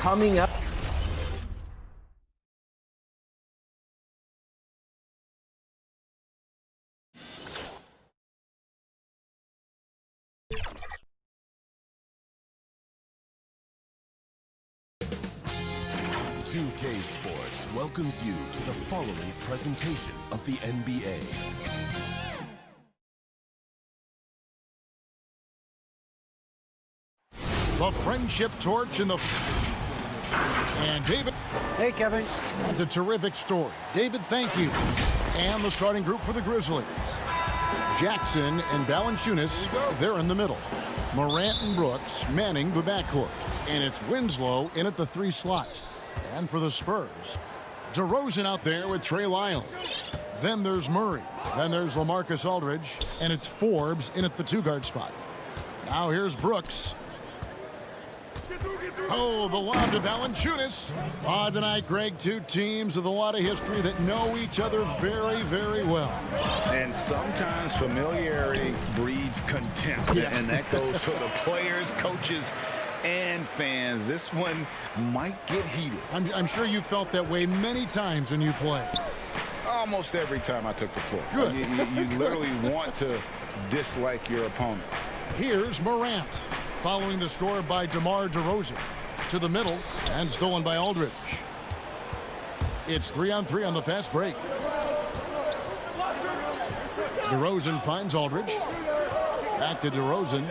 coming up. CLA Sports welcomes you to the following presentation of the NBA. The friendship torch in the... And David. Hey, Kevin. That's a terrific story. David, thank you. And the starting group for the Grizzlies. Jackson and Valanciunas, they're in the middle. Morant and Brooks manning the backcourt. And it's Winslow in at the 3 slot. And for the Spurs, DeRozan out there with Trey Lyles. Then there's Murray. Then there's LaMarcus Aldridge. And it's Forbes in at the 2-guard spot. Now here's Brooks. Oh, the lob to Valanciunas. Tonight, Greg, two teams with a lot of history that know each other very, very well. And sometimes familiarity breeds contempt. Yeah. And that goes for the players, coaches, and fans. This one might get heated. I'm sure you felt that way many times when you play. Almost every time I took the floor. Good. You literally want to dislike your opponent. Here's Morant, following the score by DeMar DeRozan. To the middle, and stolen by Aldridge. It's 3-on-3 on the fast break. DeRozan finds Aldridge. Back to DeRozan.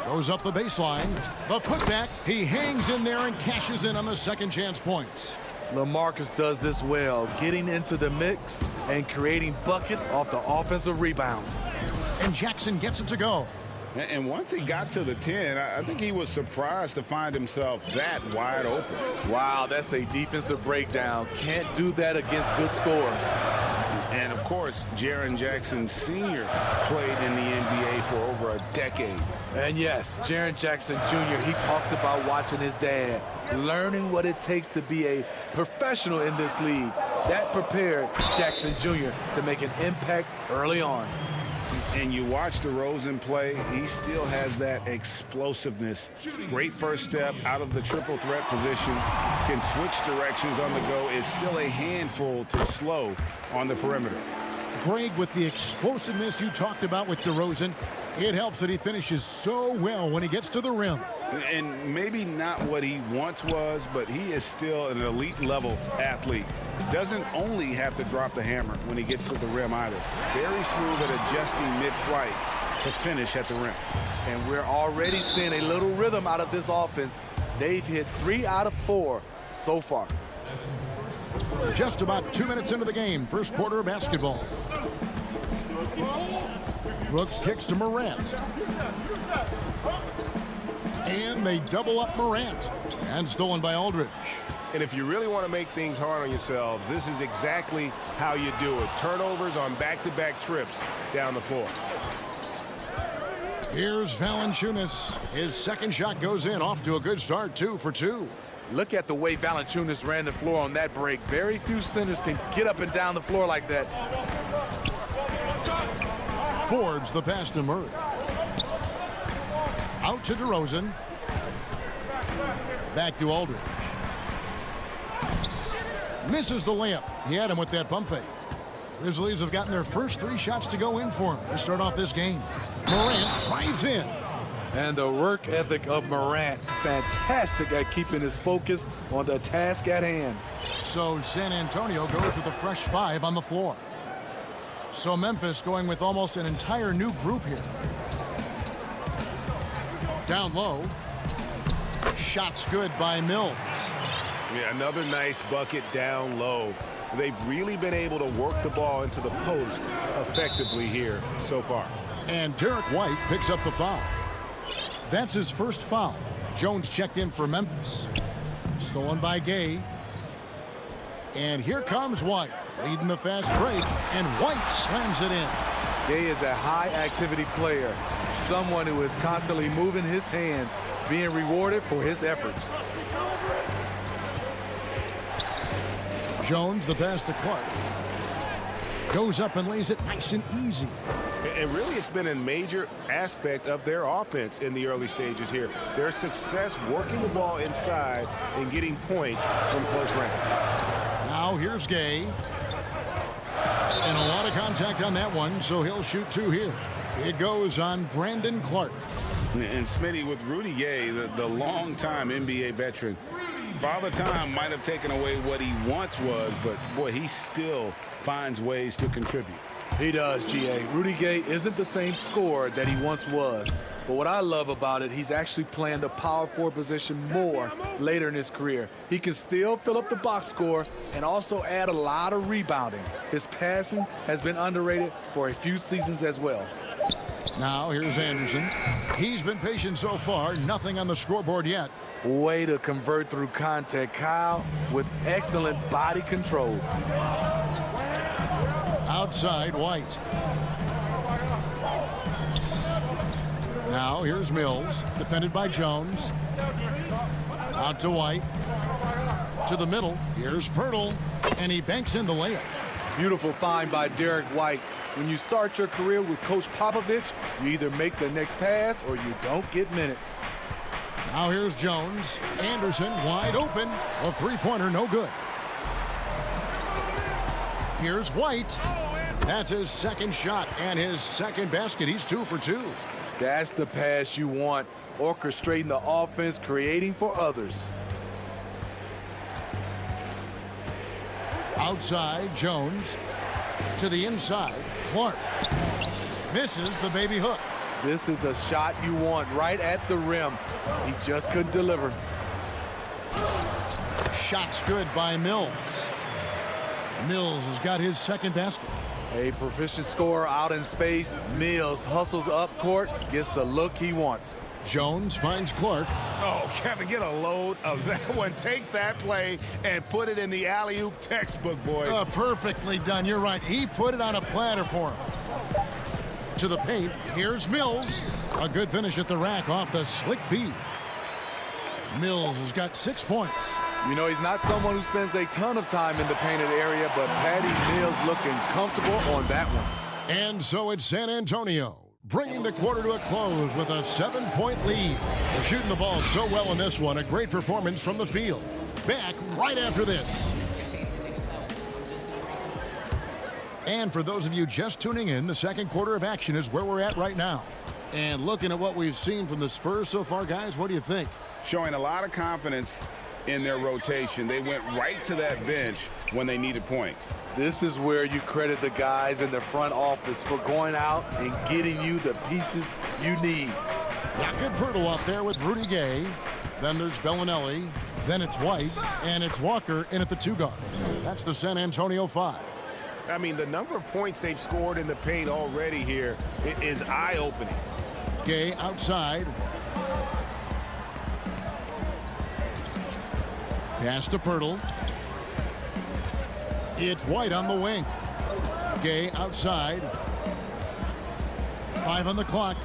Goes up the baseline. The putback. He hangs in there and cashes in on the second chance points. LaMarcus does this well, getting into the mix and creating buckets off the offensive rebounds. And Jackson gets it to go. And once he got to the 10, I think he was surprised to find himself that wide open. Wow, that's a defensive breakdown. Can't do that against good scorers. And, of course, Jaren Jackson Sr. played in the NBA for over a decade. And, yes, Jaren Jackson Jr., he talks about watching his dad, learning what it takes to be a professional in this league. That prepared Jackson Jr. to make an impact early on. And you watch DeRozan play, he still has that explosiveness. Great first step out of the triple threat position. Can switch directions on the go. Is still a handful to slow on the perimeter. Greg, with the explosiveness you talked about with DeRozan, it helps that he finishes so well when he gets to the rim. And maybe not what he once was, but he is still an elite level athlete. Doesn't only have to drop the hammer when he gets to the rim either. Very smooth at adjusting mid-flight to finish at the rim. And we're already seeing a little rhythm out of this offense. They've hit 3 out of 4 so far. Just about 2 minutes into the game, first quarter of basketball. Brooks kicks to Morant. And they double up Morant. And stolen by Aldridge. And if you really want to make things hard on yourselves, this is exactly how you do it. Turnovers on back-to-back trips down the floor. Here's Valanciunas. His second shot goes in, off to a good start, 2 for 2. Look at the way Valanciunas ran the floor on that break. Very few centers can get up and down the floor like that. Forbes the pass to Murray. Out to DeRozan. Back to Aldridge. Misses the layup. He had him with that pump fake. Grizzlies have gotten their first 3 shots to go in for him to start off this game. Morant drives in. And the work ethic of Morant, fantastic at keeping his focus on the task at hand. So San Antonio goes with a fresh 5 on the floor. So Memphis going with almost an entire new group here. Down low. Shots good by Mills. Yeah, another nice bucket down low. They've really been able to work the ball into the post effectively here so far. And Derek White picks up the foul. That's his first foul. Jones checked in for Memphis. Stolen by Gay. And here comes White, leading the fast break, and White slams it in. Gay is a high-activity player, someone who is constantly moving his hands, being rewarded for his efforts. Jones, the pass to Clark. Goes up and lays it nice and easy. And really, it's been a major aspect of their offense in the early stages here. Their success working the ball inside and getting points from close range. Now here's Gay. And a lot of contact on that one, so he'll shoot 2 here. It goes on Brandon Clark. And Smitty, with Rudy Gay, the long-time NBA veteran, Father Time might have taken away what he once was, but, boy, he still finds ways to contribute. He does, G.A. Rudy Gay isn't the same scorer that he once was. But what I love about it, he's actually playing the power forward position more later in his career. He can still fill up the box score and also add a lot of rebounding. His passing has been underrated for a few seasons as well. Now here's Anderson. He's been patient so far. Nothing on the scoreboard yet. Way to convert through contact, Kyle, with excellent body control. Outside, White. Now here's Mills, defended by Jones. Out to White. To the middle. Here's Pirtle, and he banks in the layup. Beautiful find by Derek White. When you start your career with Coach Popovich, you either make the next pass or you don't get minutes. Now here's Jones. Anderson wide open. A three-pointer, no good. Here's White. That's his second shot and his second basket. He's 2 for 2. That's the pass you want. Orchestrating the offense, creating for others. Outside, Jones. To the inside, Clark. Misses the baby hook. This is the shot you want right at the rim. He just couldn't deliver. Shot's good by Mills. Mills has got his second basket. A proficient scorer out in space. Mills hustles up court, gets the look he wants. Jones finds Clark. Oh, Kevin, get a load of that one. Take that play and put it in the alley-oop textbook, boys. Perfectly done. You're right. He put it on a platter for him. To the paint. Here's Mills. A good finish at the rack off the slick feed. Mills has got 6 points. You know, he's not someone who spends a ton of time in the painted area, but Patty Mills looking comfortable on that one. And so it's San Antonio, bringing the quarter to a close with a 7-point lead. They're shooting the ball so well in this one. A great performance from the field. Back right after this. And for those of you just tuning in, the second quarter of action is where we're at right now. And looking at what we've seen from the Spurs so far, guys, what do you think? Showing a lot of confidence in their rotation. They went right to that bench when they needed points. This is where you credit the guys in the front office for going out and getting you the pieces you need. Jakob Poeltl out there with Rudy Gay. Then there's Bellinelli. Then it's White. And it's Walker in at the 2 guard. That's the San Antonio 5. I mean, the number of points they've scored in the paint already here is eye-opening. Gay outside. Pass to Poeltl. It's White on the wing. Gay outside. 5 on the clock.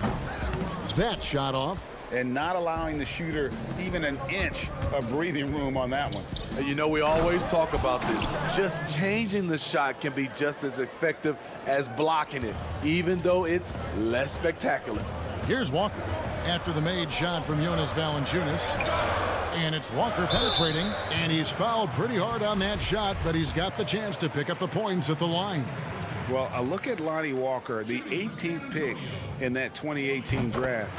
That shot off. And not allowing the shooter even an inch of breathing room on that one. You know, we always talk about this. Just changing the shot can be just as effective as blocking it, even though it's less spectacular. Here's Walker after the made shot from Jonas Valanciunas. And it's Walker penetrating, and he's fouled pretty hard on that shot, but he's got the chance to pick up the points at the line. Well, a look at Lonnie Walker, the 18th pick in that 2018 draft.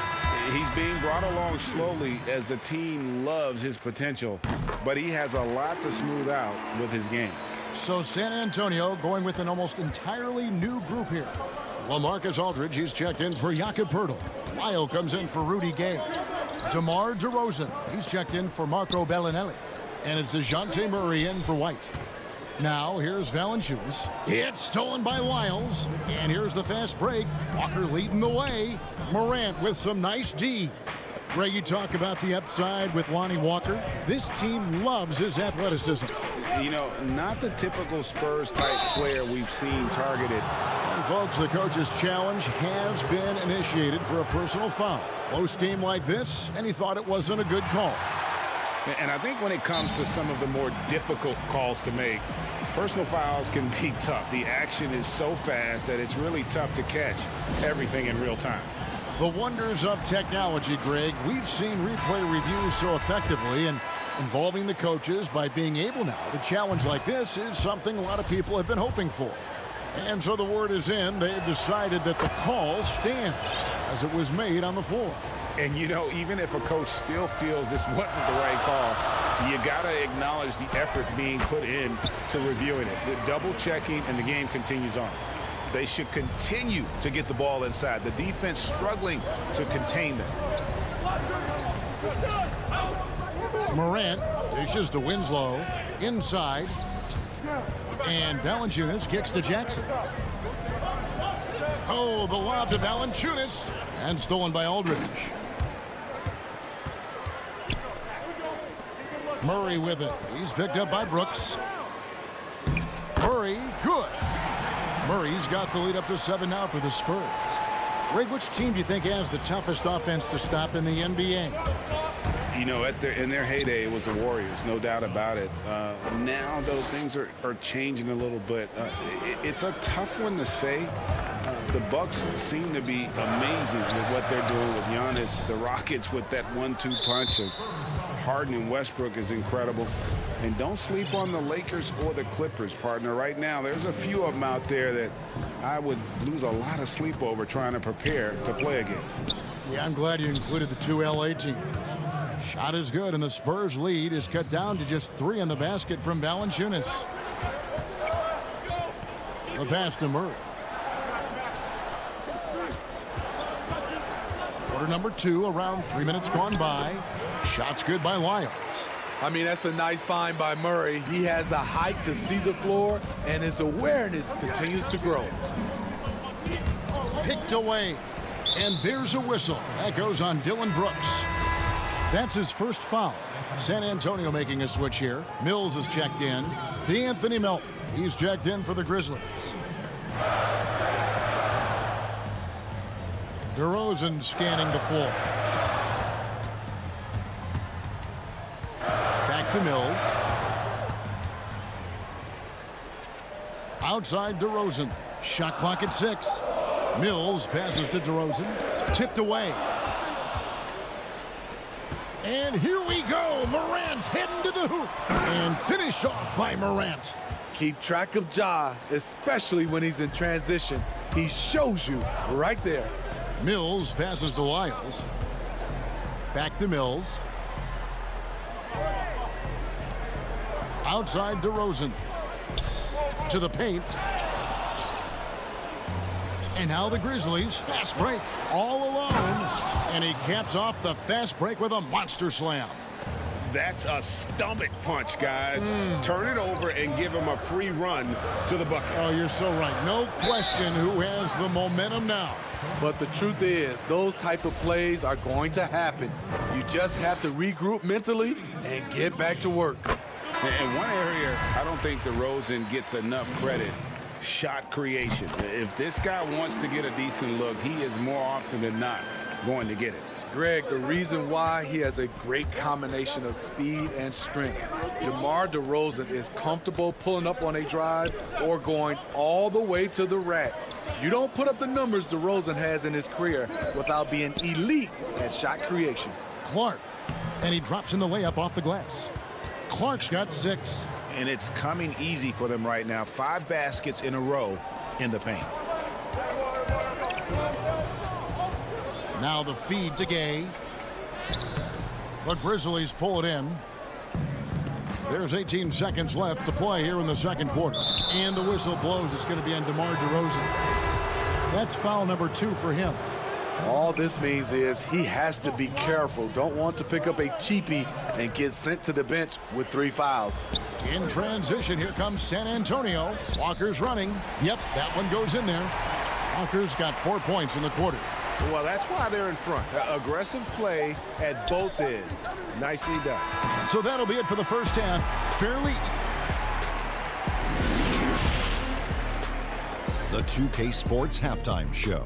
He's being brought along slowly as the team loves his potential, but he has a lot to smooth out with his game. So San Antonio going with an almost entirely new group here. LaMarcus Aldridge, he's checked in for Jakob Poeltl. Lyle comes in for Rudy Gay. DeMar DeRozan, he's checked in for Marco Bellinelli. And it's DeJounte Murray in for White. Now here's Valanciunas. It's stolen by Lyles. And here's the fast break. Walker leading the way. Morant with some nice D. Greg, you talk about the upside with Lonnie Walker. This team loves his athleticism. You know, not the typical Spurs-type player we've seen targeted. And folks, the coach's challenge has been initiated for a personal foul. Close game like this, and he thought it wasn't a good call. And I think when it comes to some of the more difficult calls to make, personal fouls can be tough. The action is so fast that it's really tough to catch everything in real time. The wonders of technology, Greg. We've seen replay reviews so effectively, and involving the coaches by being able now to challenge like this is something a lot of people have been hoping for. And so the word is in. They've decided that the call stands as it was made on the floor. And, you know, even if a coach still feels this wasn't the right call, you got to acknowledge the effort being put in to reviewing it. The double checking, and the game continues on. They should continue to get the ball inside. The defense struggling to contain them. Morant dishes to Winslow. Inside. And Valanciunas kicks to Jackson. Oh, the lob to Valanciunas. And stolen by Aldridge. Murray with it. He's picked up by Brooks. Murray, good. Murray's got the lead up to 7 now for the Spurs. Greg, which team do you think has the toughest offense to stop in the NBA? You know, in their heyday, it was the Warriors, no doubt about it. Now those things are changing a little bit. It's a tough one to say. The Bucks seem to be amazing with what they're doing with Giannis. The Rockets with that 1-2 punch of Harden and Westbrook is incredible. And don't sleep on the Lakers or the Clippers, partner. Right now, there's a few of them out there that I would lose a lot of sleep over trying to prepare to play against. Yeah, I'm glad you included the 2 LA teams. Shot is good, and the Spurs lead is cut down to just 3 in the basket from Valanciunas. The pass to Murray. Quarter number 2, around 3 minutes gone by. Shots good by Lyles. I mean, that's a nice find by Murray. He has the height to see the floor, and his awareness continues to grow. Picked away. And there's a whistle. That goes on Dylan Brooks. That's his first foul. San Antonio making a switch here. Mills is checked in. DeAnthony Melton. He's checked in for the Grizzlies. DeRozan scanning the floor. Back to Mills. Outside DeRozan. Shot clock at 6. Mills passes to DeRozan. Tipped away. And here we go. Morant heading to the hoop. And finished off by Morant. Keep track of Ja, especially when he's in transition. He shows you right there. Mills passes to Lyles. Back to Mills. Outside DeRozan. To the paint. And now the Grizzlies, fast break, all alone. And he caps off the fast break with a monster slam. That's a stomach punch, guys. Turn it over and give him a free run to the bucket. Oh, you're so right. No question who has the momentum now. But the truth is, those type of plays are going to happen. You just have to regroup mentally and get back to work. In one area, I don't think DeRozan gets enough credit. Shot creation. If this guy wants to get a decent look, he is more often than not going to get it. Greg, the reason why he has a great combination of speed and strength. DeMar DeRozan is comfortable pulling up on a drive or going all the way to the rack. You don't put up the numbers DeRozan has in his career without being elite at shot creation. Clark, and he drops in the layup off the glass. Clark's got 6. And it's coming easy for them right now. 5 baskets in a row in the paint. Now the feed to Gay. The Grizzlies pull it in. There's 18 seconds left to play here in the second quarter. And the whistle blows. It's going to be on DeMar DeRozan. That's foul number 2 for him. All this means is he has to be careful. Don't want to pick up a cheapie and get sent to the bench with 3 fouls. In transition, here comes San Antonio. Walker's running. Yep, that one goes in there. Walker's got 4 points in the quarter. Well, that's why they're in front. Aggressive play at both ends. Nicely done. So that'll be it for the first half. Fairly. The 2K Sports Halftime Show.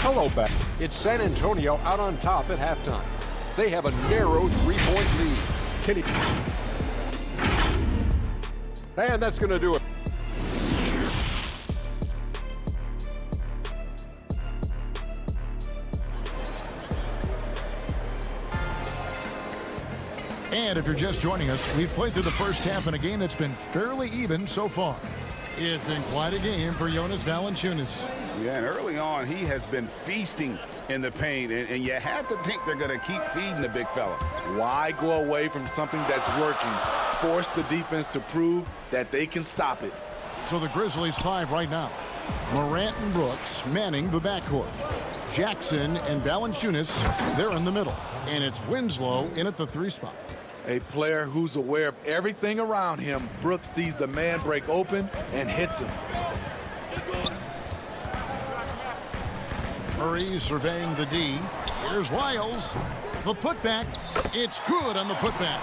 Hello, back. It's San Antonio out on top at halftime. They have a narrow 3-point lead. Kenny. And that's going to do it. And if you're just joining us, we've played through the first half in a game that's been fairly even so far. It's been quite a game for Jonas Valanciunas. Yeah, and early on, he has been feasting in the paint, and you have to think they're going to keep feeding the big fella. Why go away from something that's working? Force the defense to prove that they can stop it. So the Grizzlies 5 right now. Morant and Brooks manning the backcourt. Jackson and Valanciunas, they're in the middle. And it's Winslow in at the 3 spot. A player who's aware of everything around him. Brooks sees the man break open and hits him. Murray surveying the D. Here's Lyles. The putback. It's good on the putback.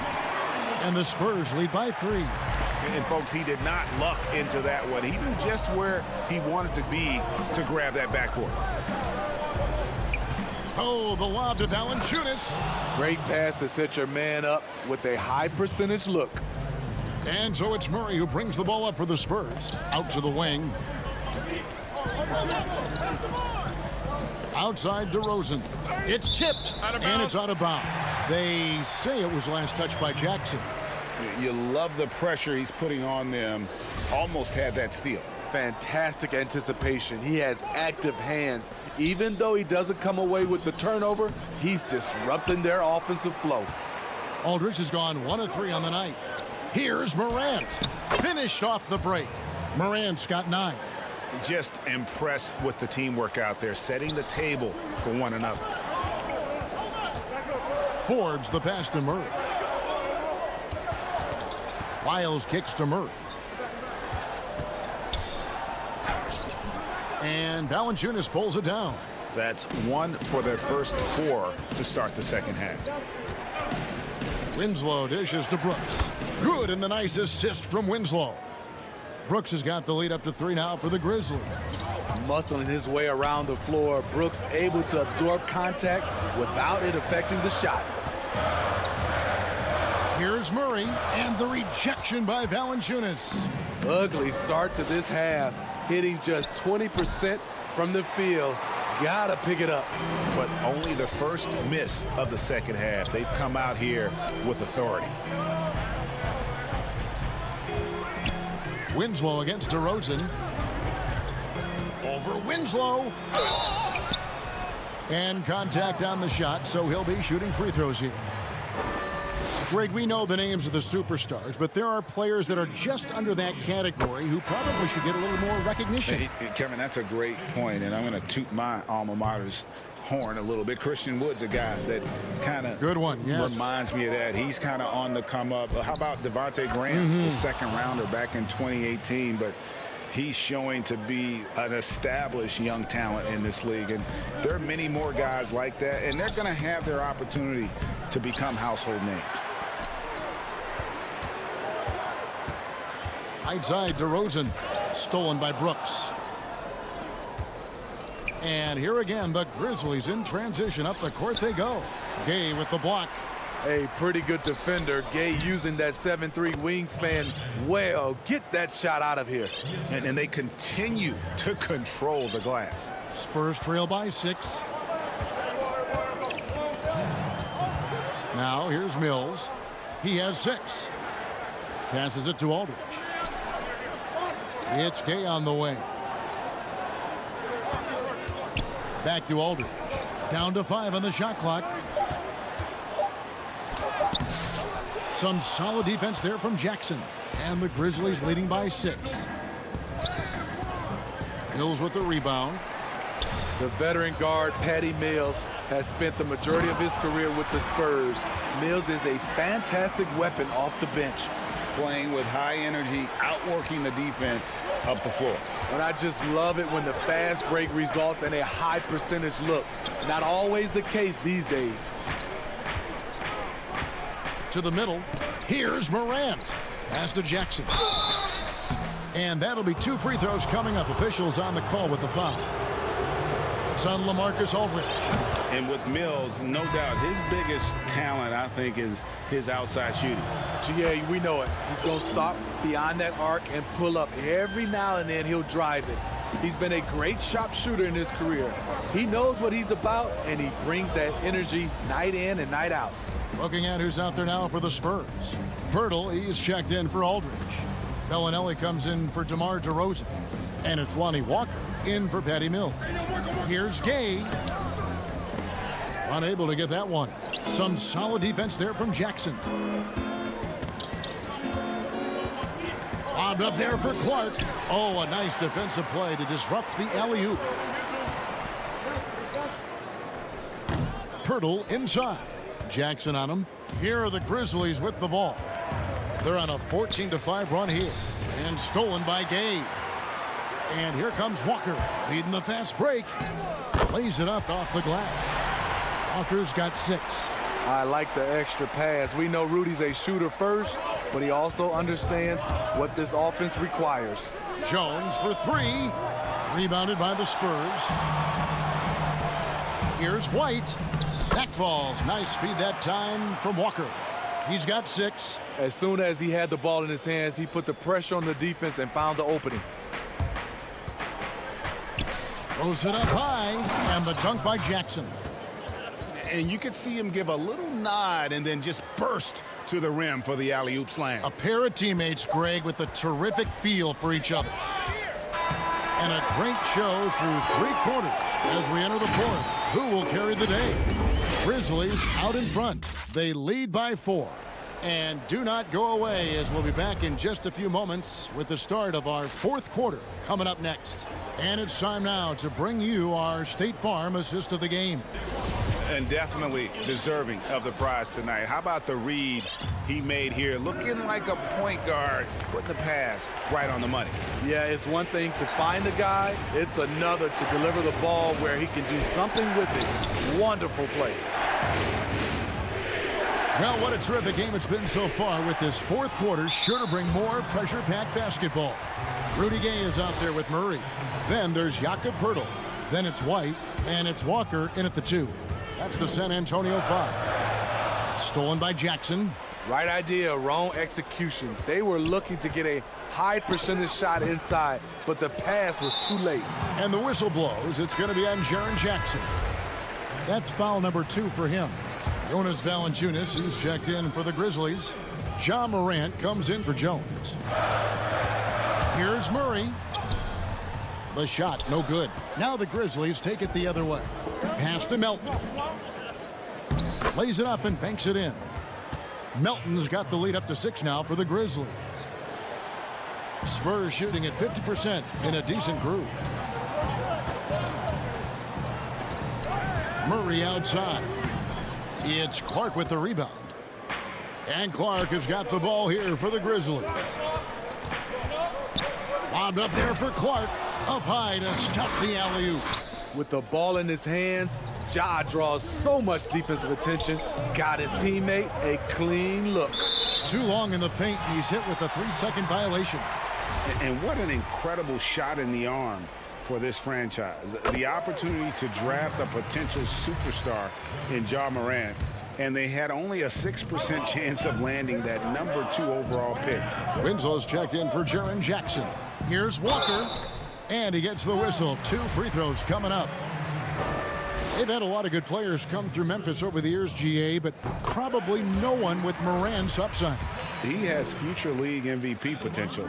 And the Spurs lead by 3. And, folks, he did not luck into that one. He knew just where he wanted to be to grab that backboard. Oh, the lob to Valanciunas. Great pass to set your man up with a high percentage look. And so it's Murray who brings the ball up for the Spurs. Out to the wing. Outside DeRozan. It's tipped. And it's out of bounds. They say it was last touched by Jackson. You love the pressure he's putting on them. Almost had that steal. Fantastic anticipation. He has active hands. Even though he doesn't come away with the turnover, he's disrupting their offensive flow. Aldridge has gone 1 of 3 on the night. Here's Morant. Finished off the break. Morant's got 9. Just impressed with the teamwork out there, setting the table for one another. Forbes the pass to Murray. Lyles kicks to Murray. And Valanciunas pulls it down. That's 1 for their first 4 to start the second half. Winslow dishes to Brooks. Good, and the nice assist from Winslow. Brooks has got the lead up to 3 now for the Grizzlies. Muscling his way around the floor, Brooks able to absorb contact without it affecting the shot. Here's Murray, and the rejection by Valanciunas. Ugly start to this half, hitting just 20% from the field. Gotta pick it up. But only the first miss of the second half. They've come out here with authority. Winslow against DeRozan. Over Winslow. And contact on the shot, so he'll be shooting free throws here. Greg, we know the names of the superstars, but there are players that are just under that category who probably should get a little more recognition. Hey, Kevin, that's a great point, and I'm going to toot my alma mater's horn a little bit. Christian Wood's a guy that kind of reminds me of that. He's kind of on the come up. How about Devontae Graham, the second rounder back in 2018, but he's showing to be an established young talent in this league, and there are many more guys like that, and they're going to have their opportunity to become household names. Outside DeRozan, stolen by Brooks. And here again, the Grizzlies in transition. Up the court they go. Gay with the block. A pretty good defender. Gay using that 7'3" wingspan well. Get that shot out of here. And they continue to control the glass. Spurs trail by 6. Now here's Mills. He has 6. Passes it to Aldridge. It's Gay on the way. Back to Aldridge. Down to 5 on the shot clock. Some solid defense there from Jackson. And the Grizzlies leading by 6. Mills with the rebound. The veteran guard, Patty Mills, has spent the majority of his career with the Spurs. Mills is a fantastic weapon off the bench. Playing with high energy, outworking the defense up the floor. And I just love it when the fast break results in a high percentage look. Not always the case these days. To the middle. Here's Morant. Pass to Jackson. And that'll be 2 free throws coming up. Officials on the call with the foul. It's on LaMarcus Aldridge. And with Mills, no doubt, his biggest talent, I think, is his outside shooting. Yeah, we know it. He's going to stop beyond that arc and pull up. Every now and then, he'll drive it. He's been a great sharpshooter in his career. He knows what he's about, and he brings that energy night in and night out. Looking at who's out there now for the Spurs. Pirtle, he is checked in for Aldridge. Bellinelli comes in for DeMar DeRozan. And it's Lonnie Walker in for Patty Mills. Here's Gay. Unable to get that one. Some solid defense there from Jackson. Lobbed up there for Clark. Oh, a nice defensive play to disrupt the alley-oop. Pirtle inside. Jackson on him. Here are the Grizzlies with the ball. They're on a 14-5 run here. And stolen by Gay. And here comes Walker, leading the fast break. Lays it up off the glass. Walker's got 6. I like the extra pass. We know Rudy's a shooter first, but he also understands what this offense requires. Jones for 3. Rebounded by the Spurs. Here's White. That falls. Nice feed that time from Walker. He's got 6. As soon as he had the ball in his hands, he put the pressure on the defense and found the opening. Throws it up high, and the dunk by Jackson. And you could see him give a little nod and then just burst to the rim for the alley-oop slam. A pair of teammates, Greg, with a terrific feel for each other. And a great show through 3 quarters as we enter the 4th. Who will carry the day? Grizzlies out in front. They lead by 4. And do not go away, as we'll be back in just a few moments with the start of our 4th quarter coming up next. And it's time now to bring you our State Farm assist of the game. And definitely deserving of the prize tonight. How about the read he made here? Looking like a point guard, putting the pass right on the money. Yeah, it's one thing to find the guy. It's another to deliver the ball where he can do something with it. Wonderful play. Well, what a terrific game it's been so far, with this 4th quarter sure to bring more pressure-packed basketball. Rudy Gay is out there with Murray. Then there's Jakob Pirtle. Then it's White, and it's Walker in at the 2. That's the San Antonio 5. Stolen by Jackson. Right idea, wrong execution. They were looking to get a high percentage shot inside, but the pass was too late. And the whistle blows. It's going to be on Jaren Jackson. That's foul number 2 for him. Jonas Valanciunas is checked in for the Grizzlies. Ja Morant comes in for Jones. Here's Murray. The shot, no good. Now the Grizzlies take it the other way. Pass to Melton. Lays it up and banks it in. Melton's got the lead up to 6 now for the Grizzlies. Spurs shooting at 50% in a decent groove. Murray outside. It's Clark with the rebound. And Clark has got the ball here for the Grizzlies. Lobbed up there for Clark. Up high to stuff the alley-oop. With the ball in his hands, Ja draws so much defensive attention. Got his teammate a clean look. Too long in the paint, and he's hit with a 3-second violation. And what an incredible shot in the arm for this franchise. The opportunity to draft a potential superstar in Ja Morant, and they had only a 6% chance of landing that number 2 overall pick. Winslow's checked in for Jaren Jackson. Here's Walker, and he gets the whistle. 2 free throws coming up. They've had a lot of good players come through Memphis over the years, GA, but probably no one with Morant's upside. He has future league MVP potential.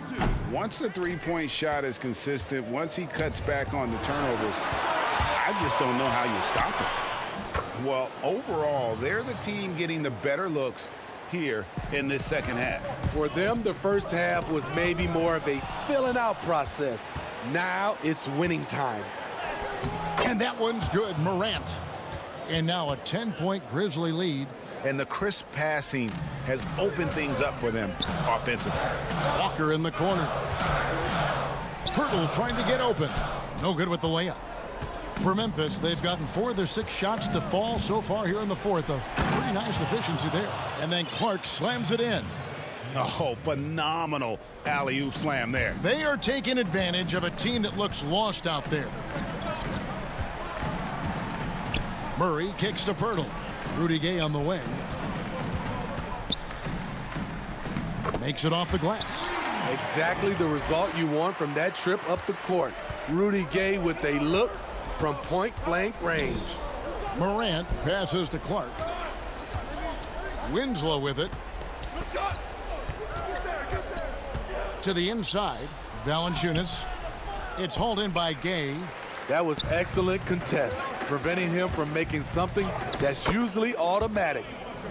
Once the three-point shot is consistent, once he cuts back on the turnovers, I just don't know how you stop him. Well, overall, they're the team getting the better looks here in this second half. For them, the first half was maybe more of a filling out process. Now it's winning time. And that one's good, Morant. And now a 10-point Grizzly lead. And the crisp passing has opened things up for them offensively. Walker in the corner. Pirtle trying to get open. No good with the layup. For Memphis, they've gotten 4 of their 6 shots to fall so far here in the 4th. A pretty nice efficiency there. And then Clark slams it in. Oh, phenomenal alley-oop slam there. They are taking advantage of a team that looks lost out there. Murray kicks to Pirtle. Rudy Gay on the wing. Makes it off the glass. Exactly the result you want from that trip up the court. Rudy Gay with a look from point-blank range. Morant passes to Clark. Winslow with it. To the inside. Valanciunas. It's hauled in by Gay. That was excellent contest, preventing him from making something that's usually automatic.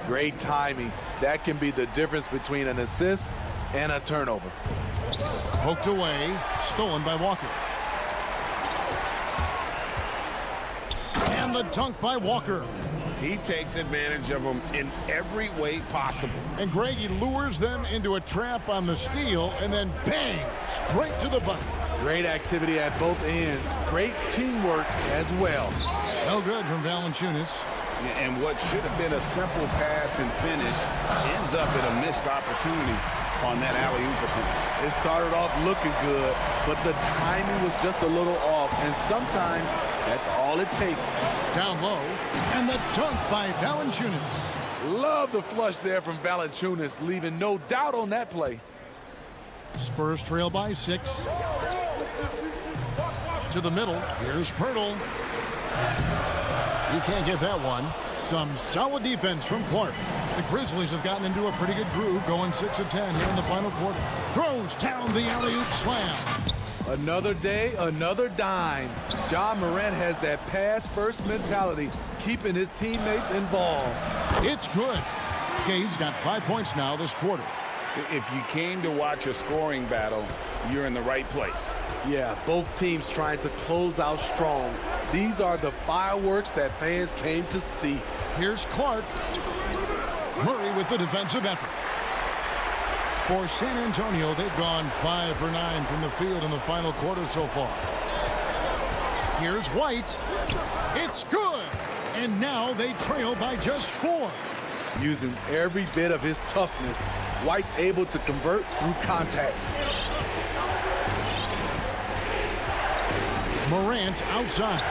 Great timing. That can be the difference between an assist and a turnover. Poked away. Stolen by Walker. And the dunk by Walker. He takes advantage of them in every way possible. And Greg, he lures them into a trap on the steal and then bang, straight to the bucket. Great activity at both ends. Great teamwork as well. No good from Valanciunas. And what should have been a simple pass and finish ends up in a missed opportunity on that alley-oop attempt. It started off looking good, but the timing was just a little off, and sometimes that's all it takes. Down low, and the dunk by Valanciunas. Love the flush there from Valanciunas, leaving no doubt on that play. Spurs trail by 6. To the middle, here's Pirtle. You can't get that one. Some solid defense from Clark. The Grizzlies have gotten into a pretty good groove, going 6 of 10 here in the final quarter. Throws down the alley-oop slam. Another day, another dime. Ja Morant has that pass-first mentality, keeping his teammates involved. It's good. Gay's got 5 points now this quarter. If you came to watch a scoring battle, you're in the right place. Yeah, both teams trying to close out strong. These are the fireworks that fans came to see. Here's Clark. Murray with the defensive effort. For San Antonio, they've gone 5 for 9 from the field in the final quarter so far. Here's White. It's good. And now they trail by just 4. Using every bit of his toughness, White's able to convert through contact. Morant outside.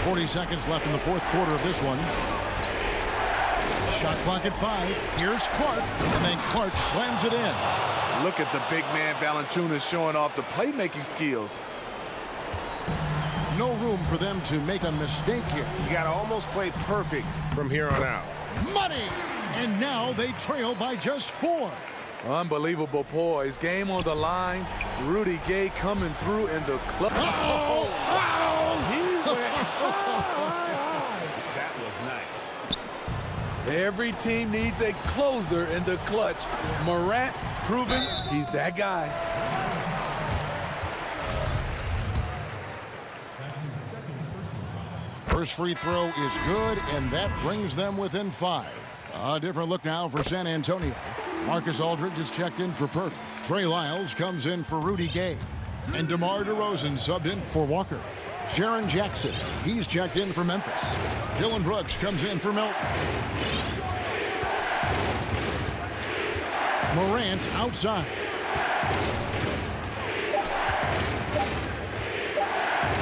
40 seconds left in the fourth quarter of this one. Shot clock at 5. Here's Clark, and then Clark slams it in. Look at the big man Valanciunas showing off the playmaking skills. No room for them to make a mistake here. You got to almost play perfect from here on out. Money! And now they trail by just 4. Unbelievable poise. Game on the line. Rudy Gay coming through in the club. Oh! He went. That was nice. Every team needs a closer in the clutch. Morant proving he's that guy. First free throw is good, and that brings them within 5. A different look now for San Antonio. Marcus Aldridge is checked in for Pirtle. Trey Lyles comes in for Rudy Gay. And DeMar DeRozan subbed in for Walker. Jaren Jackson, he's checked in for Memphis. Dylan Brooks comes in for Melton. Morant outside.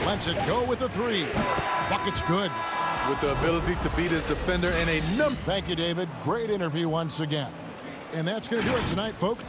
Lets it go with a 3. Bucket's good. With the ability to beat his defender in a number. Thank you, David. Great interview once again. And that's going to do it tonight, folks.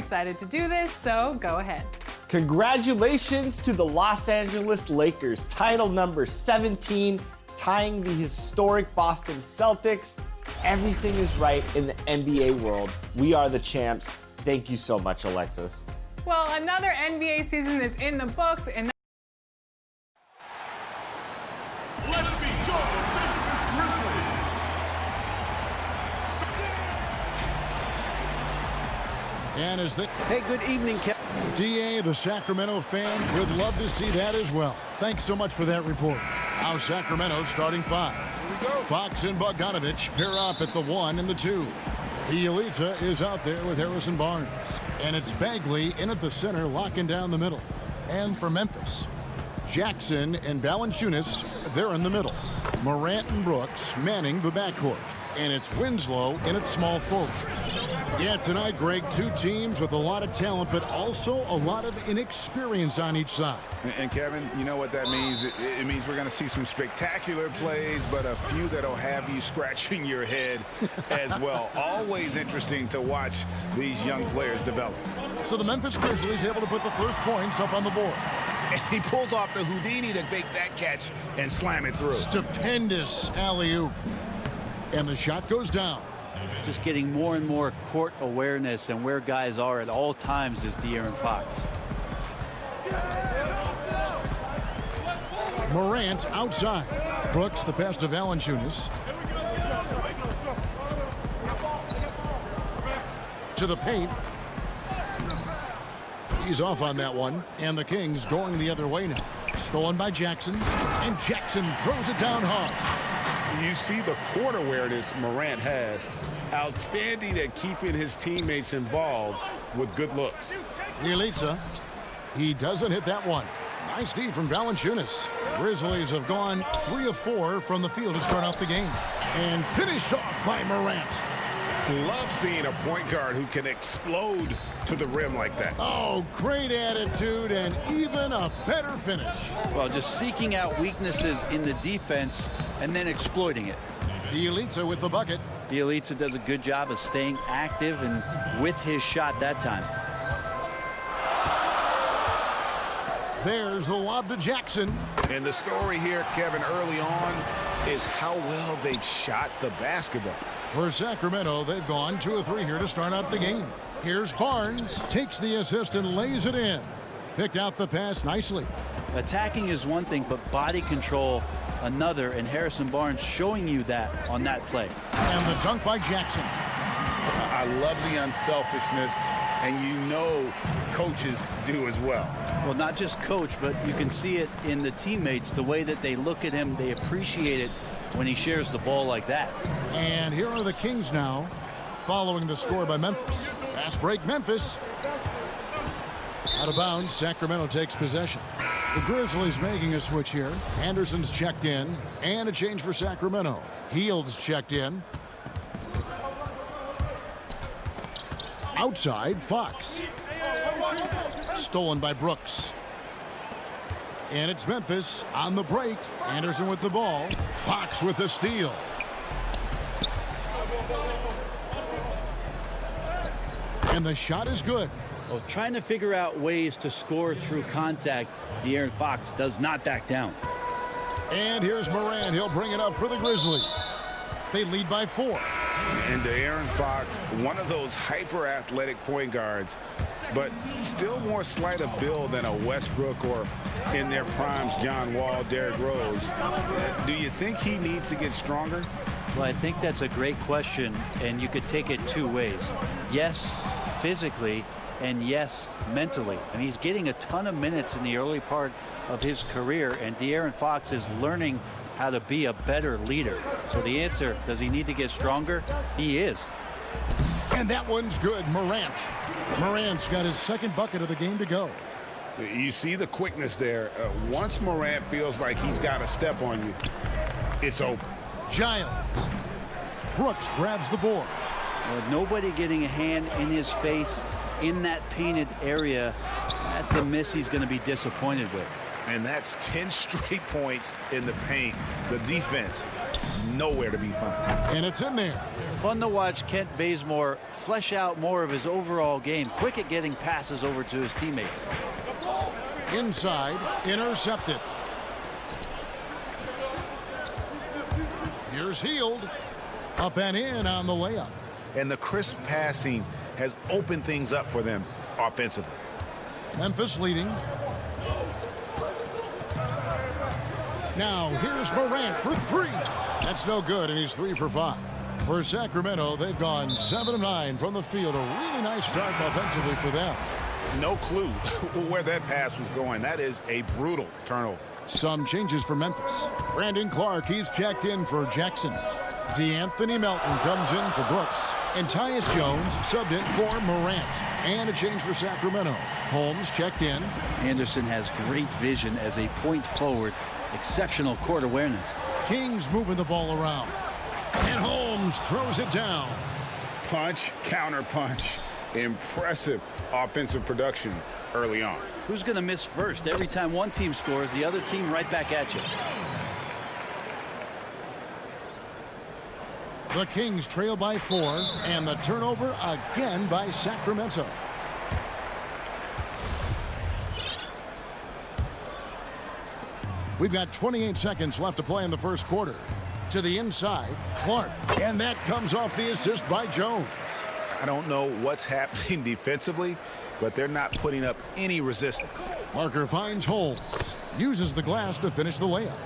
excited to do this, so go ahead. Congratulations to the Los Angeles Lakers, title number 17, tying the historic Boston Celtics. Everything is right in the NBA world. We are the champs. Thank you so much, Alexis. Well, another NBA season is in the books, and Let's meet your Memphis Grizzlies. And as they... Hey, good evening, Kevin. DA, the Sacramento fan, would love to see that as well. Thanks so much for that report. Now Sacramento starting 5. Fox and Bogdanovich pair up at the 1 and the 2. Bielitsa is out there with Harrison Barnes. And it's Bagley in at the center, locking down the middle. And for Memphis, Jackson and Valanciunas, they're in the middle. Morant and Brooks manning the backcourt. And it's Winslow in at small forward. Yeah, tonight, Greg, two teams with a lot of talent, but also a lot of inexperience on each side. And Kevin, you know what that means? It means we're going to see some spectacular plays, but a few that'll have you scratching your head as well. Always interesting to watch these young players develop. So the Memphis Grizzlies able to put the first points up on the board. And he pulls off the Houdini to make that catch and slam it through. Stupendous alley-oop. And the shot goes down. Just getting more and more court awareness and where guys are at all times is De'Aaron Fox. Morant outside. Brooks the pass to Valanciunas. To the paint. He's off on that one. And the Kings going the other way now. Stolen by Jackson. And Jackson throws it down hard. You see the court awareness Morant has. Outstanding at keeping his teammates involved with good looks. Bielitsa. He doesn't hit that one. Nice D from Valanciunas. Grizzlies have gone 3 of 4 from the field to start out the game. And finished off by Morant. Love seeing a point guard who can explode to the rim like that. Oh, great attitude and even a better finish. Well, just seeking out weaknesses in the defense and then exploiting it. Bielitsa with the bucket. Bielitsa does a good job of staying active and with his shot that time. There's the lob to Jackson. And the story here, Kevin, early on is how well they've shot the basketball. For Sacramento, they've gone 2 of 3 here to start out the game. Here's Barnes, takes the assist and lays it in. Picked out the pass nicely. Attacking is one thing, but body control another, and Harrison Barnes showing you that on that play. And the dunk by Jackson. I love the unselfishness, and you know coaches do as well. Well, not just coach, but you can see it in the teammates, the way that they look at him, they appreciate it when he shares the ball like that. And here are the Kings now, following the score by Memphis. Fast break, Memphis. Out of bounds, Sacramento takes possession. The Grizzlies making a switch here. Anderson's checked in, and a change for Sacramento. Heald's checked in. Outside, Fox. Stolen by Brooks. And it's Memphis on the break. Anderson with the ball. Fox with the steal. And the shot is good. Well, trying to figure out ways to score through contact, De'Aaron Fox does not back down. And here's Morant. He'll bring it up for the Grizzlies. They lead by 4. And De'Aaron Fox, one of those hyper-athletic point guards, but still more slight of build than a Westbrook or, in their primes, John Wall, Derrick Rose. Do you think he needs to get stronger? Well, I think that's a great question, and you could take it 2 ways. Yes, physically, and yes, mentally. I mean, he's getting a ton of minutes in the early part of his career, and De'Aaron Fox is learning how to be a better leader. So the answer, does he need to get stronger? He is. And that one's good. Morant. Morant's got his second bucket of the game to go. You see the quickness there. Once Morant feels like he's got a step on you, it's over. Giles. Brooks grabs the board. Well, nobody getting a hand in his face in that painted area. That's a miss he's going to be disappointed with. And that's 10 straight points in the paint. The defense, nowhere to be found. And it's in there. Fun to watch Kent Bazemore flesh out more of his overall game. Quick at getting passes over to his teammates. Inside, intercepted. Here's Hield. Up and in on the layup. And the crisp passing has opened things up for them offensively. Memphis leading. Now here's Morant for three. That's no good, and he's 3 for 5. For Sacramento, they've gone 7 of 9 from the field. A really nice start offensively for them. No clue where that pass was going. That is a brutal turnover. Some changes for Memphis. Brandon Clark, he's checked in for Jackson. DeAnthony Melton comes in for Brooks. And Tyus Jones subbed in for Morant. And a change for Sacramento. Holmes checked in. Anderson has great vision as a point forward. Exceptional court awareness. Kings moving the ball around. And Holmes throws it down. Punch, counter punch. Impressive offensive production early on. Who's going to miss first? Every time one team scores, the other team right back at you. The Kings trail by 4, and the turnover again by Sacramento. We've got 28 seconds left to play in the first quarter. To the inside, Clark, and that comes off the assist by Jones. I don't know what's happening defensively, but they're not putting up any resistance. Parker finds Holmes, uses the glass to finish the layup.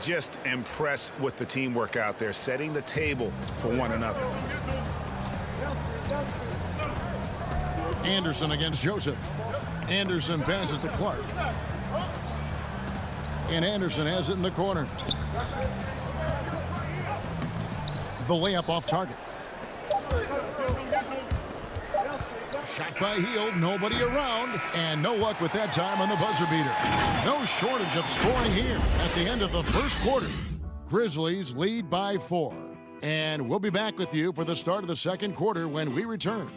Just impressed with the teamwork out there, setting the table for one another. Anderson against Joseph. Anderson passes to Clark. And Anderson has it in the corner. The layup off target. Shot by Hield, nobody around, and no luck with that time on the buzzer beater. No shortage of scoring here at the end of the first quarter. Grizzlies lead by 4. And we'll be back with you for the start of the second quarter when we return.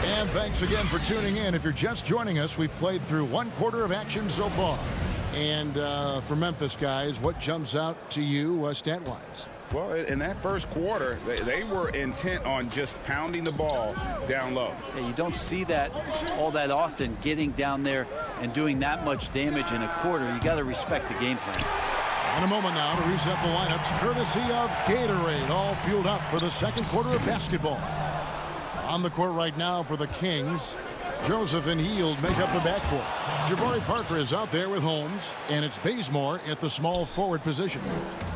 And thanks again for tuning in. If you're just joining us, we've played through 1 quarter of action so far. And for Memphis, guys, what jumps out to you stat-wise? Well, in that first quarter, they were intent on just pounding the ball down low. Yeah, you don't see that all that often, getting down there and doing that much damage in a quarter. You got to respect the game plan. In a moment now to reset the lineups, courtesy of Gatorade, all fueled up for the second quarter of basketball. On the court right now for the Kings, Joseph and Hield make up the backcourt. Jabari Parker is out there with Holmes, and it's Bazemore at the small forward position.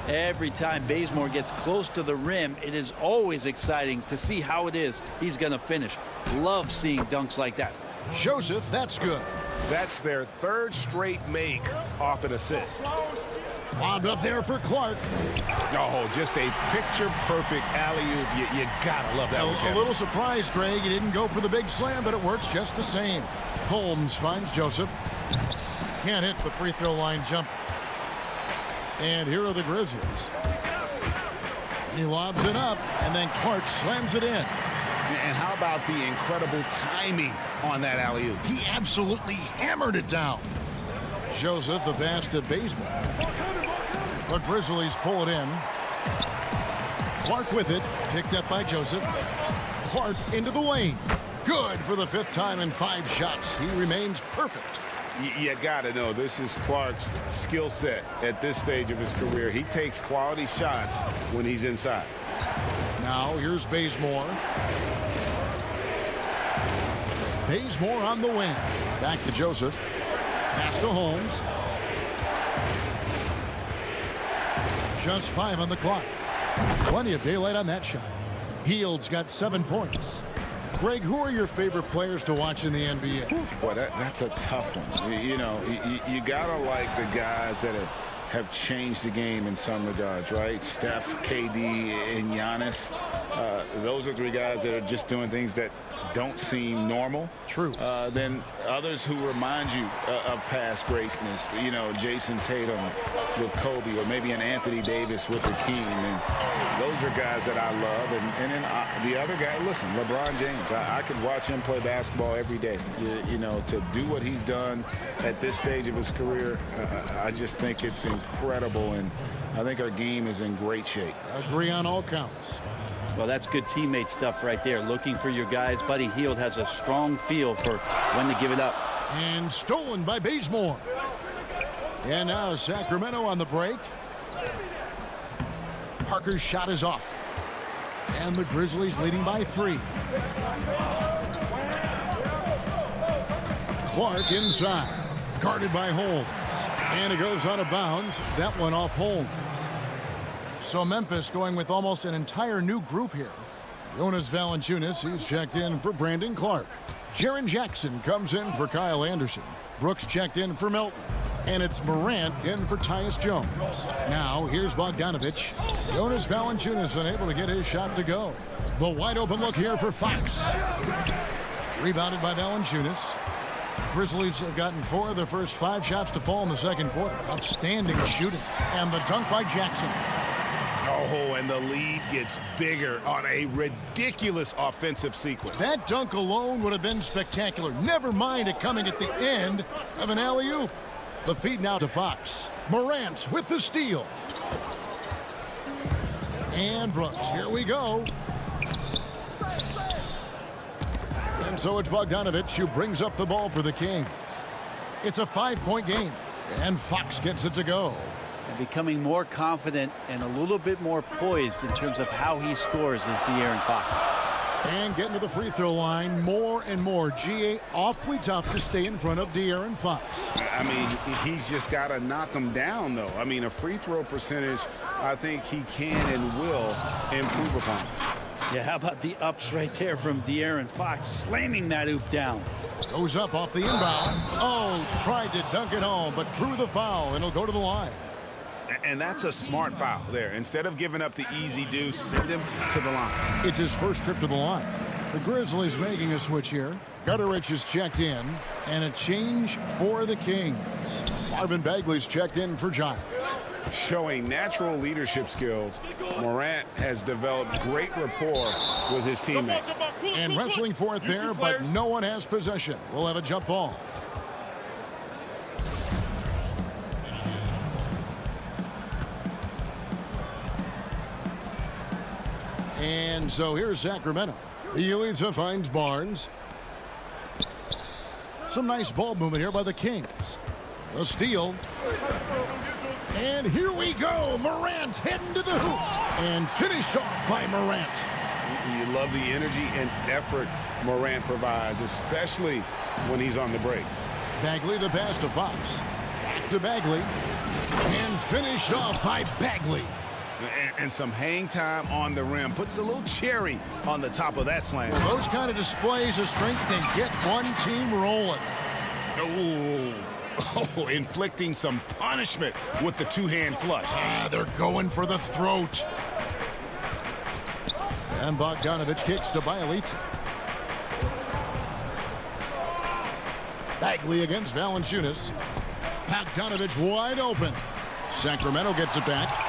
Every time Bazemore gets close to the rim, it is always exciting to see how it is he's going to finish. Love seeing dunks like that. Joseph, that's good. That's their 3rd straight make off an assist. Lobbed up there for Clark. Oh, just a picture-perfect alley-oop. You gotta love that one. A little surprised, Greg. He didn't go for the big slam, but it works just the same. Holmes finds Joseph. Can't hit the free throw line jump. And here are the Grizzlies. He lobs it up, and then Clark slams it in. And how about the incredible timing on that alley-oop? He absolutely hammered it down. Joseph, the pass to Bazemore. The Grizzlies pull it in. Clark with it, picked up by Joseph. Clark into the lane. Good for the 5th time in 5 shots. He remains perfect. You gotta know, this is Clark's skill set at this stage of his career. He takes quality shots when he's inside. Now here's Bazemore. Bazemore on the wing. Back to Joseph. Pass to Holmes. Just 5 on the clock. Plenty of daylight on that shot. Hield's got 7 points. Greg, who are your favorite players to watch in the NBA? Boy, that's a tough one. You know, you gotta like the guys that have changed the game in some regards, right? Steph, KD, and Giannis. Those are 3 guys that are just doing things that don't seem normal. True. Then others who remind you of past greatness. You know, Jason Tatum with Kobe, or maybe an Anthony Davis with Hakeem. And those are guys that I love. And then the other guy, listen, LeBron James. I could watch him play basketball every day. You know, to do what he's done at this stage of his career, I just think it's incredible. And I think our game is in great shape. Agree on all counts. Well, that's good teammate stuff right there. Looking for your guys. Buddy Hield has a strong feel for when to give it up. And stolen by Bazemore. And now Sacramento on the break. Parker's shot is off. And the Grizzlies leading by 3. Clark inside. Guarded by Holmes. And it goes out of bounds. That one off Holmes. So Memphis going with almost an entire new group here. Jonas Valanciunas, he's checked in for Brandon Clark. Jaren Jackson comes in for Kyle Anderson. Brooks checked in for Milton. And it's Morant in for Tyus Jones. Now, here's Bogdanovich. Jonas Valanciunas unable to get his shot to go. The wide open look here for Fox. Rebounded by Valanciunas. Grizzlies have gotten 4 of their first 5 shots to fall in the second quarter. Outstanding shooting. And the dunk by Jackson. Oh, and the lead gets bigger on a ridiculous offensive sequence. That dunk alone would have been spectacular. Never mind it coming at the end of an alley-oop. The feed now to Fox. Morant with the steal. And Brooks, here we go. And so it's Bogdanovich who brings up the ball for the Kings. It's a 5-point game, and Fox gets it to go. Becoming more confident and a little bit more poised in terms of how he scores is De'Aaron Fox. And getting to the free throw line more and more. GA awfully tough to stay in front of De'Aaron Fox. I mean, he's just got to knock him down, though. I mean, a free throw percentage, I think he can and will improve upon. Yeah, how about the ups right there from De'Aaron Fox, slamming that oop down. Goes up off the inbound. Oh, tried to dunk it home, but drew the foul, and he'll go to the line. And that's a smart foul there. Instead of giving up the easy deuce, send him to the line. It's his first trip to the line. The Grizzlies making a switch here. Gutterich is checked in, and a change for the Kings. Marvin Bagley's checked in for Giants. Showing natural leadership skills, Morant has developed great rapport with his teammates. And wrestling for it there, but no one has possession. We'll have a jump ball. And so here's Sacramento. Elisa finds Barnes. Some nice ball movement here by the Kings. The steal. And here we go. Morant heading to the hoop. And finished off by Morant. You love the energy and effort Morant provides, especially when he's on the break. Bagley the pass to Fox. Back to Bagley. And finished off by Bagley. And some hang time on the rim. Puts a little cherry on the top of that slam. Those kind of displays of strength can get one team rolling. Oh, inflicting some punishment with the two-hand flush. They're going for the throat. And Bogdanovich kicks to Bielitsa. Bagley against Valanciunas. Bogdanovich wide open. Sacramento gets it back.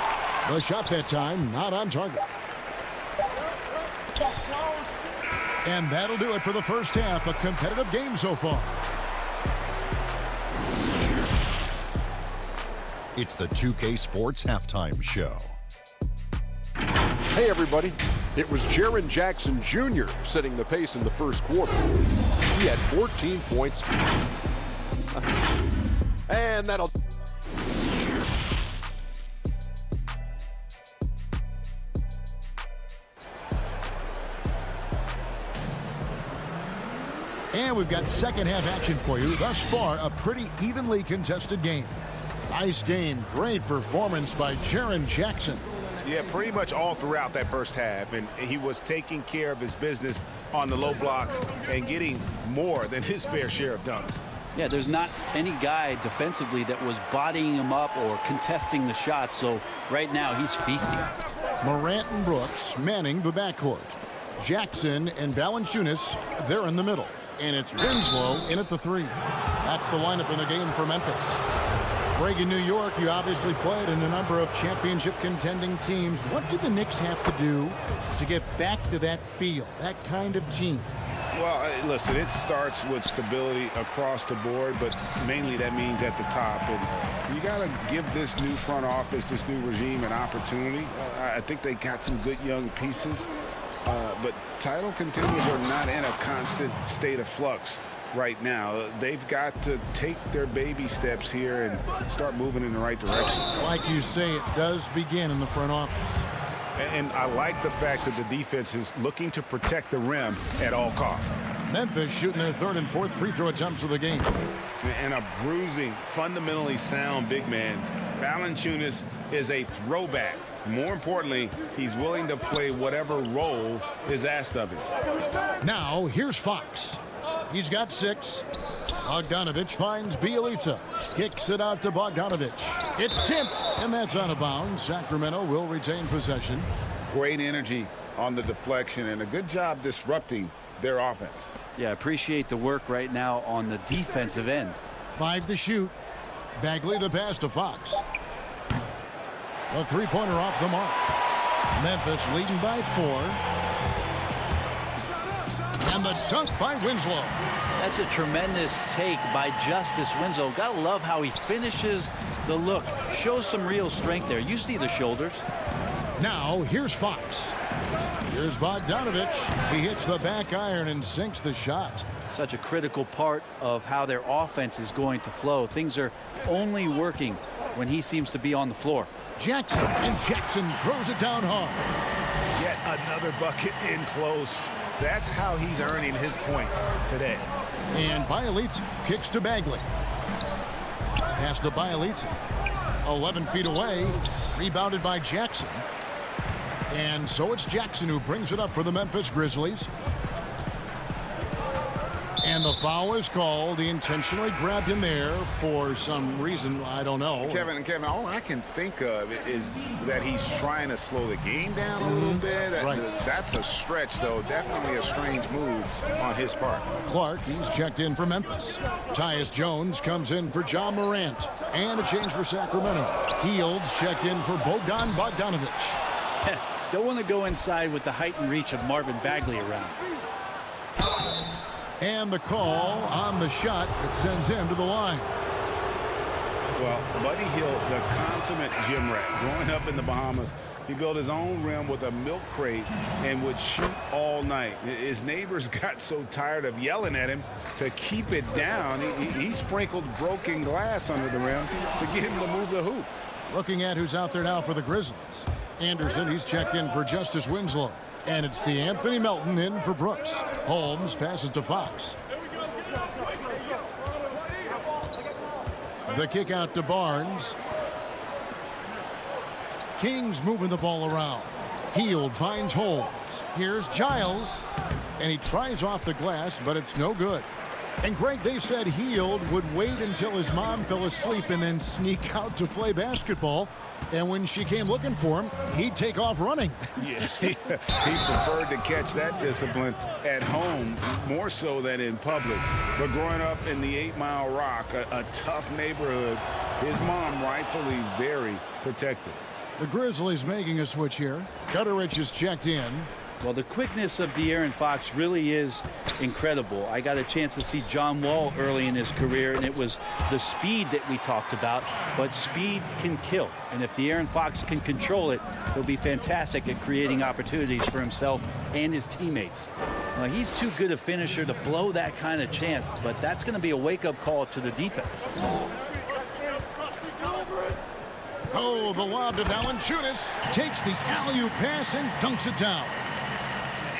The shot that time, not on target. And that'll do it for the first half. A competitive game so far. It's the 2K Sports Halftime Show. Hey, everybody. It was Jaren Jackson Jr. setting the pace in the first quarter. He had 14 points. And that'll... And we've got second half action for you. Thus far, a pretty evenly contested game. Nice game. Great performance by Jaren Jackson. Yeah, pretty much all throughout that first half. And he was taking care of his business on the low blocks and getting more than his fair share of dunks. Yeah, there's not any guy defensively that was bodying him up or contesting the shot. So right now he's feasting. Morant and Brooks manning the backcourt. Jackson and Valanciunas, they're in the middle. And it's Winslow in at the 3. That's the lineup in the game for Memphis. Greg, in New York, you obviously played in a number of championship contending teams. What do the Knicks have to do to get back to that feel, that kind of team? Well, listen, it starts with stability across the board, but mainly that means at the top. And you got to give this new front office, this new regime, an opportunity. I think they got some good young pieces, but title contenders are not in a constant state of flux right now. They've got to take their baby steps here and start moving in the right direction. Like you say, it does begin in the front office. And I like the fact that the defense is looking to protect the rim at all costs. Memphis shooting their 3rd and 4th free throw attempts of the game. And a bruising, fundamentally sound big man. Valanciunas is a throwback. More importantly, he's willing to play whatever role is asked of him. Now, here's Fox. He's got 6. Bogdanovich finds Bielitsa. Kicks it out to Bogdanovich. It's tipped, and that's out of bounds. Sacramento will retain possession. Great energy on the deflection, and a good job disrupting their offense. Yeah, appreciate the work right now on the defensive end. 5 to shoot. Bagley the pass to Fox. A 3-pointer off the mark. Memphis leading by 4. And the dunk by Winslow. That's a tremendous take by Justice Winslow. Gotta love how he finishes the look. Shows some real strength there. You see the shoulders. Now, here's Fox. Here's Bogdanovich. He hits the back iron and sinks the shot. Such a critical part of how their offense is going to flow. Things are only working when he seems to be on the floor. Jackson, and Jackson throws it down hard. Yet another bucket in close. That's how he's earning his points today. And Bielitsa kicks to Bagley. Pass to Bielitsa. 11 feet away. Rebounded by Jackson. And so it's Jackson who brings it up for the Memphis Grizzlies. And the foul is called. He intentionally grabbed him there for some reason. I don't know. Kevin, all I can think of is that he's trying to slow the game down a little bit. Right. That's a stretch, though. Definitely a strange move on his part. Clark, he's checked in for Memphis. Tyus Jones comes in for John Morant. And a change for Sacramento. Fields checked in for Bogdan Bogdanovich. Don't want to go inside with the height and reach of Marvin Bagley around. And the call on the shot that sends him to the line. Well, Buddy Hield, the consummate gym rat. Growing up in the Bahamas, he built his own rim with a milk crate and would shoot all night. His neighbors got so tired of yelling at him to keep it down. He sprinkled broken glass under the rim to get him to move the hoop. Looking at who's out there now for the Grizzlies. Anderson, he's checked in for Justice Winslow. And it's DeAnthony Melton in for Brooks. Holmes passes to Fox. The kick out to Barnes. King's moving the ball around. Hield finds Holmes. Here's Giles. And he tries off the glass, but it's no good. And Greg, they said Hield would wait until his mom fell asleep and then sneak out to play basketball. And when she came looking for him, he'd take off running. Yeah, he preferred to catch that discipline at home more so than in public. But growing up in the 8 Mile Rock, a tough neighborhood, his mom rightfully very protective. The Grizzlies making a switch here. Gutterich is checked in. Well, the quickness of De'Aaron Fox really is incredible. I got a chance to see John Wall early in his career, and it was the speed that we talked about. But speed can kill. And if De'Aaron Fox can control it, he'll be fantastic at creating opportunities for himself and his teammates. Well, he's too good a finisher to blow that kind of chance, but that's going to be a wake-up call to the defense. Oh, the lob to Valanciunas. Takes the alley-oop pass and dunks it down.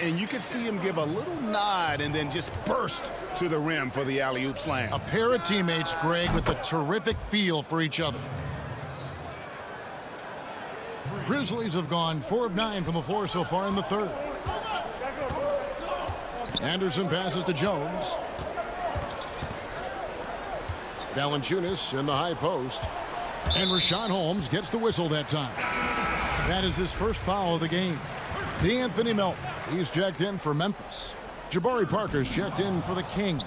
And you could see him give a little nod and then just burst to the rim for the alley-oop slam. A pair of teammates, Greg, with a terrific feel for each other. Grizzlies have gone 4 of 9 from the floor so far in the third. Anderson passes to Jones. Valanciunas in the high post. And Rashawn Holmes gets the whistle that time. That is his first foul of the game. DeAnthony Melton, he's checked in for Memphis. Jabari Parker's checked in for the Kings.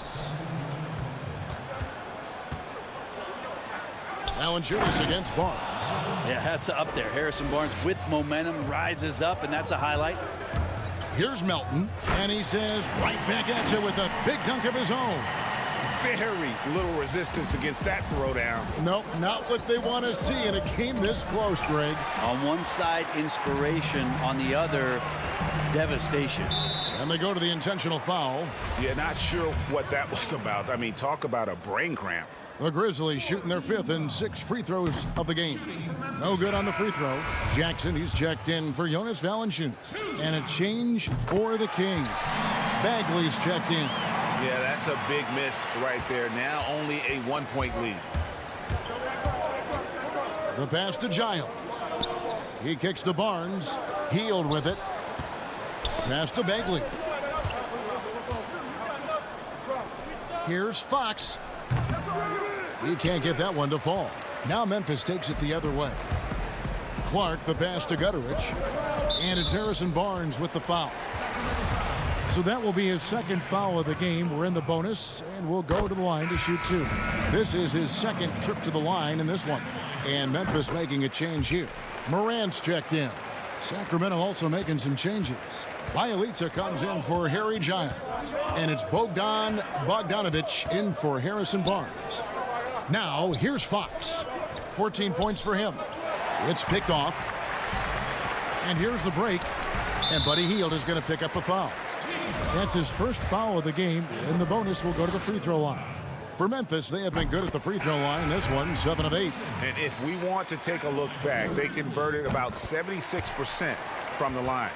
Valanciunas against Barnes. Yeah, that's up there. Harrison Barnes with momentum rises up, and that's a highlight. Here's Melton, and he says right back at you with a big dunk of his own. Very little resistance against that throwdown. Nope, not what they want to see in a game this close, Greg. On one side, inspiration. On the other, devastation. And they go to the intentional foul. Yeah, not sure what that was about. I mean, talk about a brain cramp. The Grizzlies shooting their 5th and 6th free throws of the game. No good on the free throw. Jackson, he's checked in for Jonas Valanciunas. And a change for the Kings. Bagley's checked in. Yeah, that's a big miss right there. Now only a 1-point lead. The pass to Giles. He kicks to Barnes. Healed with it. Pass to Bagley. Here's Fox. He can't get that one to fall. Now Memphis takes it the other way. Clark, the pass to Gutteridge. And it's Harrison Barnes with the foul. So that will be his 2nd foul of the game. We're in the bonus, and we'll go to the line to shoot 2. This is his 2nd trip to the line in this one. And Memphis making a change here. Morant's checked in. Sacramento also making some changes. Bielitsa comes in for Harry Giles. And it's Bogdan Bogdanovic in for Harrison Barnes. Now, here's Fox. 14 points for him. It's picked off. And here's the break. And Buddy Hield is going to pick up a foul. That's his 1st foul of the game. And the bonus will go to the free throw line. For Memphis, they have been good at the free throw line. This one, 7 of 8. And if we want to take a look back, they converted about 76% from the line.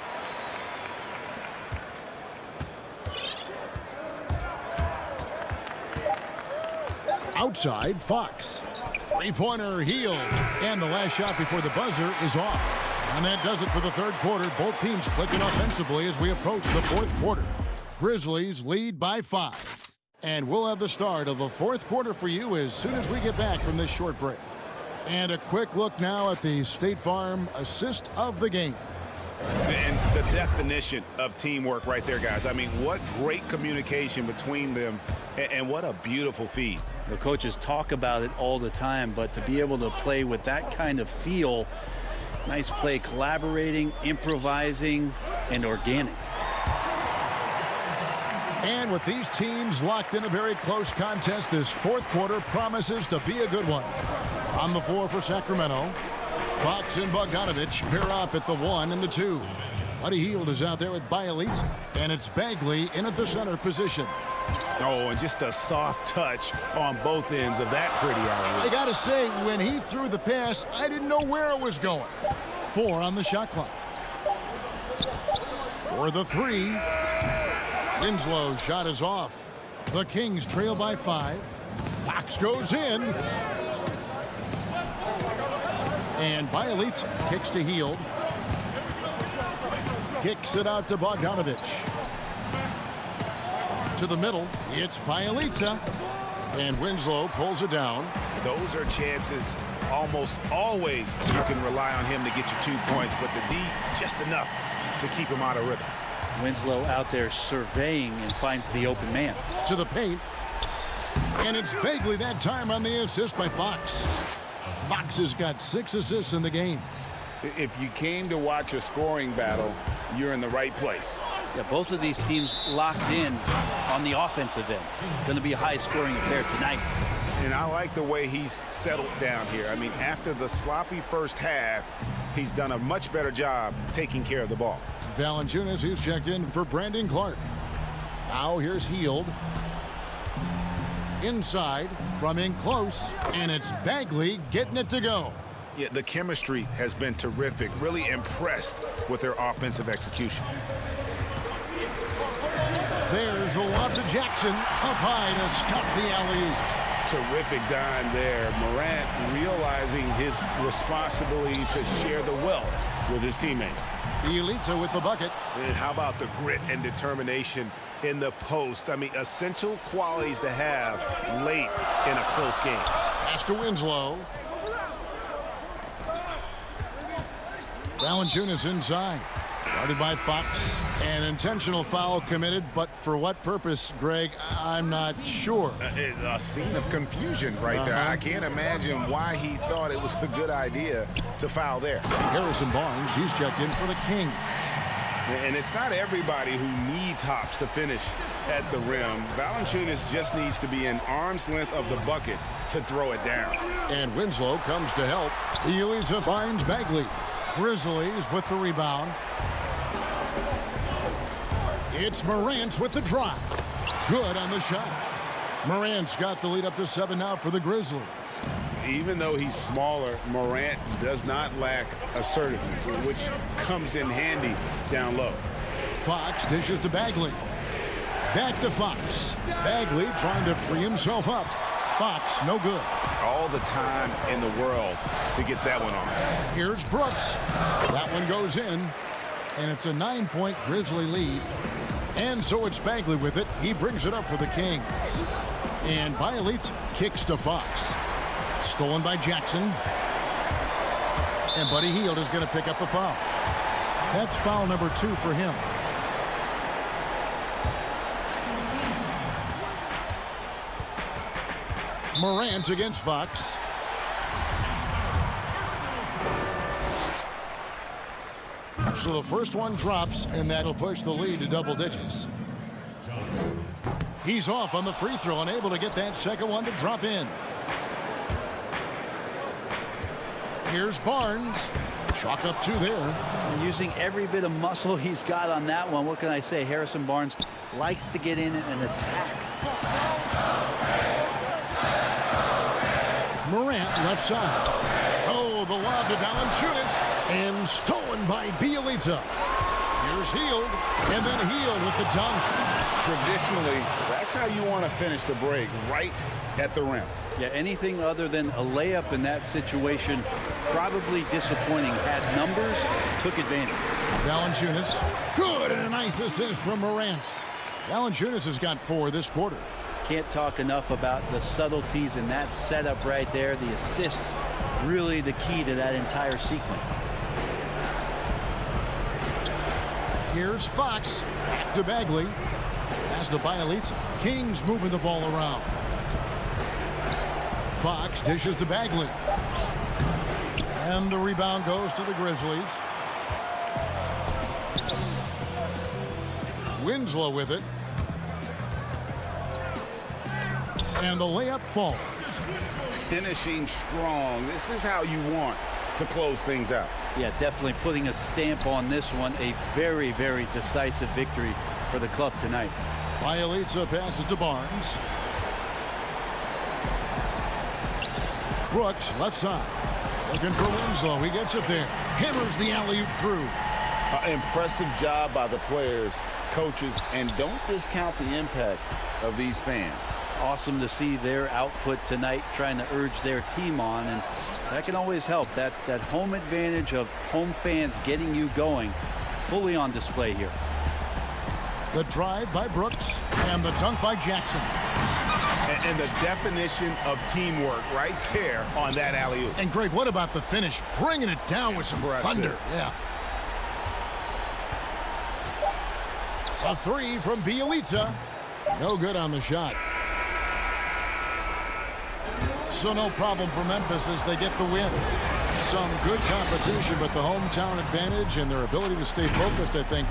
Outside, Fox. Three-pointer, Hield. And the last shot before the buzzer is off. And that does it for the 3rd quarter. Both teams clicking offensively as we approach the 4th quarter. Grizzlies lead by 5. And we'll have the start of the 4th quarter for you as soon as we get back from this short break. And a quick look now at the State Farm assist of the game. And the definition of teamwork right there, guys. I mean, what great communication between them, and what a beautiful feed. The coaches talk about it all the time, but to be able to play with that kind of feel, nice play, collaborating, improvising, and organic. And with these teams locked in a very close contest, this 4th quarter promises to be a good one. On the floor for Sacramento, Fox and Bogdanovic pair up at the 1 and the 2. Buddy Hield is out there with Bielitsa, and it's Bagley in at the center position. Oh, and just a soft touch on both ends of that pretty alley. I got to say, when he threw the pass, I didn't know where it was going. 4 on the shot clock. For the 3. Winslow's shot is off. The Kings trail by 5. Fox goes in. And Bielitsa kicks to Hield. Kicks it out to Bogdanovic. To the middle, it's Bielitsa. And Winslow pulls it down. Those are chances almost always you can rely on him to get you 2 points, but the D just enough to keep him out of rhythm. Winslow out there surveying and finds the open man. To the paint. And it's Bagley that time on the assist by Fox. Fox has got 6 assists in the game. If you came to watch a scoring battle, you're in the right place. Yeah, both of these teams locked in on the offensive end. It's going to be a high-scoring affair tonight. And I like the way he's settled down here. I mean, after the sloppy first half, he's done a much better job taking care of the ball. Valanciunas, who's checked in for Brandon Clark. Now here's Hield. Inside, from in close, and it's Bagley getting it to go. Yeah, the chemistry has been terrific. Really impressed with their offensive execution. There's the lob to Jackson, up high to stop the alley-oop. Terrific dime there. Morant realizing his responsibility to share the wealth with his teammates. Bielitsa with the bucket. And how about the grit and determination in the post? I mean, essential qualities to have late in a close game. Pass to Winslow. Valanciunas inside. Guarded by Fox. An intentional foul committed, but For what purpose, Greg? I'm not sure. A scene of confusion right there. I can't imagine why he thought it was a good idea to foul there. Harrison Barnes, he's checked in for the Kings. And it's not everybody who needs hops to finish at the rim. Valanciunas just needs to be an arm's length of the bucket to throw it down. And Winslow comes to help. Bielitsa finds Bagley. Grizzlies with the rebound. It's Morant with the drive. Good on the shot. Morant's got the lead up to 7 now for the Grizzlies. Even though he's smaller, Morant does not lack assertiveness, which comes in handy down low. Fox dishes to Bagley. Back to Fox. Bagley trying to free himself up. Fox, no good. All the time in the world to get that one off. Here's Brooks. That one goes in, and it's a 9-point Grizzly lead. And so it's Bagley with it. He brings it up for the Kings. And Bielitsa kicks to Fox. Stolen by Jackson. And Buddy Hield is going to pick up the foul. That's foul number 2 for him. Morant against Fox. So the first one drops, and that'll push the lead to double digits. He's off on the free throw, unable to get that second one to drop in. Here's Barnes. Chalk up 2 there. Using every bit of muscle he's got on that one. What can I say? Harrison Barnes likes to get in and attack. Morant left side. Oh, the lob to Valanciunas. And stolen by Bielitsa. Here's Hield. And then Hield with the dunk. Traditionally, that's how you want to finish the break, right at the rim. Yeah, anything other than a layup in that situation, probably disappointing. Had numbers, took advantage. Valanciunas. Good, and a nice assist from Morant. Valanciunas has got 4 this quarter. Can't talk enough about the subtleties in that setup right there. The assist, really the key to that entire sequence. Here's Fox. To Bagley. Pass to Bielitsa. Kings moving the ball around. Fox dishes to Bagley. And the rebound goes to the Grizzlies. Winslow with it. And the layup falls. Finishing strong. This is how you want to close things out. Yeah, definitely putting a stamp on this one. A very, very decisive victory for the club tonight. Bielitsa passes to Barnes. Brooks, left side. Looking for Winslow. He gets it there. Hammers the alley-oop through. Impressive job by the players, coaches, and don't discount the impact of these fans. Awesome to see their output tonight, trying to urge their team on, and that can always help. That home advantage of home fans getting you going, fully on display here. The drive by Brooks and the dunk by Jackson. And the definition of teamwork right there on that alley-oop. And Greg, what about the finish? Bringing it down with some thunder. Yeah. A 3 from Bielitsa. No good on the shot. So no problem for Memphis as they get the win. Some good competition, but the hometown advantage and their ability to stay focused, I think.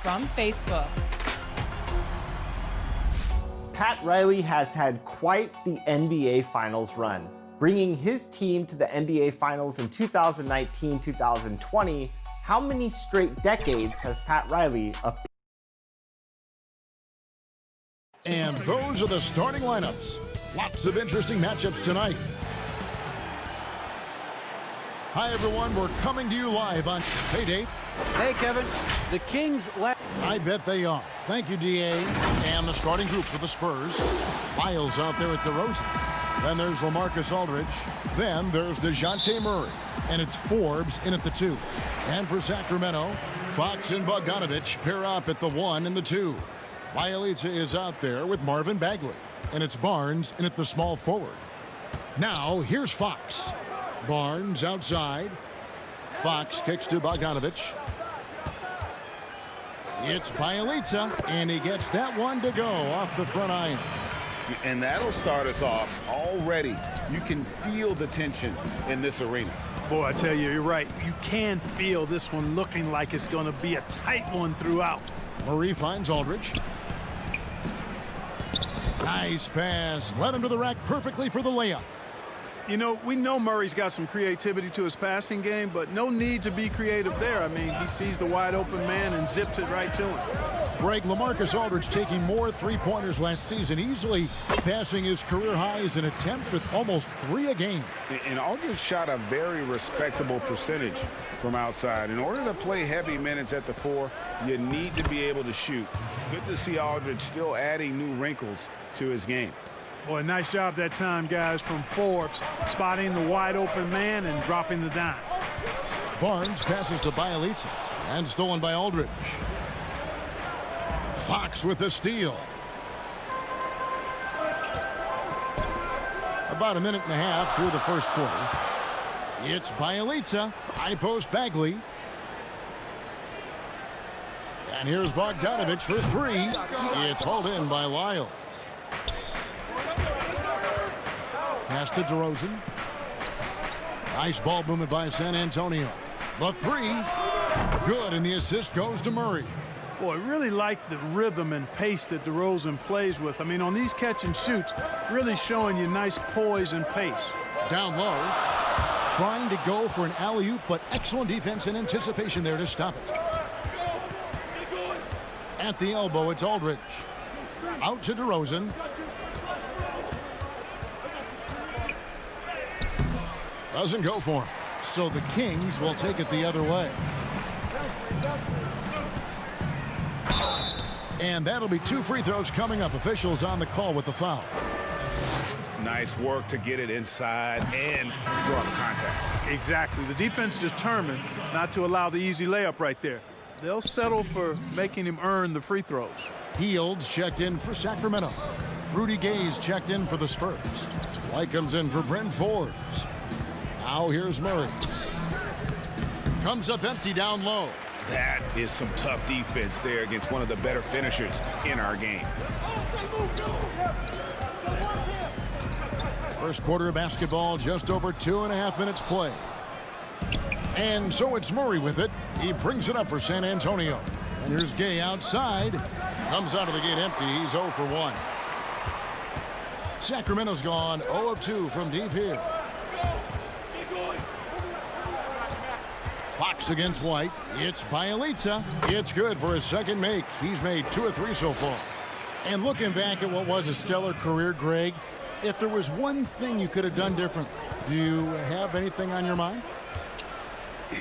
from Facebook. Pat Riley has had quite the NBA Finals run, bringing his team to the NBA Finals in 2019-2020. How many straight decades has Pat Riley appeared? And those are the starting lineups. Lots of interesting matchups tonight. Hi, everyone. We're coming to you live on... Hey, Dave. Hey, Kevin. The Kings... I bet they are. Thank you, D.A. And the starting group for the Spurs. Lyles out there at DeRozan. Then there's LaMarcus Aldridge. Then there's DeJounte Murray. And it's Forbes in at the 2. And for Sacramento, Fox and Bogdanovich pair up at the 1 and the 2. Bielitsa is out there with Marvin Bagley. And it's Barnes in at the small forward. Now, here's Fox. Barnes outside. Fox kicks to Bogdanovich. It's Bielitsa, and he gets that one to go off the front iron. And that'll start us off already. You can feel the tension in this arena. Boy, I tell you, you're right. You can feel this one looking like it's going to be a tight one throughout. Murray finds Aldridge. Nice pass. Led him to the rack perfectly for the layup. You know, we know Murray's got some creativity to his passing game, but no need to be creative there. I mean, he sees the wide open man and zips it right to him. Greg, LaMarcus Aldridge taking more three-pointers last season, easily passing his career highs in attempts with almost 3 a game. And Aldridge shot a very respectable percentage from outside. In order to play heavy minutes at the 4, you need to be able to shoot. Good to see Aldridge still adding new wrinkles to his game. Boy, nice job that time, guys, from Forbes, spotting the wide open man and dropping the dime. Barnes passes to Bielitsa and stolen by Aldridge. Fox with the steal. About a minute and a half through the first quarter. It's Bielitsa. High post Bagley. And here's Bogdanovich for 3. It's hauled in by Lyles. Pass to DeRozan. Nice ball movement by San Antonio. The 3. Good, and the assist goes to Murray. Boy, I really like the rhythm and pace that DeRozan plays with. I mean, on these catch and shoots, really showing you nice poise and pace. Down low. Trying to go for an alley-oop, but excellent defense and anticipation there to stop it. At the elbow, it's Aldridge. Out to DeRozan. Doesn't go for him. So the Kings will take it the other way. And that'll be 2 free throws coming up. Officials on the call with the foul. Nice work to get it inside and draw the contact. Exactly. The defense determined not to allow the easy layup right there. They'll settle for making him earn the free throws. Fields checked in for Sacramento. Rudy Gay's checked in for the Spurs. White comes in for Brent Forbes. Now here's Murray. Comes up empty down low. That is some tough defense there against one of the better finishers in our game. First quarter of basketball, just over 2.5 minutes play. And so it's Murray with it. He brings it up for San Antonio. And here's Gay outside. Comes out of the gate empty. He's 0 for 1. Sacramento's gone 0 of 2 from deep here. Fox against White. It's Bielitsa. It's good for his second make. He's made 2 of 3 so far. And looking back at what was a stellar career, Greg, if there was one thing you could have done differently, do you have anything on your mind?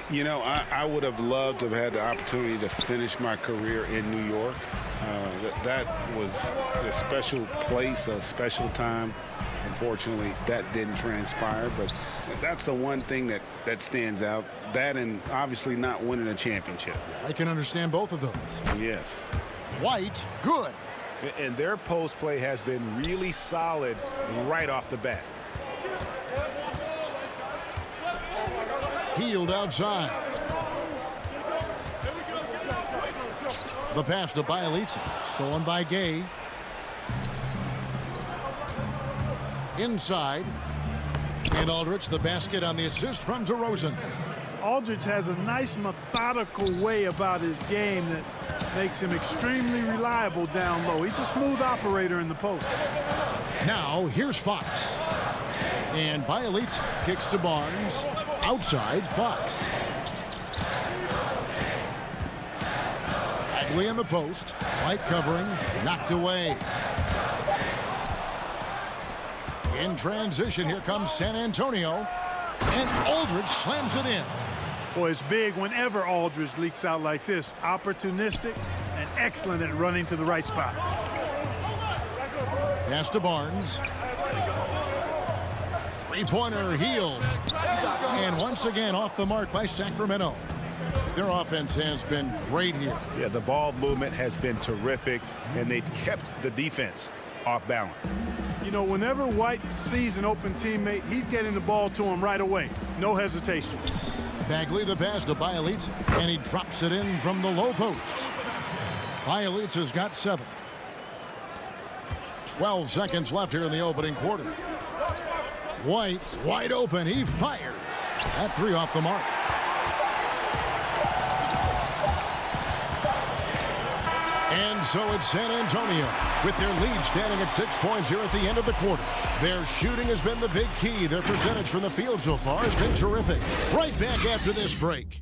You know, I would have loved to have had the opportunity to finish my career in New York. That was a special place, a special time. Unfortunately, that didn't transpire, but that's the one thing that stands out. That and obviously not winning a championship. I can understand both of those. Yes. White, good. And their post play has been really solid right off the bat. Healed outside. The pass to Bielitsa. Stolen by Gay. Inside. And Aldridge, the basket on the assist from DeRozan. Aldridge has a nice methodical way about his game that makes him extremely reliable down low. He's a smooth operator in the post. Now here's Fox. And Bielitz kicks to Barnes. Outside Fox. Bagley in the post. Light covering. Knocked away. In transition, here comes San Antonio. And Aldridge slams it in. Boy, it's big whenever Aldridge leaks out like this. Opportunistic and excellent at running to the right spot. Pass to Barnes. Three-pointer, Heel. And once again off the mark by Sacramento. Their offense has been great here. Yeah, the ball movement has been terrific, and they've kept the defense off balance. You know, whenever White sees an open teammate, he's getting the ball to him right away. No hesitation. Bagley the pass to Bielitz, and he drops it in from the low post. Bielitz has got 7. 12 seconds left here in the opening quarter. White wide open. He fires. That 3 off the mark. And so it's San Antonio with their lead standing at 6 points here at the end of the quarter. Their shooting has been the big key. Their percentage from the field so far has been terrific. Right back after this break.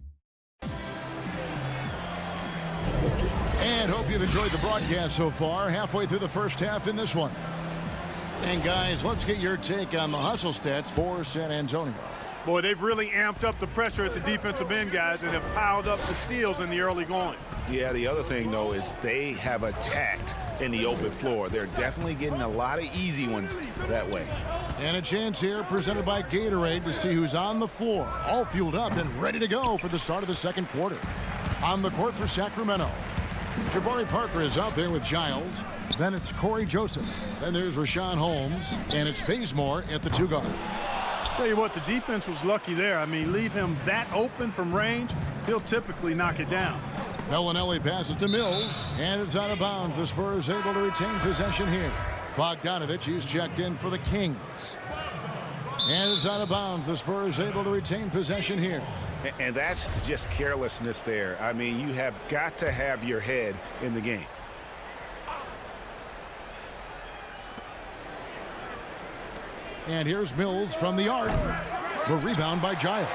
And hope you've enjoyed the broadcast so far. Halfway through the first half in this one. And guys, let's get your take on the hustle stats for San Antonio. Boy, they've really amped up the pressure at the defensive end, guys, and have piled up the steals in the early going. Yeah, the other thing, though, is they have attacked in the open floor. They're definitely getting a lot of easy ones that way. And a chance here presented by Gatorade to see who's on the floor, all fueled up and ready to go for the start of the second quarter. On the court for Sacramento, Jabari Parker is out there with Giles. Then it's Corey Joseph. Then there's Rashawn Holmes. And it's Bazemore at the 2 guard. Tell you what, the defense was lucky there. I mean, leave him that open from range, he'll typically knock it down. Bellinelli passes to Mills, and it's out of bounds. The Spurs able to retain possession here. Bogdanovich, he's checked in for the Kings. And it's out of bounds. The Spurs able to retain possession here. And that's just carelessness there. I mean, you have got to have your head in the game. And here's Mills from the arc. The rebound by Giles.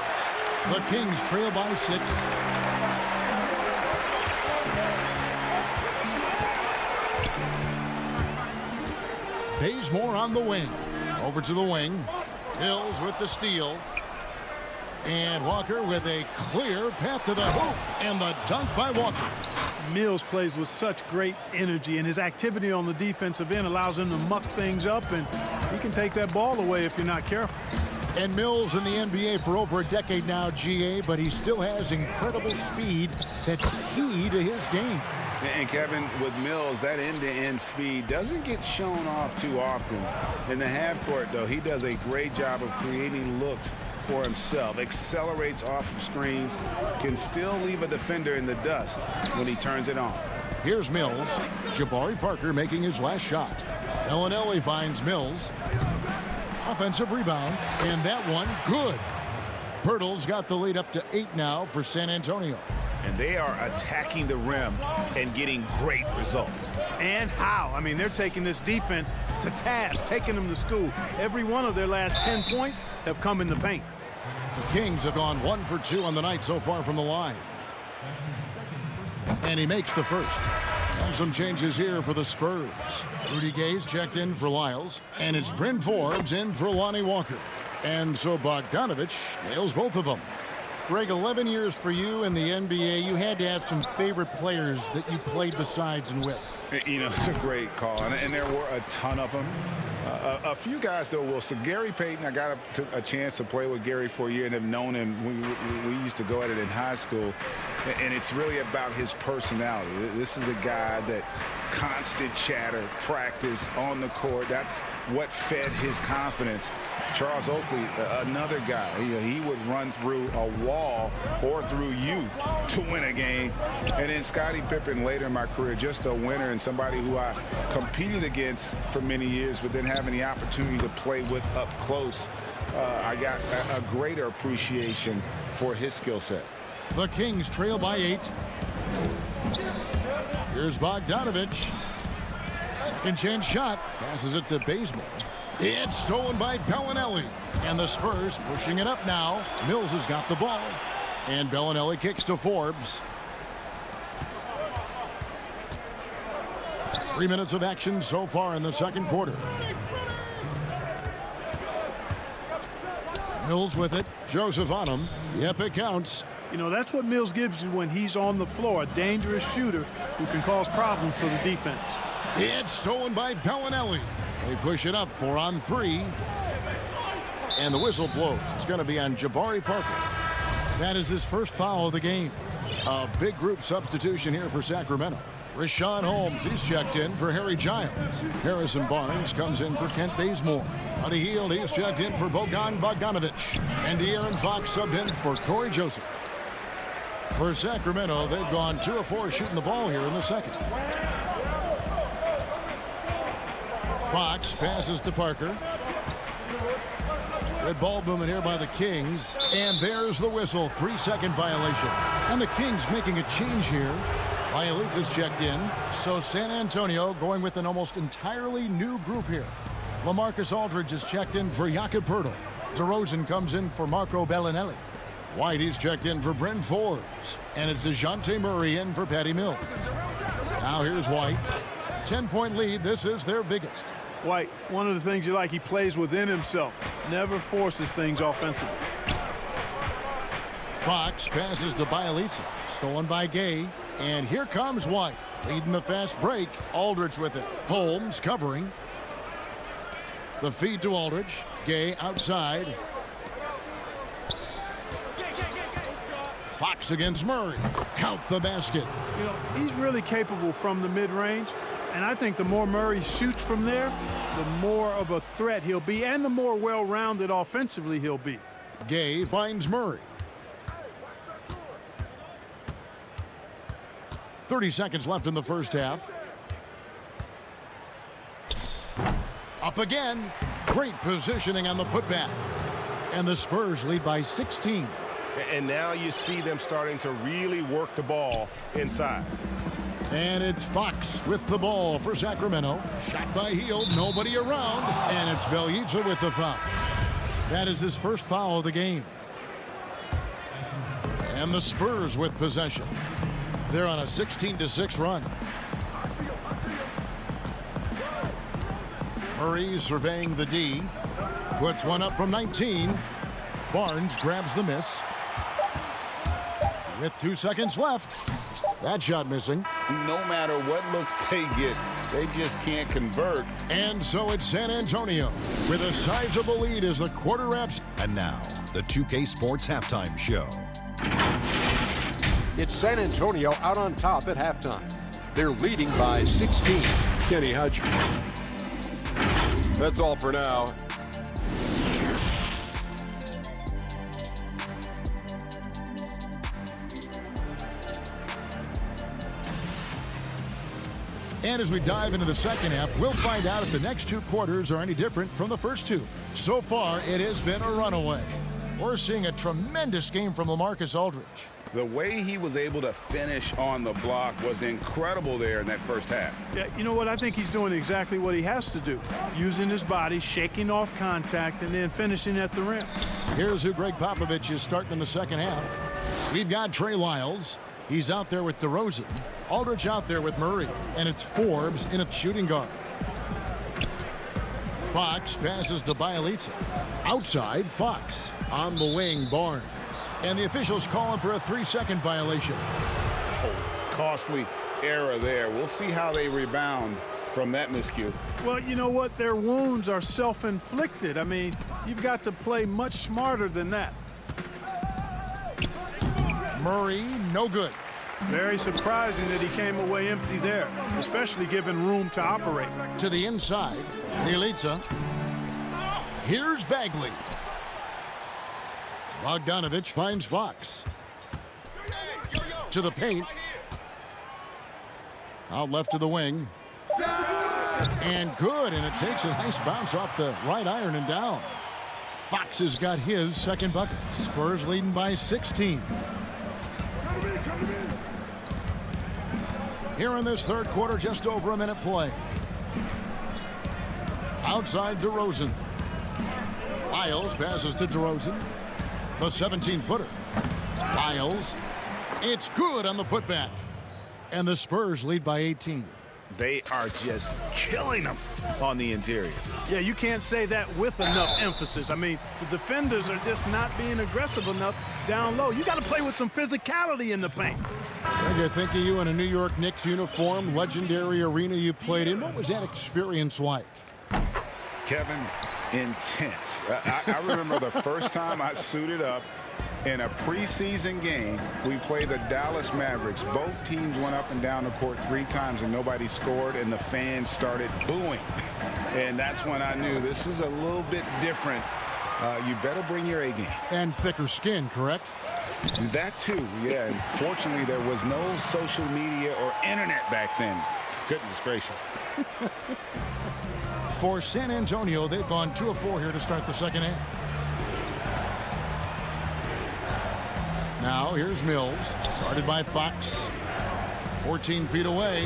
The Kings trail by 6. Bazemore on the wing. Over to the wing. Mills with the steal. And Walker with a clear path to the hoop. And the dunk by Walker. Mills plays with such great energy, and his activity on the defensive end allows him to muck things up, and he can take that ball away if you're not careful. And Mills in the NBA for over a decade now, GA, but he still has incredible speed that's key to his game. And Kevin, with Mills, that end-to-end speed doesn't get shown off too often. In the half court, though, he does a great job of creating looks for himself, accelerates off of screens, can still leave a defender in the dust when he turns it on. Here's Mills. Jabari Parker making his last shot. Bellinelli finds Mills. Offensive rebound, and that one good. Pirtle's got the lead up to 8 now for San Antonio. And they are attacking the rim and getting great results. And how? I mean, they're taking this defense to task, taking them to school. Every one of their last 10 points have come in the paint. The Kings have gone 1 for 2 on the night so far from the line. And he makes the first. And some changes here for the Spurs. Rudy Gay's checked in for Lyles. And it's Bryn Forbes in for Lonnie Walker. And so Bogdanovich nails both of them. Greg, 11 years for you in the NBA. You had to have some favorite players that you played besides and with. You know, it's a great call, and there were a ton of them. A few guys, though, Wilson. Gary Payton, I got a chance to play with Gary for a year and have known him. We used to go at it in high school, and it's really about his personality. This is a guy that constant chatter, practice on the court. That's what fed his confidence. Charles Oakley, another guy, he would run through a wall or through you to win a game. And then Scottie Pippen later in my career, just a winner and and somebody who I competed against for many years, but then having the opportunity to play with up close, I got a greater appreciation for his skill set. The Kings trail by 8. Here's Bogdanovich. Second chance shot. Passes it to Bazemore. It's stolen by Bellinelli. And the Spurs pushing it up now. Mills has got the ball. And Bellinelli kicks to Forbes. 3 minutes of action so far in the second quarter. Mills with it. Joseph on him. Yep, it counts. You know, that's what Mills gives you when he's on the floor. A dangerous shooter who can cause problems for the defense. It's stolen by Bellinelli. They push it up 4 on 3. And the whistle blows. It's going to be on Jabari Parker. That is his first foul of the game. A big group substitution here for Sacramento. Rashawn Holmes, he's checked in for Harry Giles. Harrison Barnes comes in for Kent Bazemore. Buddy Hield, he's checked in for Bogdanovich. And De'Aaron Fox subbed in for Corey Joseph. For Sacramento, they've gone 2 of 4 shooting the ball here in the second. Fox passes to Parker. Good ball movement here by the Kings. And there's the whistle. 3-second violation. And the Kings making a change here. Bielitsa's checked in. So San Antonio going with an almost entirely new group here. LaMarcus Aldridge is checked in for Jakob Poeltl. DeRozan comes in for Marco Bellinelli. White is checked in for Bryn Forbes. And it's DeJounte Murray in for Patty Mills. Now here's White. 10-point lead. This is their biggest. White, one of the things you like, he plays within himself. Never forces things offensively. Fox passes to Bielitsa. Stolen by Gay. And here comes White. Leading the fast break. Aldridge with it. Holmes covering. The feed to Aldridge. Gay outside. Fox against Murray. Count the basket. You know, he's really capable from the mid-range. And I think the more Murray shoots from there, the more of a threat he'll be and the more well-rounded offensively he'll be. Gay finds Murray. 30 seconds left in the first half. Up again. Great positioning on the putback. And the Spurs lead by 16. And now you see them starting to really work the ball inside. And it's Fox with the ball for Sacramento. Shot by Hield, nobody around. And it's Bielitsa with the foul. That is his first foul of the game. And the Spurs with possession. They're on a 16-6 run. Murray surveying the D. Puts one up from 19. Barnes grabs the miss. With 2 seconds left. That shot missing. No matter what looks they get, they just can't convert. And so it's San Antonio with a sizable lead as the quarter wraps. And now, the 2K Sports Halftime Show. It's San Antonio out on top at halftime. They're leading by 16. Kenny Hudge. That's all for now. And as we dive into the second half, we'll find out if the next 2 quarters are any different from the first 2. So far, it has been a runaway. We're seeing a tremendous game from LaMarcus Aldridge. The way he was able to finish on the block was incredible there in that first half. Yeah, you know what? I think he's doing exactly what he has to do. Using his body, shaking off contact, and then finishing at the rim. Here's who Greg Popovich is starting in the second half. We've got Trey Lyles. He's out there with DeRozan. Aldridge out there with Murray. And it's Forbes in a shooting guard. Fox passes to Bielitsa. Outside, Fox. On the wing, Barnes. And the officials calling for a 3-second violation. Oh, costly error there. We'll see how they rebound from that miscue. Well, you know what? Their wounds are self-inflicted. I mean, you've got to play much smarter than that. Murray, no good. Very surprising that he came away empty there, especially given room to operate. To the inside, Bielitsa. Here's Bagley. Bogdanovich finds Fox. To the paint. Out left to the wing. And good, and it takes a nice bounce off the right iron and down. Fox has got his second bucket. Spurs leading by 16. Here in this third quarter, just over a minute play. Outside DeRozan. Lyles passes to DeRozan. The 17-footer. Lyles. It's good on the putback. And the Spurs lead by 18. They are just killing them on the interior. Yeah, you can't say that with enough emphasis. I mean, the defenders are just not being aggressive enough down low. You got to play with some physicality in the paint. I think of you in a New York Knicks uniform, legendary arena you played in. What was that experience like? Kevin, intense. I remember the first time I suited up in a preseason game. We played the Dallas Mavericks. Both teams went up and down the court 3 times and nobody scored, and the fans started booing. And that's when I knew this is a little bit different. You better bring your A game. And thicker skin, correct? That too, yeah. And fortunately, there was no social media or internet back then. Goodness gracious. For San Antonio, they've gone 2 of 4 here to start the second half. Now here's Mills, guarded by Fox. 14 feet away.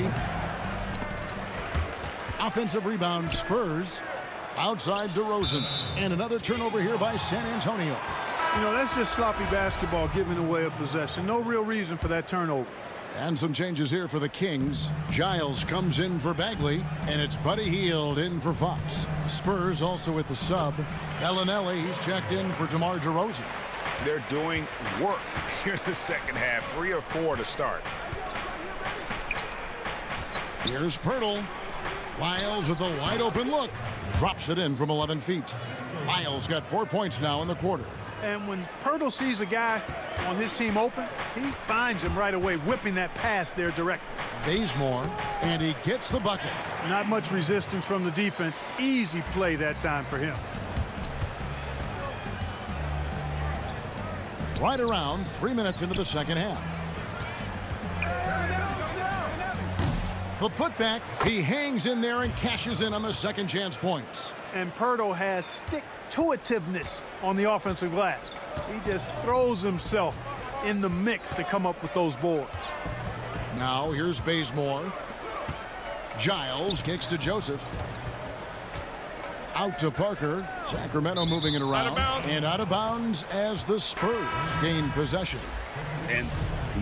Offensive rebound, Spurs. Outside DeRozan. And another turnover here by San Antonio. You know, that's just sloppy basketball, giving away a possession. No real reason for that turnover. And some changes here for the Kings. Giles comes in for Bagley, and it's Buddy Hield in for Fox. Spurs also with the sub. Bellinelli, he's checked in for DeMar DeRozan. They're doing work here in the second half. 3 or 4 to start. Here's Pirtle. Lyles with a wide open look. Drops it in from 11 feet. Lyles got 4 points now in the quarter. And when Pirtle sees a guy on his team open, he finds him right away, whipping that pass there directly. Bazemore, and he gets the bucket. Not much resistance from the defense. Easy play that time for him. Right around 3 minutes into the second half. The putback, he hangs in there and cashes in on the second chance points. And Pirtle has stick-to-itiveness on the offensive glass. He just throws himself in the mix to come up with those boards. Now here's Bazemore. Giles kicks to Joseph. Out to Parker. Sacramento moving it around. And out of bounds as the Spurs gain possession. And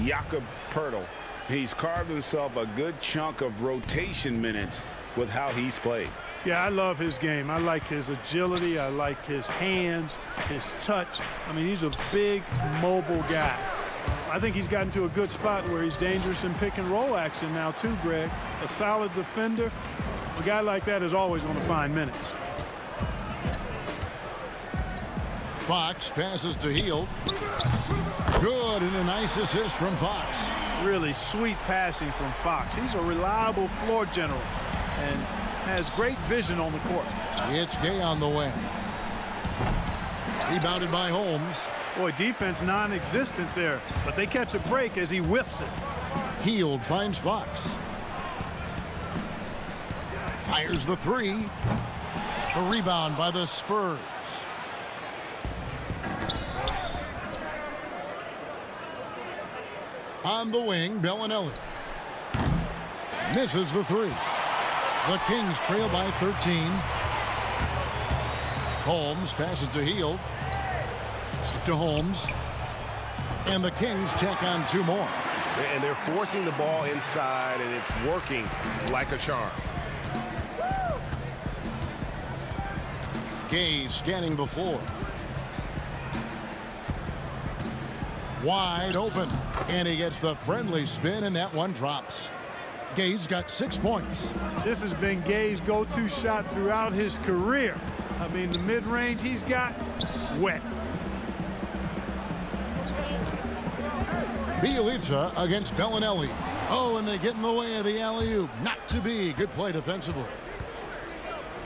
Jakob Pirtle, he's carved himself a good chunk of rotation minutes with how he's played. Yeah, I love his game. I like his agility. I like his hands, his touch. I mean, he's a big, mobile guy. I think he's gotten to a good spot where he's dangerous in pick and roll action now too, Greg. A solid defender. A guy like that is always going to find minutes. Fox passes to Hield. Good, and a nice assist from Fox. Really sweet passing from Fox. He's a reliable floor general and has great vision on the court. It's Gay on the wing. Rebounded by Holmes. Boy, defense non-existent there, but they catch a break as he whiffs it. Hield finds Fox. Fires the 3. The rebound by the Spurs. On the wing, Bellinelli. Misses the 3. The Kings trail by 13. Holmes passes to Hield. To Holmes. And the Kings check on 2 more. And they're forcing the ball inside, and it's working like a charm. Gay scanning the floor. Wide open. And he gets the friendly spin, and that one drops. Gay's got 6 points. This has been Gay's go-to shot throughout his career. I mean, the mid-range he's got, wet. Bielitsa against Bellinelli. Oh, and they get in the way of the alley-oop. Not to be. Good play defensively.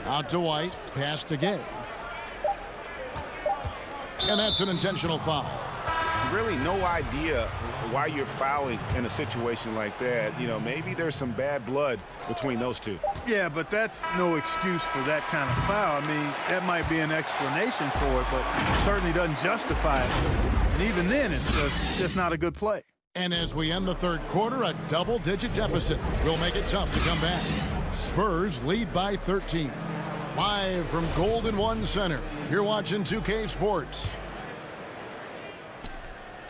Out to White. Pass to Gay. And that's an intentional foul. really no idea why you're fouling in a situation like that. You know, maybe there's some bad blood between those two. Yeah, but that's no excuse for that kind of foul. I mean, that might be an explanation for it, but it certainly doesn't justify it. And even then, it's just not a good play. And as we end the third quarter, a double-digit deficit will make it tough to come back. Spurs lead by 13. Live from Golden One Center, you're watching 2K Sports.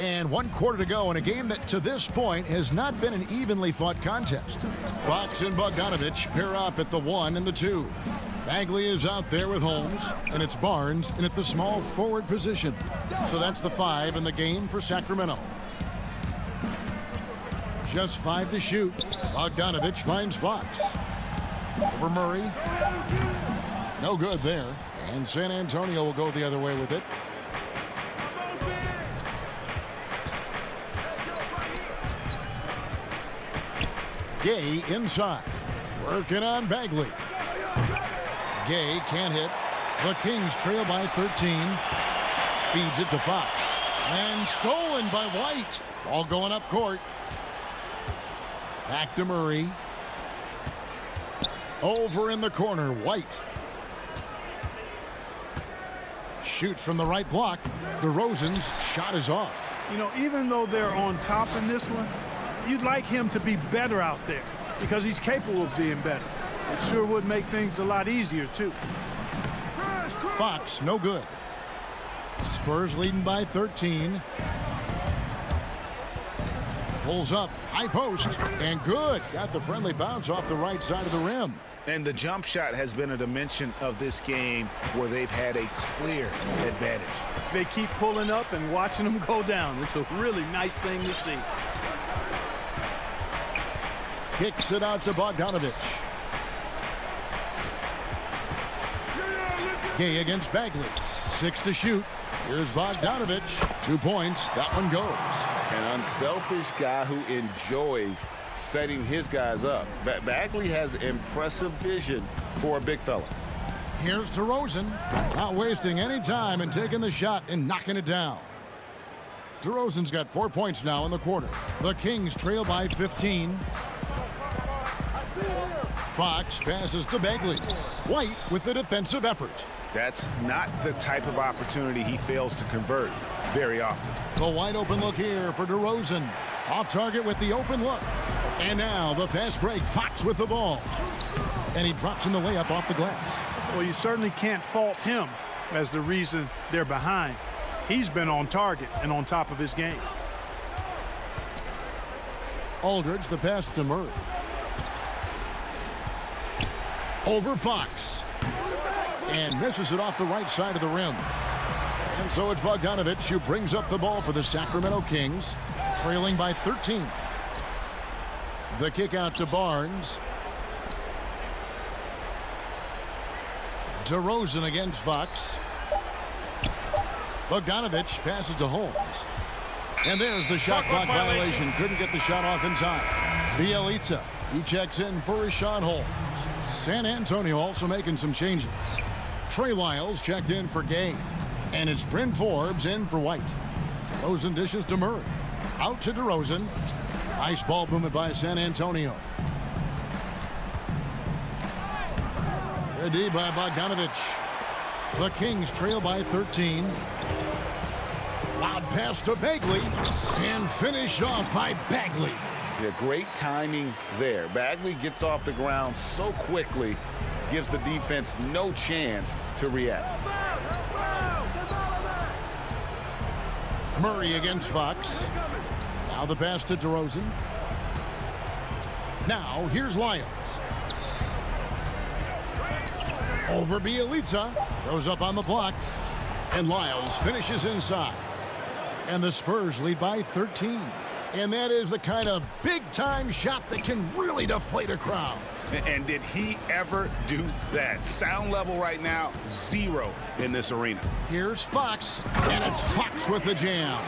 And 1 quarter to go in a game that to this point has not been an evenly fought contest. Fox and Bogdanovich pair up at the 1 and the 2. Bagley is out there with Holmes, and it's Barnes in at the small forward position. So that's the 5 in the game for Sacramento. Just 5 to shoot. Bogdanovich finds Fox. Over Murray. No good there. And San Antonio will go the other way with it. Gay inside. Working on Bagley. Gay can't hit. The Kings trail by 13. Feeds it to Fox. And stolen by White. Ball going up court. Back to Murray. Over in the corner, White. Shoots from the right block. DeRozan's shot is off. You know, even though they're on top in this one, you'd like him to be better out there because he's capable of being better. It sure would make things a lot easier, too. Fox, no good. Spurs leading by 13. Pulls up, high post, and good. Got the friendly bounce off the right side of the rim. And the jump shot has been a dimension of this game where they've had a clear advantage. They keep pulling up and watching them go down. It's a really nice thing to see. Kicks it out to Bogdanovich. Gay against Bagley. 6 to shoot. Here's Bogdanovich. 2 points. That one goes. An unselfish guy who enjoys setting his guys up. Bagley has impressive vision for a big fella. Here's DeRozan. Not wasting any time and taking the shot and knocking it down. DeRozan's got 4 points now in the quarter. The Kings trail by 15. Fox passes to Bagley. White with the defensive effort. That's not the type of opportunity he fails to convert very often. The wide open look here for DeRozan. Off target with the open look. And now the fast break. Fox with the ball. And he drops in the layup off the glass. Well, you certainly can't fault him as the reason they're behind. He's been on target and on top of his game. Aldridge, the pass to Murray. Over Fox. And misses it off the right side of the rim. And so it's Bogdanovich who brings up the ball for the Sacramento Kings, trailing by 13. The kick out to Barnes. DeRozan against Fox. Bogdanovich passes to Holmes. And there's the shot clock violation. Couldn't get the shot off in time. Bielitsa, he checks in for Rashawn Holmes. San Antonio also making some changes. Trey Lyles checked in for Gay. And it's Bryn Forbes in for White. DeRozan dishes to Murray. Out to DeRozan. Nice ball movement by San Antonio. Ready by Bogdanovich. The Kings trail by 13. Loud pass to Bagley. And finished off by Bagley. Yeah, great timing there. Bagley gets off the ground so quickly, gives the defense no chance to react. Murray against Fox. Now the pass to DeRozan. Now here's Lyles. Over Bielitsa. Goes up on the block. And Lyles finishes inside. And the Spurs lead by 13. And that is the kind of big-time shot that can really deflate a crowd. And did he ever do that? Sound level right now, 0 in this arena. Here's Fox, and it's Fox with the jam.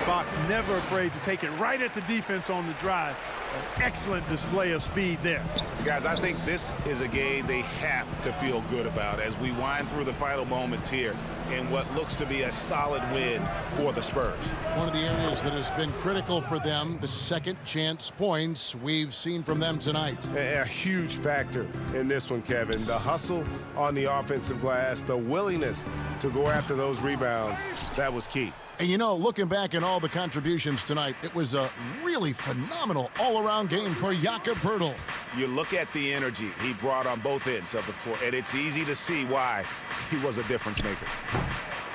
Fox never afraid to take it right at the defense on the drive. An excellent display of speed there. Guys, I think this is a game they have to feel good about as we wind through the final moments here in what looks to be a solid win for the Spurs. One of the areas that has been critical for them, the second chance points we've seen from them tonight. A huge factor in this one, Kevin. The hustle on the offensive glass, the willingness to go after those rebounds, that was key. And you know, looking back at all the contributions tonight, it was a really phenomenal all-around game for Jakob Poeltl. You look at the energy he brought on both ends of the floor, and it's easy to see why he was a difference maker.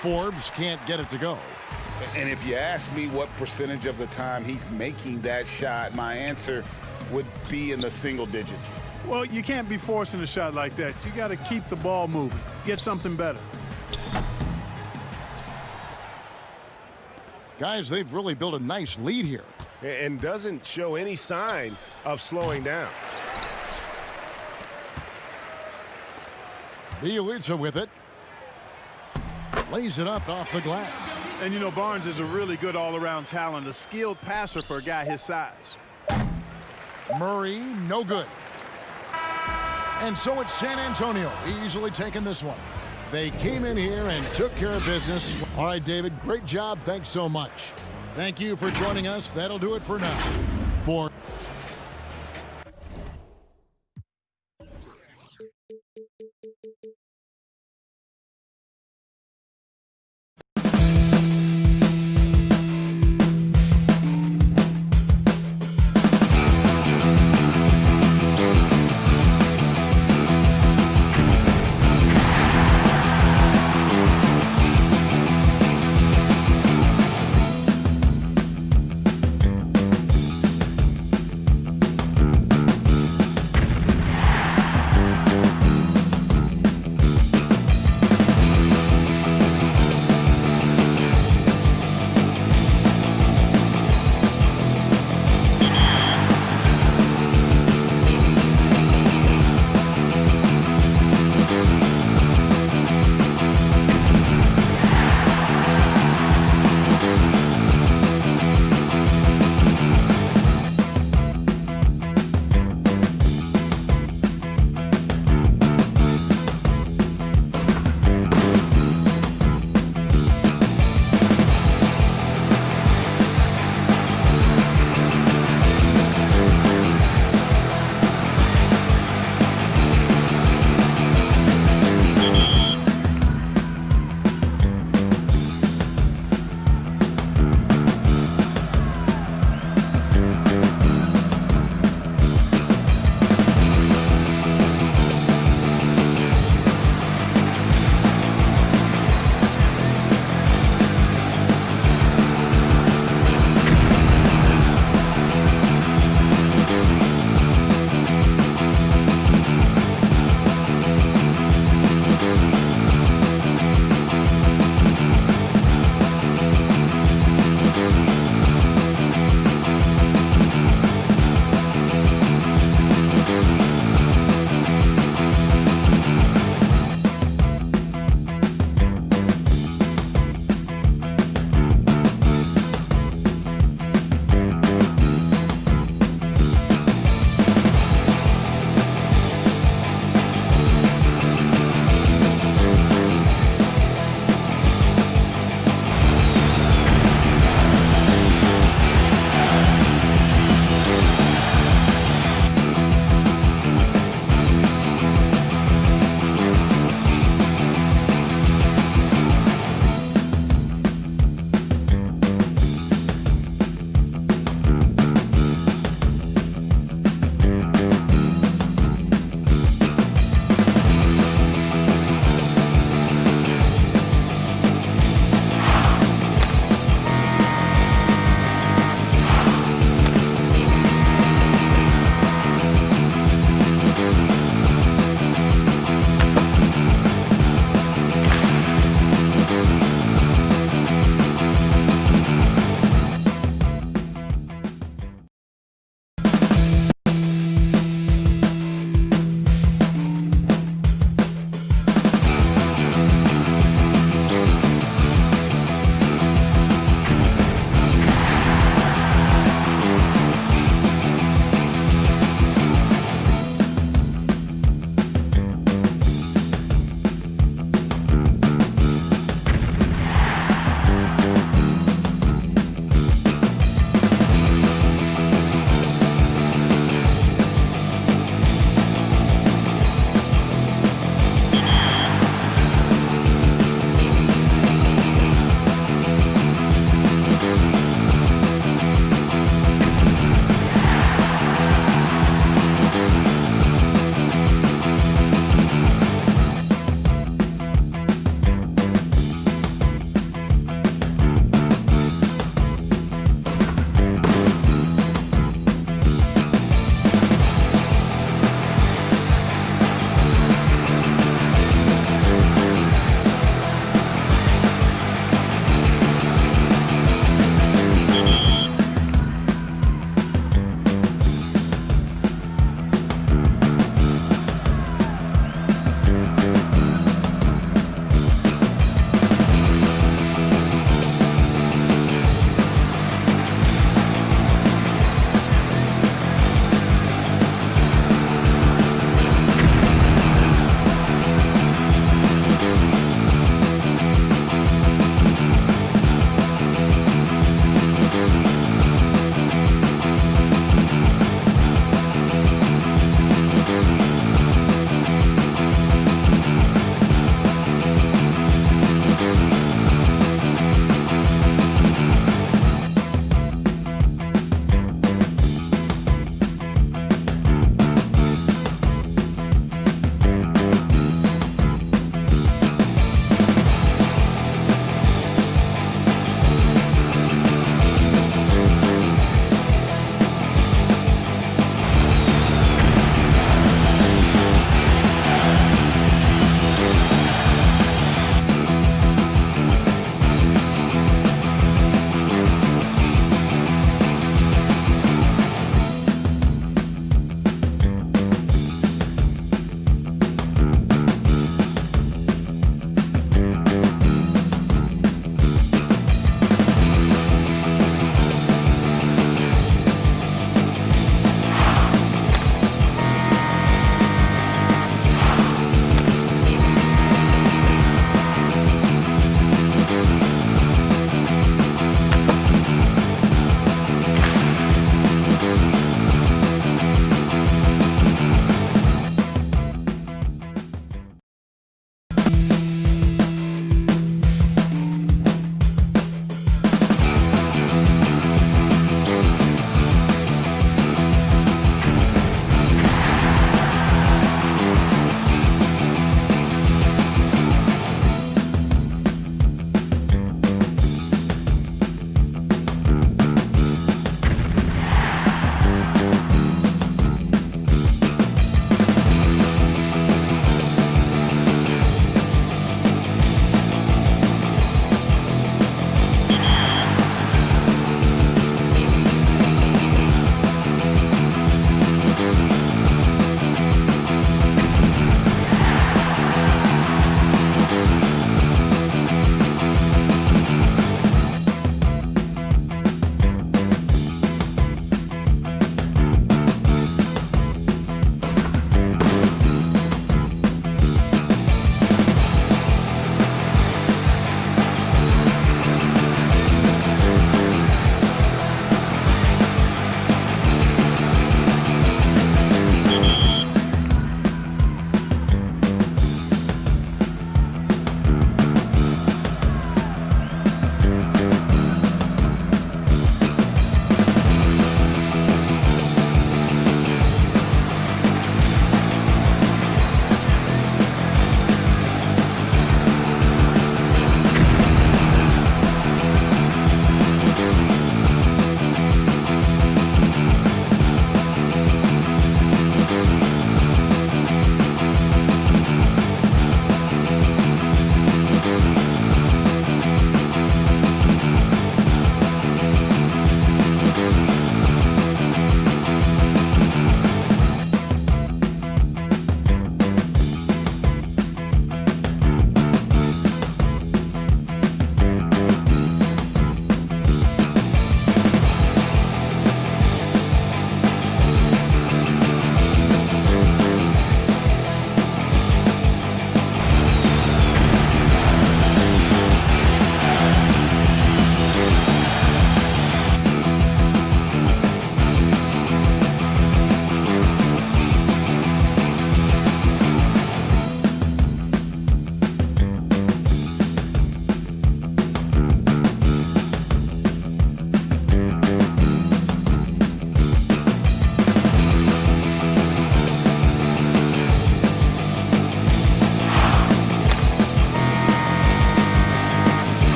Forbes can't get it to go. And if you ask me what percentage of the time he's making that shot, my answer would be in the single digits. Well, you can't be forcing a shot like that. You got to keep the ball moving, get something better. Guys, they've really built a nice lead here. And doesn't show any sign of slowing down. Bielitsa with it. Lays it up off the glass. And you know, Barnes is a really good all-around talent, a skilled passer for a guy his size. Murray, no good. And so it's San Antonio easily taking this one. They came in here and took care of business. All right, David, great job. Thanks so much. Thank you for joining us. That'll do it for now. For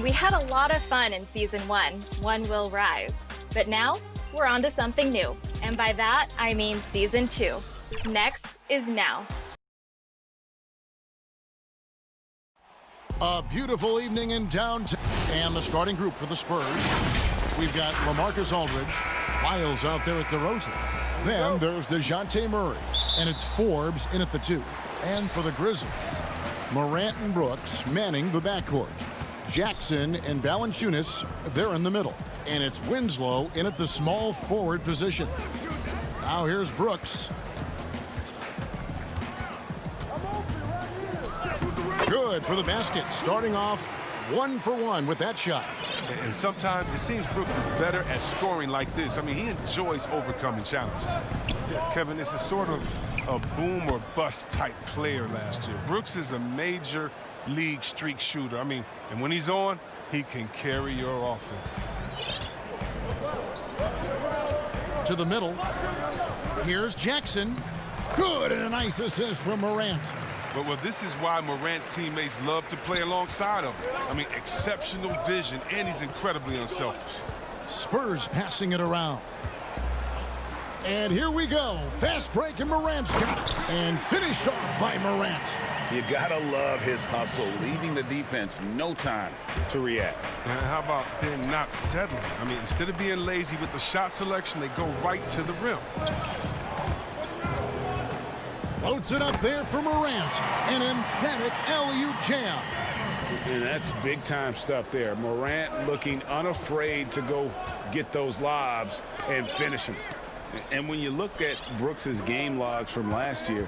We had a lot of fun in Season 1, One Will Rise. But now, we're on to something new. And by that, I mean Season 2. Next is now. A beautiful evening in downtown. And the starting group for the Spurs. We've got LaMarcus Aldridge, Miles out there at DeRozan. Then there's DeJounte Murray, and it's Forbes in at the 2. And for the Grizzlies, Morant and Brooks manning the backcourt. Jackson and Valanciunas, they're in the middle. And it's Winslow in at the small forward position. Now here's Brooks. Good for the basket, starting off 1 for 1 with that shot. And sometimes it seems Brooks is better at scoring like this. I mean, he enjoys overcoming challenges. Kevin, this is sort of a boom or bust type player last year. Brooks is a major league streak shooter. I mean, and when he's on, he can carry your offense. To the middle. Here's Jackson. Good, and a nice assist from Morant. Well, this is why Morant's teammates love to play alongside him. I mean, exceptional vision, and he's incredibly unselfish. Spurs passing it around. And here we go. Fast break, and Morant's got it. And finished off by Morant. You gotta love his hustle, leaving the defense no time to react. And how about then not settling? I mean, instead of being lazy with the shot selection, they go right to the rim. Floats it up there for Morant. An emphatic alley-oop jam. And that's big-time stuff there. Morant looking unafraid to go get those lobs and finish them. And when you look at Brooks's game logs from last year,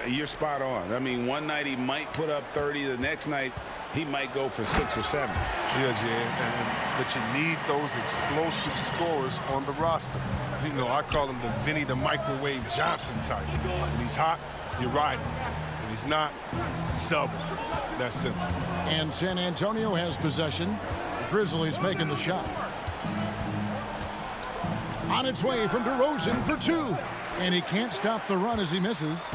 you're spot on. I mean, one night he might put up 30. The next night he might go for 6 or 7. Yeah, but you need those explosive scorers on the roster. You know, I call him the Vinny the Microwave Johnson type. When he's hot, you ride him. When he's not, sub him. That's simple. And San Antonio has possession. The Grizzlies making the shot. On its way from DeRozan for 2. And he can't stop the run as he misses.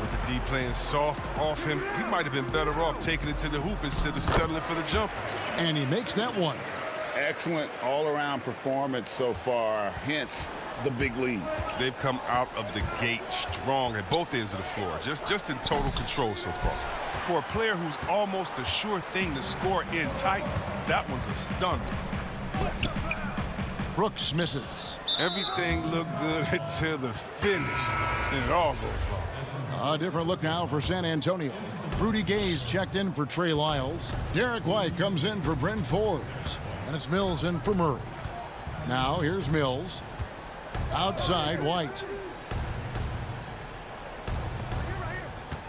With the D playing soft off him, he might have been better off taking it to the hoop instead of settling for the jumper. And he makes that one. Excellent all-around performance so far, hence the big lead. They've come out of the gate strong at both ends of the floor, just in total control so far. For a player who's almost a sure thing to score in tight, that one's a stunner. Brooks misses. Everything looked good until the finish, and it all goes wrong. A different look now for San Antonio. Rudy Gay's checked in for Trey Lyles. Derek White comes in for Bryn Forbes. And it's Mills in for Murray. Now here's Mills. Outside White.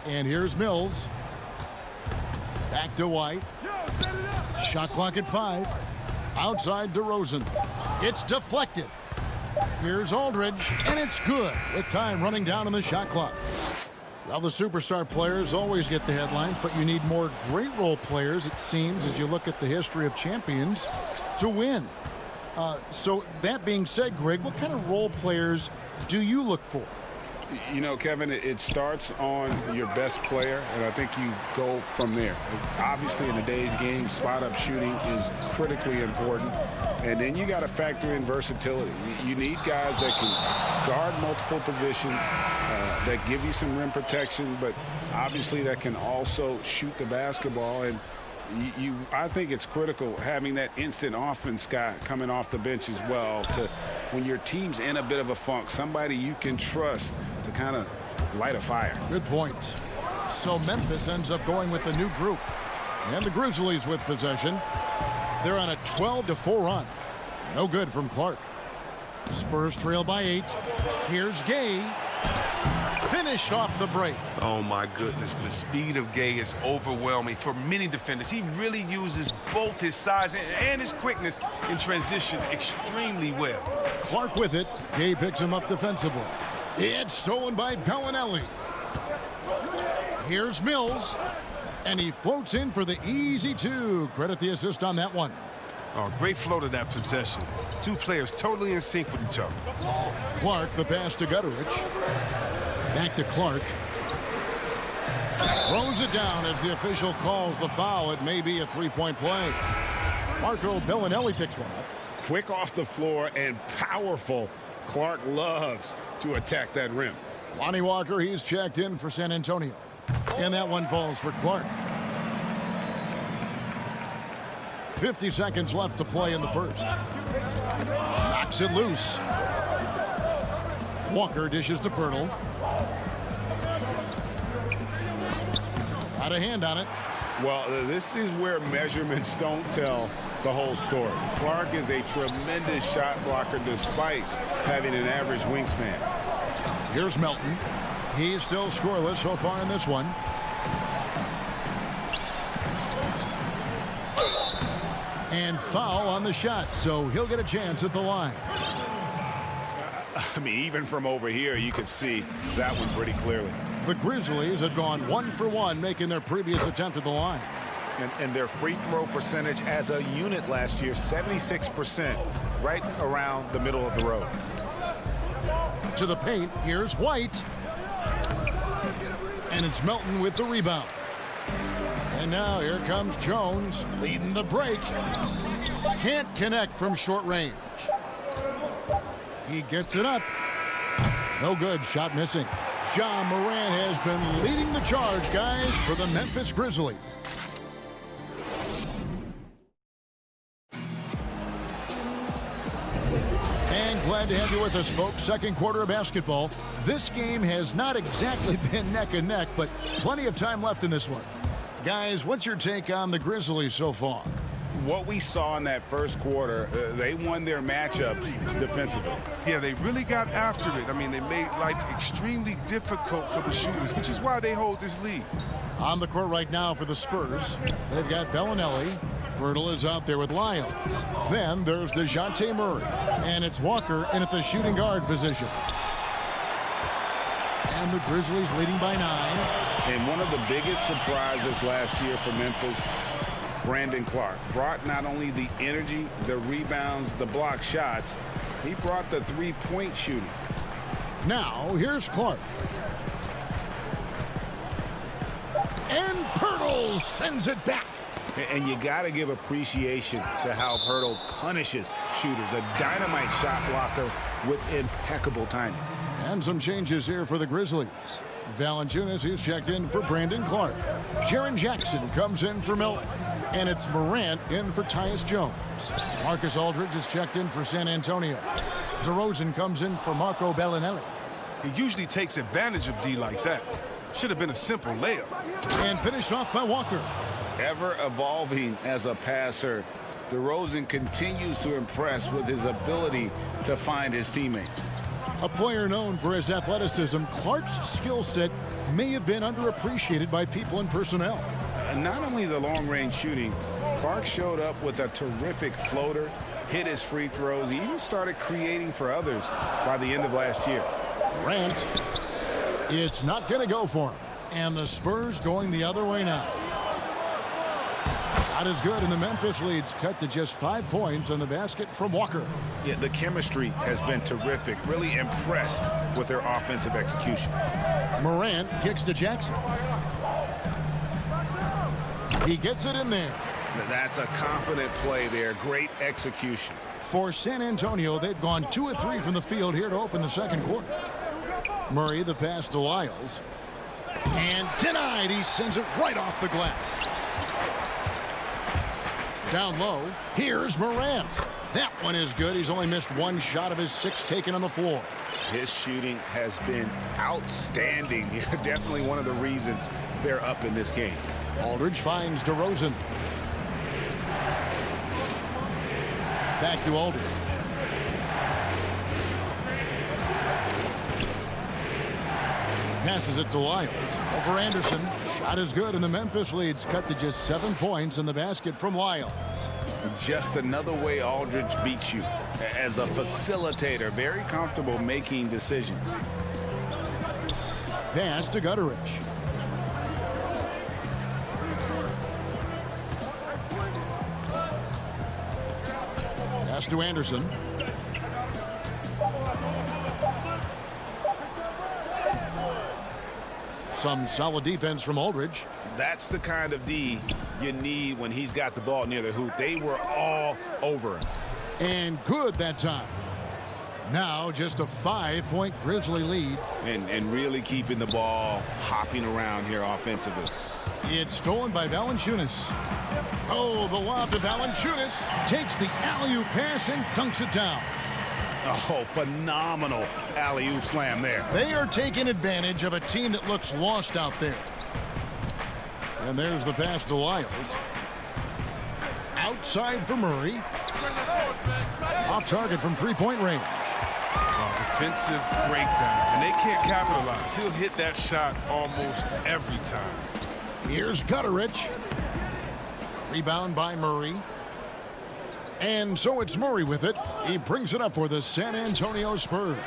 And here's Mills. Back to White. Shot clock at 5. Outside DeRozan. It's deflected. Here's Aldridge, and it's good with time running down on the shot clock. Well, the superstar players always get the headlines, but you need more great role players, it seems, as you look at the history of champions, to win. So that being said, Greg, what kind of role players do you look for? You know, Kevin, it starts on your best player, and I think you go from there. Obviously, in today's game, spot-up shooting is critically important, and then you got to factor in versatility. You need guys that can guard multiple positions, that give you some rim protection, but obviously that can also shoot the basketball. And I think it's critical having that instant offense guy coming off the bench as well, to when your team's in a bit of a funk, somebody you can trust to kind of light a fire. Good point. So Memphis ends up going with the new group. And the Grizzlies with possession. They're on a 12-4 run. No good from Clark. Spurs trail by 8. Here's Gay. Finished off the break. Oh, my goodness. The speed of Gay is overwhelming for many defenders. He really uses both his size and his quickness in transition extremely well. Clark with it. Gay picks him up defensively. It's stolen by Bellinelli. Here's Mills. And he floats in for the easy 2. Credit the assist on that one. Oh, great flow to that possession. Two players totally in sync with each other. Clark, the pass to Gutterich. Back to Clark. Throws it down as the official calls the foul. It may be a 3-point play. Marco Bellinelli picks one up. Quick off the floor and powerful. Clark loves to attack that rim. Lonnie Walker, he's checked in for San Antonio. And that one falls for Clark. 50 seconds left to play in the first. Knocks it loose. Walker dishes to Pirtle. Got a hand on it. Well, this is where measurements don't tell the whole story. Clark is a tremendous shot blocker despite having an average wingspan. Here's Melton. He's still scoreless so far in this one. And foul on the shot, so he'll get a chance at the line. I mean, even from over here, you could see that one pretty clearly. The Grizzlies had gone 1 for 1, making their previous attempt at the line. And their free throw percentage as a unit last year, 76%, right around the middle of the road. To the paint, here's White. And it's Melton with the rebound. And now here comes Jones leading the break. Can't connect from short range. He gets it up. No good. Shot missing. Ja Morant has been leading the charge, guys, for the Memphis Grizzlies. And glad to have you with us, folks. Second quarter of basketball. This game has not exactly been neck and neck, but plenty of time left in this one. Guys, what's your take on the Grizzlies so far? What we saw in that first quarter, they won their matchups defensively. Yeah, they really got after it. I mean, they made life extremely difficult for the shooters, which is why they hold this lead. On the court right now for the Spurs, they've got Bellinelli. Pirtle is out there with Lyons. Then there's DeJounte Murray. And it's Walker in at the shooting guard position. And the Grizzlies leading by 9. And one of the biggest surprises last year for Memphis, Brandon Clark, brought not only the energy, the rebounds, the block shots, he brought the three-point shooting. Now, here's Clark. And Pirtle sends it back. And you got to give appreciation to how Pirtle punishes shooters. A dynamite shot blocker with impeccable timing. And some changes here for the Grizzlies. Valanciunas, he's checked in for Brandon Clark. Jaren Jackson comes in for Melton. And it's Morant in for Tyus Jones. Marcus Aldridge is checked in for San Antonio. DeRozan comes in for Marco Bellinelli. He usually takes advantage of D like that. Should have been a simple layup. And finished off by Walker. Ever evolving as a passer, DeRozan continues to impress with his ability to find his teammates. A player known for his athleticism, Clark's skill set may have been underappreciated by people and personnel. Not only the long-range shooting, Clark showed up with a terrific floater, hit his free throws, he even started creating for others by the end of last year. Grant, it's not going to go for him. And the Spurs going the other way now. Shot is good, and the Memphis leads cut to just 5 points on the basket from Walker. Yeah, the chemistry has been terrific. Really impressed with their offensive execution. Morant kicks to Jackson. He gets it in there. That's a confident play there. Great execution. For San Antonio, they've gone 2 of 3 from the field here to open the second quarter. Murray, the pass to Lyles. And denied. He sends it right off the glass. Down low, here's Morant. That one is good. He's only missed 1 shot of his 6 taken on the floor. His shooting has been outstanding. Definitely one of the reasons they're up in this game. Aldridge finds DeRozan. Back to Aldridge. Passes it to Lyles. Over Anderson. Shot is good, and the Memphis leads cut to just 7 points in the basket from Lyles. Just another way Aldridge beats you. As a facilitator, very comfortable making decisions. Pass to Gutteridge. Pass to Anderson. Some solid defense from Aldridge. That's the kind of D you need when he's got the ball near the hoop. They were all over him. And good that time. Now just a 5-point Grizzly lead. And really keeping the ball hopping around here offensively. It's stolen by Valanciunas. Oh, the lob to Valanciunas. Takes the alley-oop pass and dunks it down. Oh, phenomenal alley-oop slam there. They are taking advantage of a team that looks lost out there. And there's the pass to Lyles. Outside for Murray. Off target from three-point range. Defensive breakdown, and they can't capitalize. He'll hit that shot almost every time. Here's Gutterich. Rebound by Murray. And so it's Murray with it. He brings it up for the San Antonio Spurs.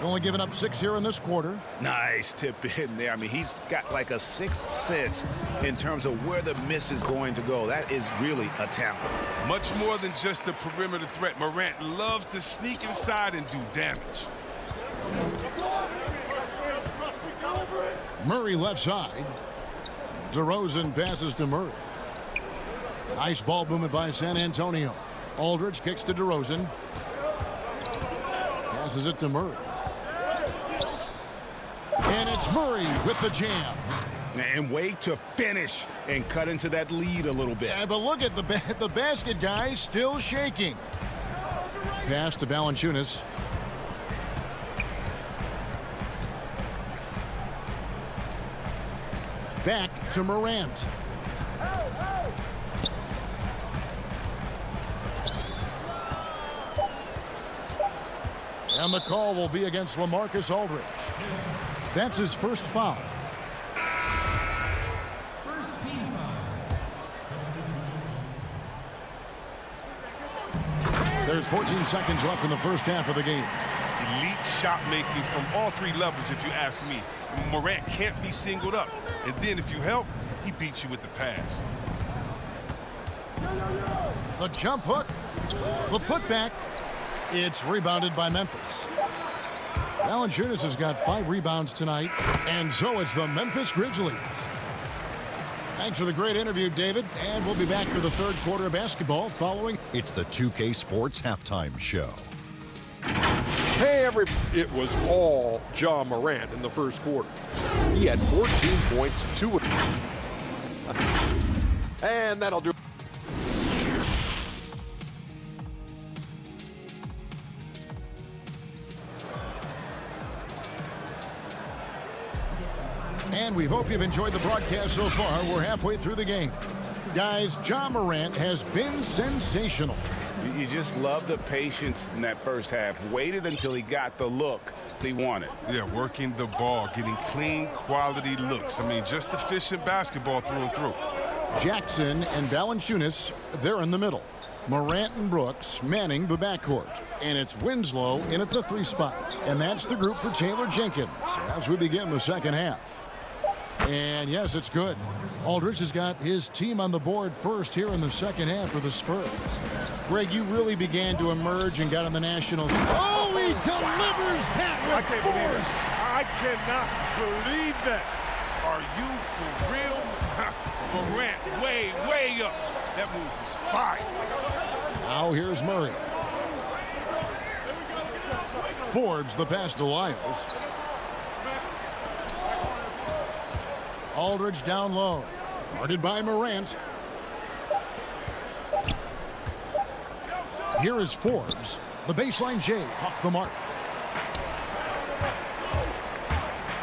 Only giving up 6 here in this quarter. Nice tip in there. I mean, he's got like a sixth sense in terms of where the miss is going to go. That is really a talent. Much more than just a perimeter threat. Morant loves to sneak inside and do damage. Murray left side. DeRozan passes to Murray. Nice ball movement by San Antonio. Aldridge kicks to DeRozan. Passes it to Murray. And it's Murray with the jam. And wait to finish and cut into that lead a little bit. Yeah, but look at the basket, guys, still shaking. Pass to Valanciunas. Back to Morant. And the call will be against LaMarcus Aldridge. That's his first foul. First team foul. There's 14 seconds left in the first half of the game. Elite shot making from all three levels, if you ask me. Morant can't be singled up. And then if you help, he beats you with the pass. The jump hook. The putback. It's rebounded by Memphis. Valanciunas has got 5 rebounds tonight, and so it's the Memphis Grizzlies. Thanks for the great interview, David, and we'll be back for the third quarter of basketball following. It's the 2K Sports Halftime Show. Hey, it was all Ja Morant in the first quarter. He had 14 points, 2 of them. And that'll do it. And we hope you've enjoyed the broadcast so far. We're halfway through the game. Guys, Ja Morant has been sensational. You just love the patience in that first half. Waited until he got the look he wanted. Yeah, working the ball, getting clean, quality looks. I mean, just efficient basketball through and through. Jackson and Valanciunas, they're in the middle. Morant and Brooks manning the backcourt. And it's Winslow in at the 3 spot. And that's the group for Taylor Jenkins as we begin the second half. And yes, it's good. Aldridge has got his team on the board first here in the second half for the Spurs. Greg, you really began to emerge and got on the Nationals. Oh, he delivers that with force. I cannot believe that. Are you for real? Morant way up. That move is fire. Now here's Murray. Forbes the pass to Lyles. Aldridge down low. Guarded by Morant. Here is Forbes. The baseline J off the mark.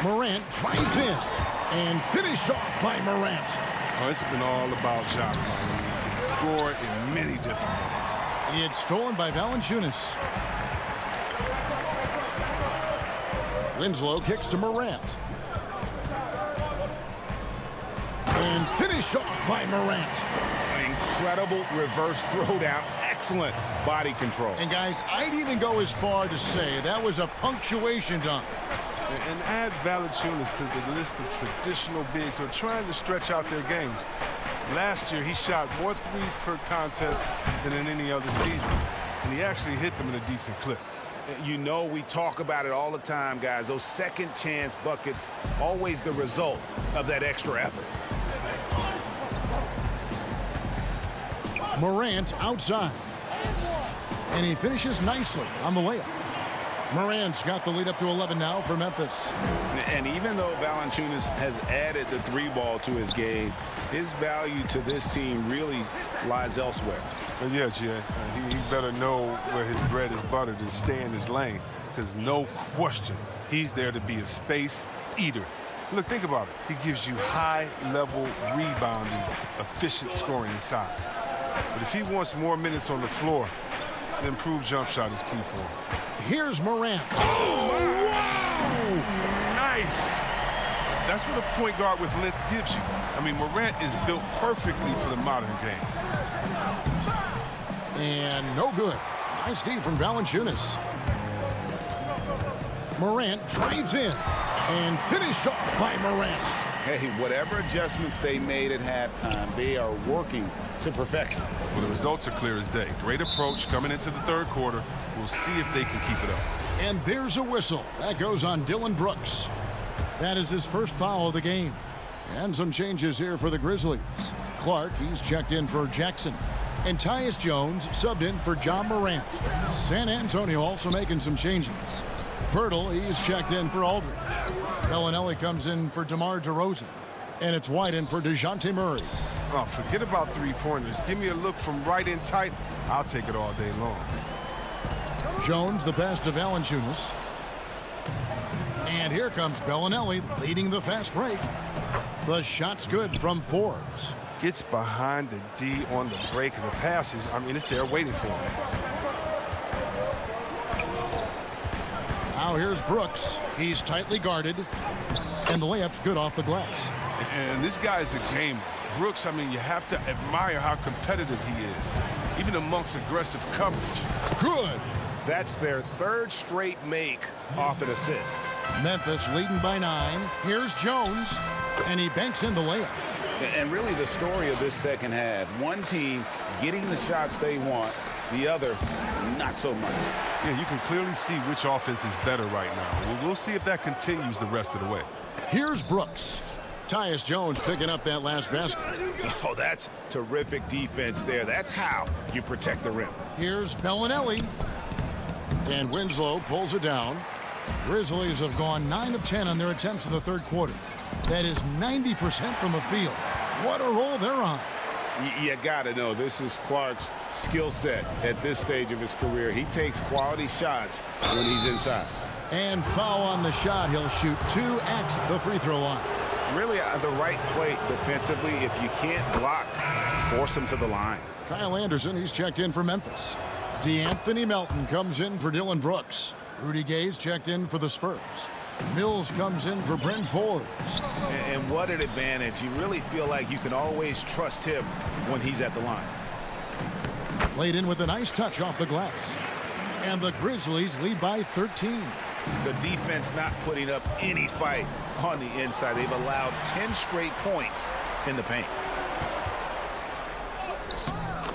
Morant drives in and finished off by Morant. Oh, it's been all about Ja. He can score in many different ways. It's stolen by Valanciunas. Winslow kicks to Morant. And finished off by Morant. An incredible reverse throwdown. Excellent body control. And guys, I'd even go as far to say that was a punctuation dunk. And add Valanciunas to the list of traditional bigs who are trying to stretch out their games. Last year, he shot more threes per contest than in any other season. And he actually hit them in a decent clip. You know, we talk about it all the time, guys. Those second chance buckets, always the result of that extra effort. Morant outside. And he finishes nicely on the layup. Morant's got the lead up to 11 now for Memphis. And even though Valanciunas has added the three ball to his game, his value to this team really lies elsewhere. Yes, yeah. He better know where his bread is buttered and stay in his lane, because no question, he's there to be a space eater. Look, think about it. He gives you high-level rebounding, efficient scoring inside. But if he wants more minutes on the floor, the improved jump shot is key for him. Here's Morant. Oh, wow! Nice! That's what a point guard with length gives you. I mean, Morant is built perfectly for the modern game. And no good. Nice D from Valanciunas. Morant drives in and finished off by Morant. Hey, whatever adjustments they made at halftime, they are working to perfection. Well, the results are clear as day. Great approach coming into the third quarter. We'll see if they can keep it up. And there's a whistle. That goes on Dillon Brooks. That is his first foul of the game. And some changes here for the Grizzlies. Clark, he's checked in for Jackson. And Tyus Jones subbed in for John Morant. San Antonio also making some changes. Pirtle, he's checked in for Aldridge. Bellinelli comes in for DeMar DeRozan. And it's White in for DeJounte Murray. Oh, forget about three-pointers. Give me a look from right in tight. I'll take it all day long. Jones, the pass to Valanciunas. And here comes Bellinelli leading the fast break. The shot's good from Forbes. Gets behind the D on the break, and the passes, I mean, it's there waiting for him. Now here's Brooks. He's tightly guarded. And the layup's good off the glass. And this guy's a gamer. Brooks, I mean, you have to admire how competitive he is, even amongst aggressive coverage. Good. That's their third straight make off an assist. Memphis leading by 9. Here's Jones, and he banks in the layup. And really the story of this second half, one team getting the shots they want, the other not so much. Yeah, you can clearly see which offense is better right now. We'll see if that continues the rest of the way. Here's Brooks. Tyus Jones picking up that last basket. Oh, that's terrific defense there. That's how you protect the rim. Here's Bellinelli. And Winslow pulls it down. Grizzlies have gone 9 of 10 on their attempts in the third quarter. That is 90% from the field. What a roll they're on. You got to know, this is Clark's skill set at this stage of his career. He takes quality shots when he's inside. And foul on the shot. He'll shoot 2 at the free throw line. Really the right play defensively. If you can't block, force him to the line. Kyle Anderson, he's checked in for Memphis. DeAnthony Melton comes in for Dillon Brooks. Rudy Gay's checked in for the Spurs. Mills comes in for Bryn Forbes. And what an advantage. You really feel like you can always trust him when he's at the line. Laid in with a nice touch off the glass. And the Grizzlies lead by 13. The defense not putting up any fight on the inside. They've allowed 10 straight points in the paint.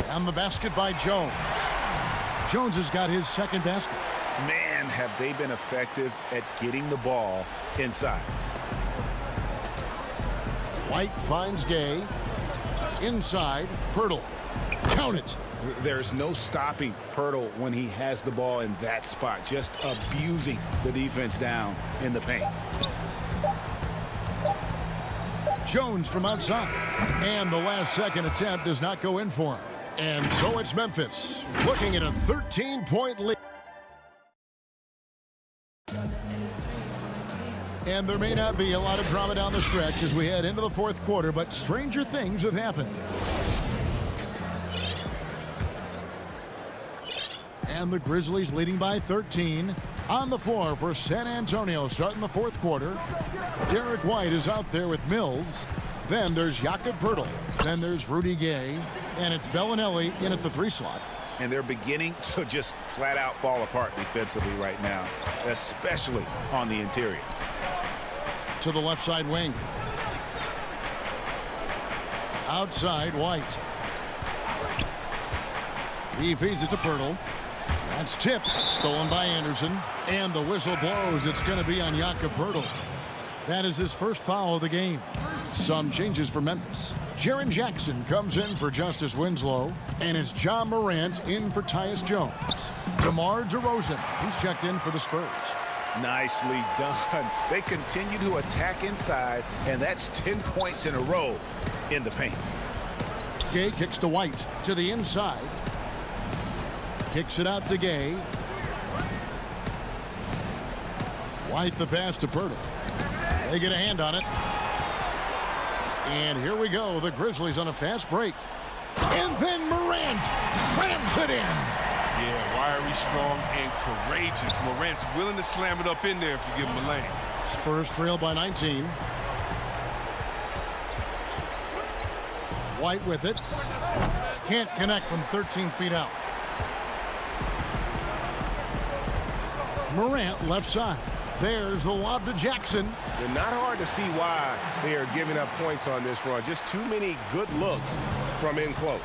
And the basket by Jones. Jones has got his second basket. Man, have they been effective at getting the ball inside. White finds Gay. Inside, Pirtle. Count it. There's no stopping Pirtle when he has the ball in that spot, just abusing the defense down in the paint. Jones from outside. And the last second attempt does not go in for him. And so it's Memphis looking at a 13-point lead. And there may not be a lot of drama down the stretch as we head into the fourth quarter, but stranger things have happened. And the Grizzlies leading by 13. On the floor for San Antonio starting the fourth quarter. Derek White is out there with Mills. Then there's Jakob Pirtle. Then there's Rudy Gay. And it's Bellinelli in at the 3 slot. And they're beginning to just flat out fall apart defensively right now, especially on the interior. To the left side wing. Outside, White. He feeds it to Pirtle. That's tipped. Stolen by Anderson. And the whistle blows. It's going to be on Jakob Poeltl. That is his first foul of the game. Some changes for Memphis. Jaren Jackson comes in for Justice Winslow. And it's John Morant in for Tyus Jones. DeMar DeRozan, he's checked in for the Spurs. Nicely done. They continue to attack inside, and that's 10 points in a row in the paint. Gay kicks to White to the inside. Kicks it out to Gay. White the pass to Poeltl. They get a hand on it. And here we go. The Grizzlies on a fast break. And then Morant slams it in. Yeah, wiry, strong, and courageous. Morant's willing to slam it up in there if you give him a lane. Spurs trail by 19. White with it. Can't connect from 13 feet out. Morant left side. There's the lob to Jackson. And not hard to see why they are giving up points on this run. Just too many good looks from in close.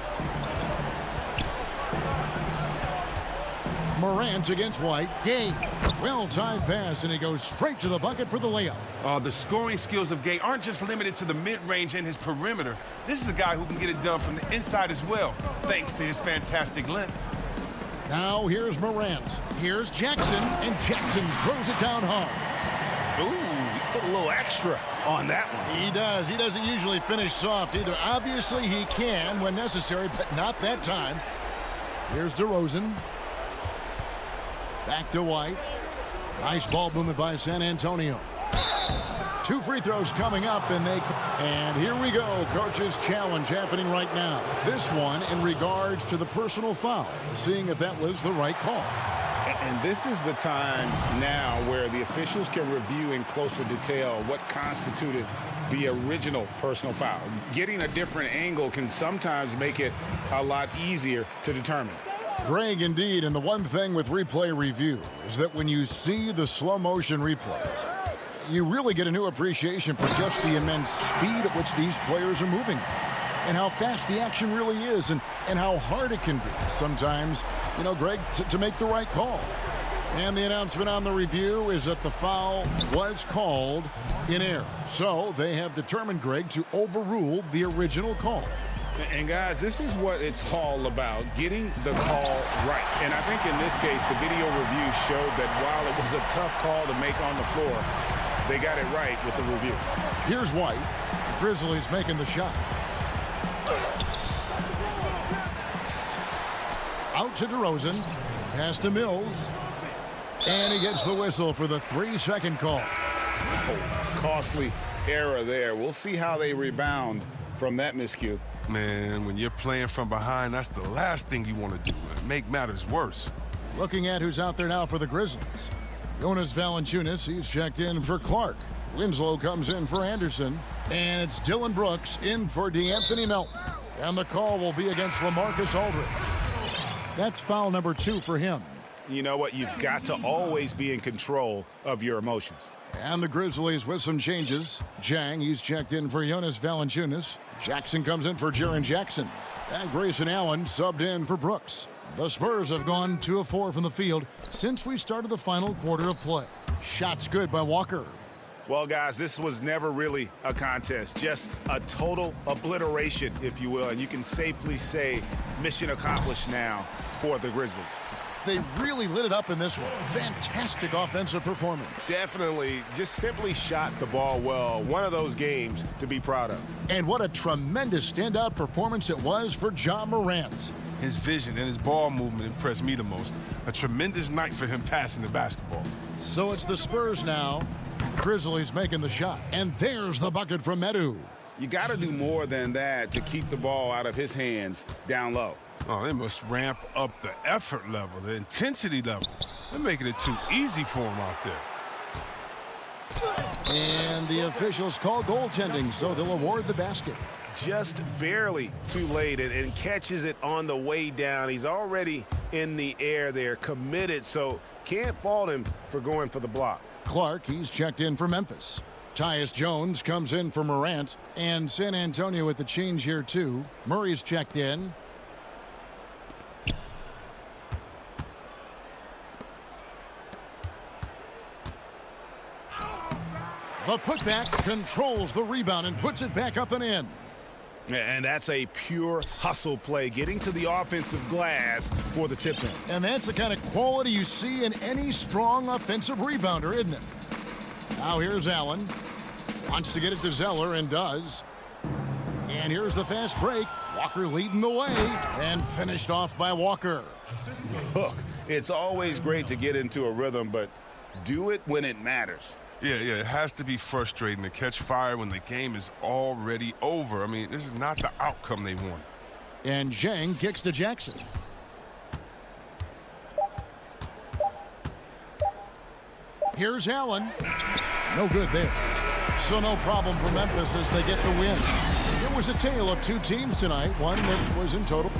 Morant against White. Gay. Well-timed pass, and he goes straight to the bucket for the layup. The scoring skills of Gay aren't just limited to the mid-range and his perimeter. This is a guy who can get it done from the inside as well, thanks to his fantastic length. Now here's Morant. Here's Jackson, and Jackson throws it down hard. Ooh, he put a little extra on that one. He does. He doesn't usually finish soft either. Obviously, he can when necessary, but not that time. Here's DeRozan. Back to White. Nice ball movement by San Antonio. 2 free throws coming up, and here we go. Coach's challenge happening right now. This one in regards to the personal foul, seeing if that was the right call. And this is the time now where the officials can review in closer detail what constituted the original personal foul. Getting a different angle can sometimes make it a lot easier to determine. Greg, indeed, and the one thing with replay review is that when you see the slow motion replays, you really get a new appreciation for just the immense speed at which these players are moving and how fast the action really is and how hard it can be sometimes, you know, Greg, to make the right call. And the announcement on the review is that the foul was called in error. So they have determined, Greg, to overrule the original call. And guys, this is what it's all about, getting the call right. And I think in this case, the video review showed that while it was a tough call to make on the floor, they got it right with the review. Here's White. Grizzlies making the shot. Out to DeRozan. Pass to Mills. And he gets the whistle for the 3-second call. Oh, costly error there. We'll see how they rebound from that miscue. Man, when you're playing from behind, that's the last thing you want to do. Make matters worse. Looking at who's out there now for the Grizzlies. Jonas Valanciunas, he's checked in for Clark. Winslow comes in for Anderson. And it's Dylan Brooks in for DeAnthony Melton. And the call will be against LaMarcus Aldridge. That's foul number 2 for him. You know what? You've got to always be in control of your emotions. And the Grizzlies with some changes. Jang, he's checked in for Jonas Valanciunas. Jackson comes in for Jaren Jackson. And Grayson Allen subbed in for Brooks. The Spurs have gone 2 of 4 from the field since we started the final quarter of play. Shots good by Walker. Well, guys, this was never really a contest. Just a total obliteration, if you will. And you can safely say mission accomplished now for the Grizzlies. They really lit it up in this one. Fantastic offensive performance. Definitely. Just simply shot the ball well. One of those games to be proud of. And what a tremendous standout performance it was for John Morant. His vision and his ball movement impressed me the most. A tremendous night for him passing the basketball. So it's the Spurs now. Grizzlies making the shot. And there's the bucket from Medu. You got to do more than that to keep the ball out of his hands down low. Oh, they must ramp up the effort level, the intensity level. They're making it too easy for him out there. And the officials call goaltending, so they'll award the basket. Just barely too late and catches it on the way down. He's already in the air there, committed, so can't fault him for going for the block. Clark, he's checked in for Memphis. Tyus Jones comes in for Morant. And San Antonio with the change here, too. Murray's checked in. The putback controls the rebound and puts it back up and in. And that's a pure hustle play, getting to the offensive glass for the tip-in. And that's the kind of quality you see in any strong offensive rebounder, isn't it? Now here's Allen. Wants to get it to Zeller and does. And here's the fast break. Walker leading the way and finished off by Walker. Look, it's always great to get into a rhythm, but do it when it matters. Yeah, it has to be frustrating to catch fire when the game is already over. I mean, this is not the outcome they wanted. And Zhang kicks to Jackson. Here's Allen. No good there. So no problem for Memphis as they get the win. It was a tale of two teams tonight, one that was in total.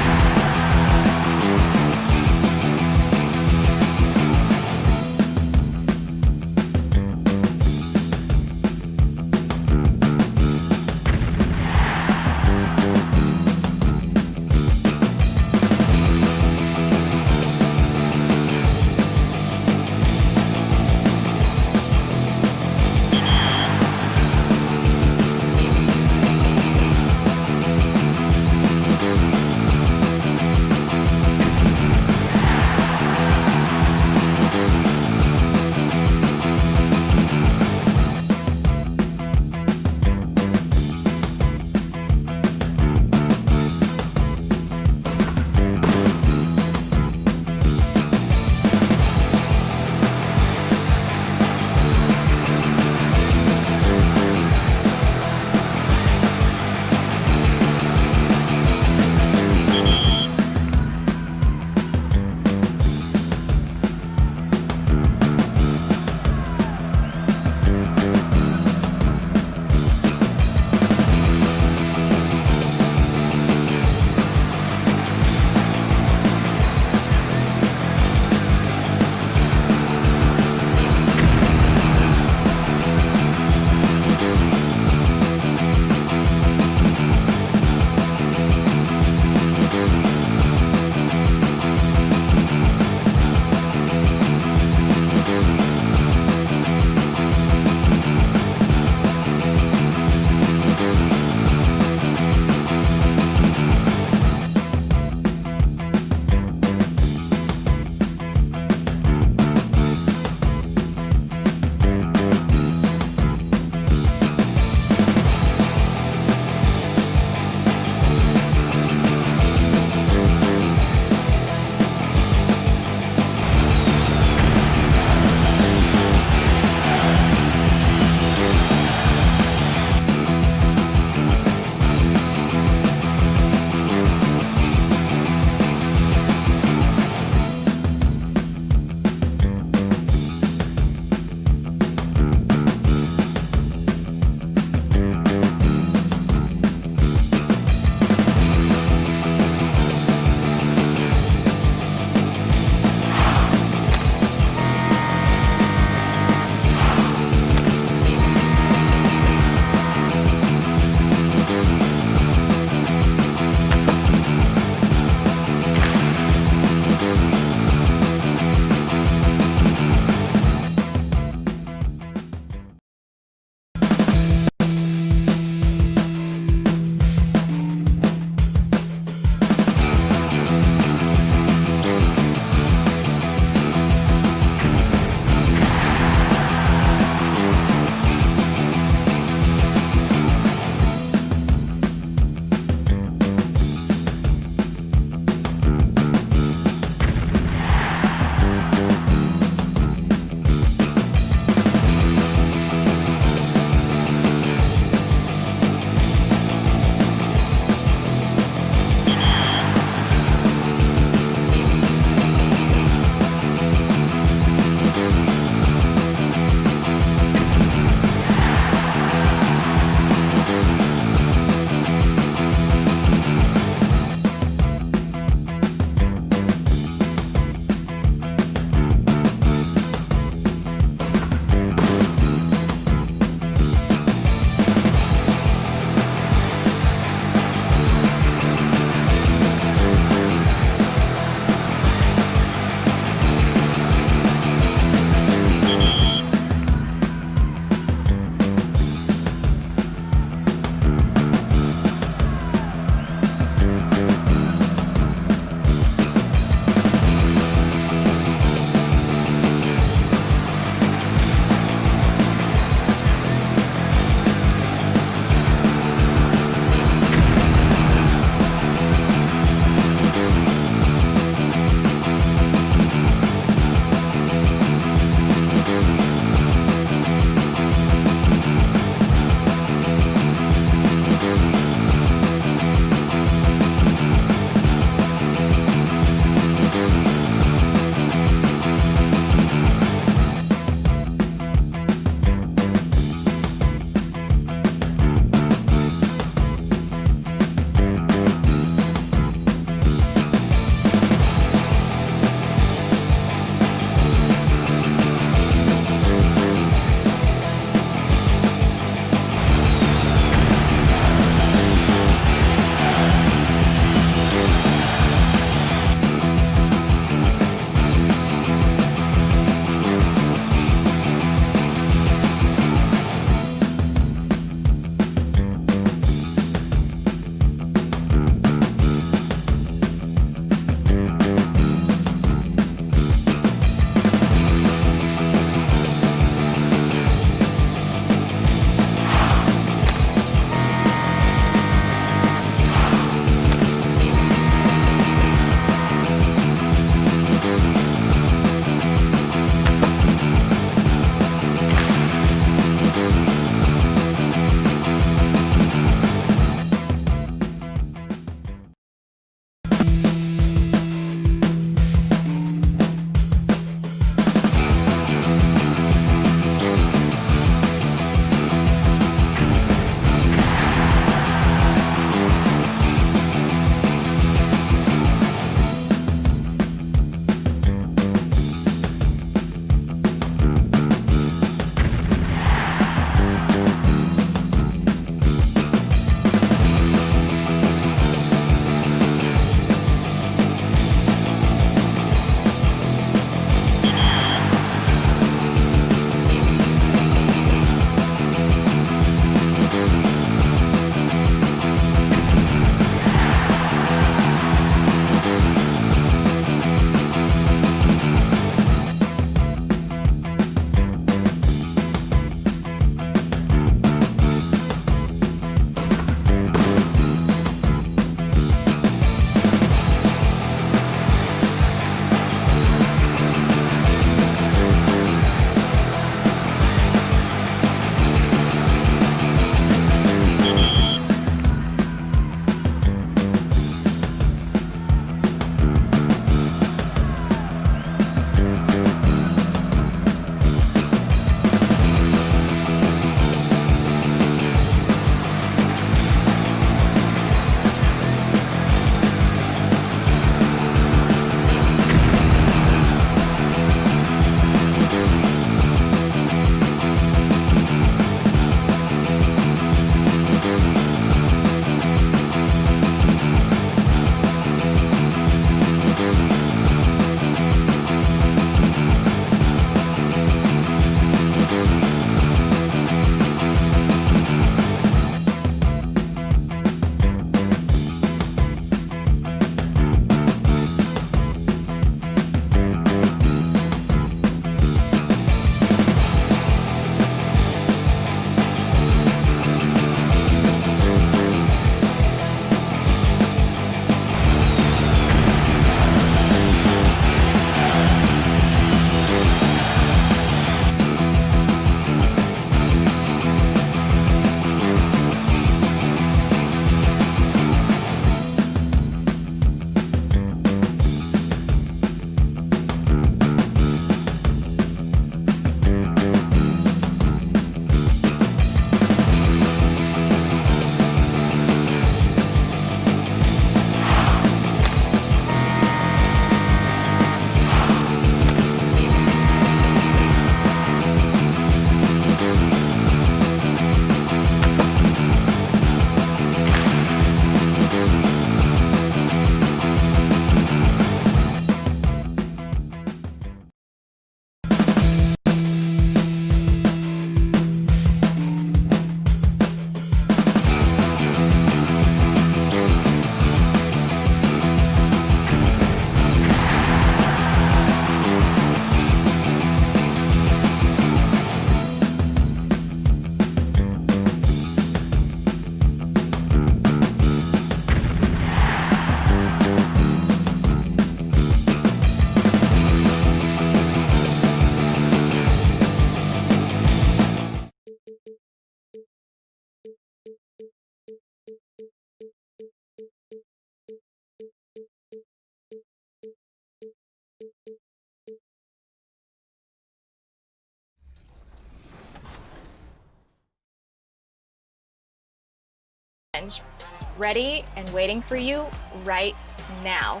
ready and waiting for you right now.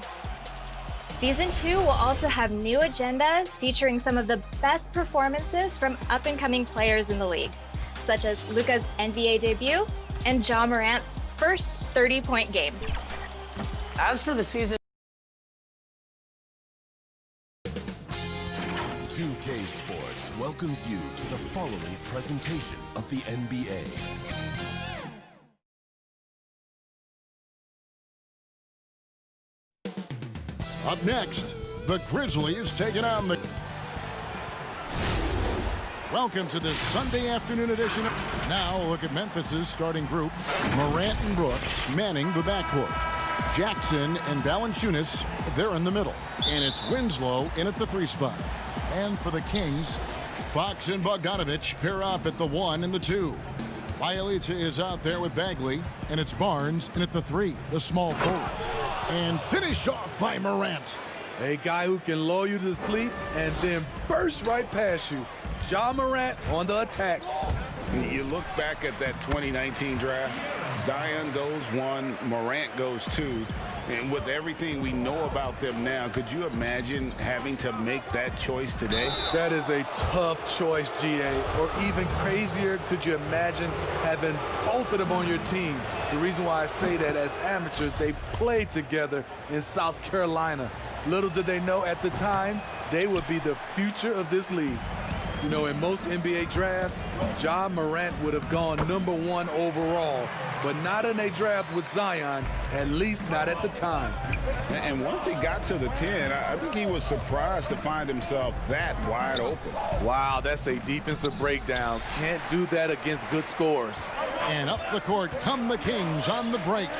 Season 2 will also have new agendas featuring some of the best performances from up-and-coming players in the league, such as Luka's NBA debut and Ja Morant's first 30-point game. As for the season, 2K Sports welcomes you to the following presentation of the NBA. Up next, the Grizzlies taking on the... Welcome to this Sunday afternoon edition of... Now look at Memphis's starting group. Morant and Brooks manning the backcourt. Jackson and Valanciunas, they're in the middle. And it's Winslow in at the 3 spot. And for the Kings, Fox and Bogdanovich pair up at the 1 and the 2. Bielitsa is out there with Bagley, and it's Barnes in at the 3, the small forward. And finished off by Morant. A guy who can lull you to sleep and then burst right past you. Ja Morant on the attack. You look back at that 2019 draft, Zion goes 1, Morant goes 2. And with everything we know about them now, could you imagine having to make that choice today? That is a tough choice, GA. Or even crazier, could you imagine having both of them on your team? The reason why I say that, as amateurs, they played together in South Carolina. Little did they know at the time, they would be the future of this league. You know, in most NBA drafts, Ja Morant would have gone #1 overall, but not in a draft with Zion, at least not at the time. And once he got to the 10, I think he was surprised to find himself that wide open. Wow, that's a defensive breakdown. Can't do that against good scores. And up the court come the Kings on the break.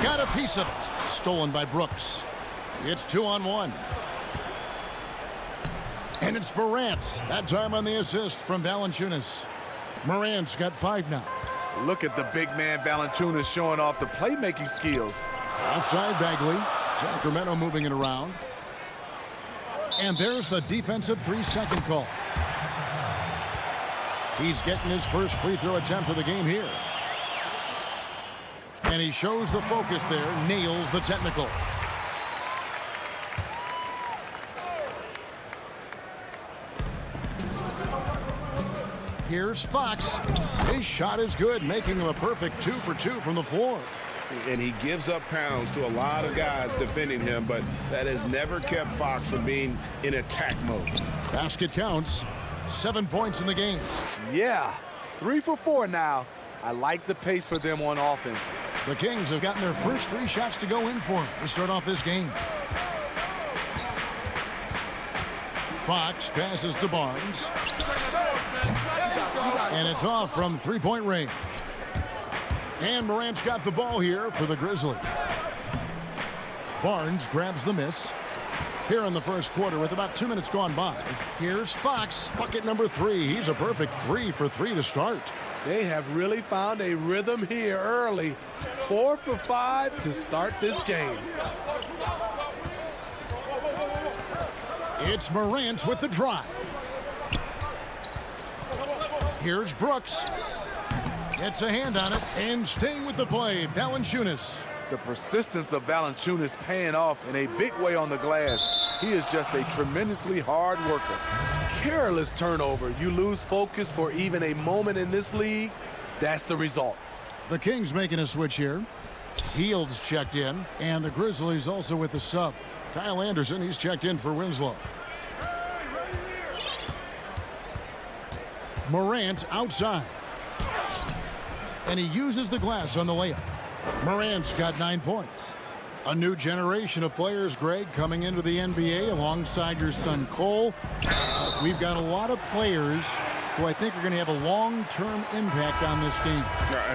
Got a piece of it. Stolen by Brooks. It's 2-on-1. And it's Morant. That time on the assist from Valanciunas. Morant's got 5 now. Look at the big man Valanciunas showing off the playmaking skills. Outside Bagley. Sacramento moving it around. And there's the defensive 3-second call. He's getting his first free throw attempt of the game here. And he shows the focus there, nails the technical. Here's Fox. His shot is good, making him a perfect 2 for 2 from the floor. And he gives up pounds to a lot of guys defending him, but that has never kept Fox from being in attack mode. Basket counts. 7 points in the game. Yeah, 3 for 4 now. I like the pace for them on offense. The Kings have gotten their first 3 shots to go in for him to start off this game. Fox passes to Barnes. And it's off from 3-point range. And Morant's got the ball here for the Grizzlies. Barnes grabs the miss. Here in the first quarter with about 2 minutes gone by. Here's Fox, bucket number 3. He's a perfect 3 for 3 to start. They have really found a rhythm here early. 4 for 5 to start this game. It's Morant with the drive. Here's Brooks. Gets a hand on it and staying with the play, Valanciunas. The persistence of Valanciunas paying off in a big way on the glass. He is just a tremendously hard worker. Careless turnover. You lose focus for even a moment in this league. That's the result. The Kings making a switch here. Heald's checked in, and the Grizzlies also with the sub. Kyle Anderson, he's checked in for Winslow. Morant outside. And he uses the glass on the layup. Morant's got 9 points. A new generation of players, Greg, coming into the NBA alongside your son Cole. We've got a lot of players who I think are going to have a long-term impact on this game.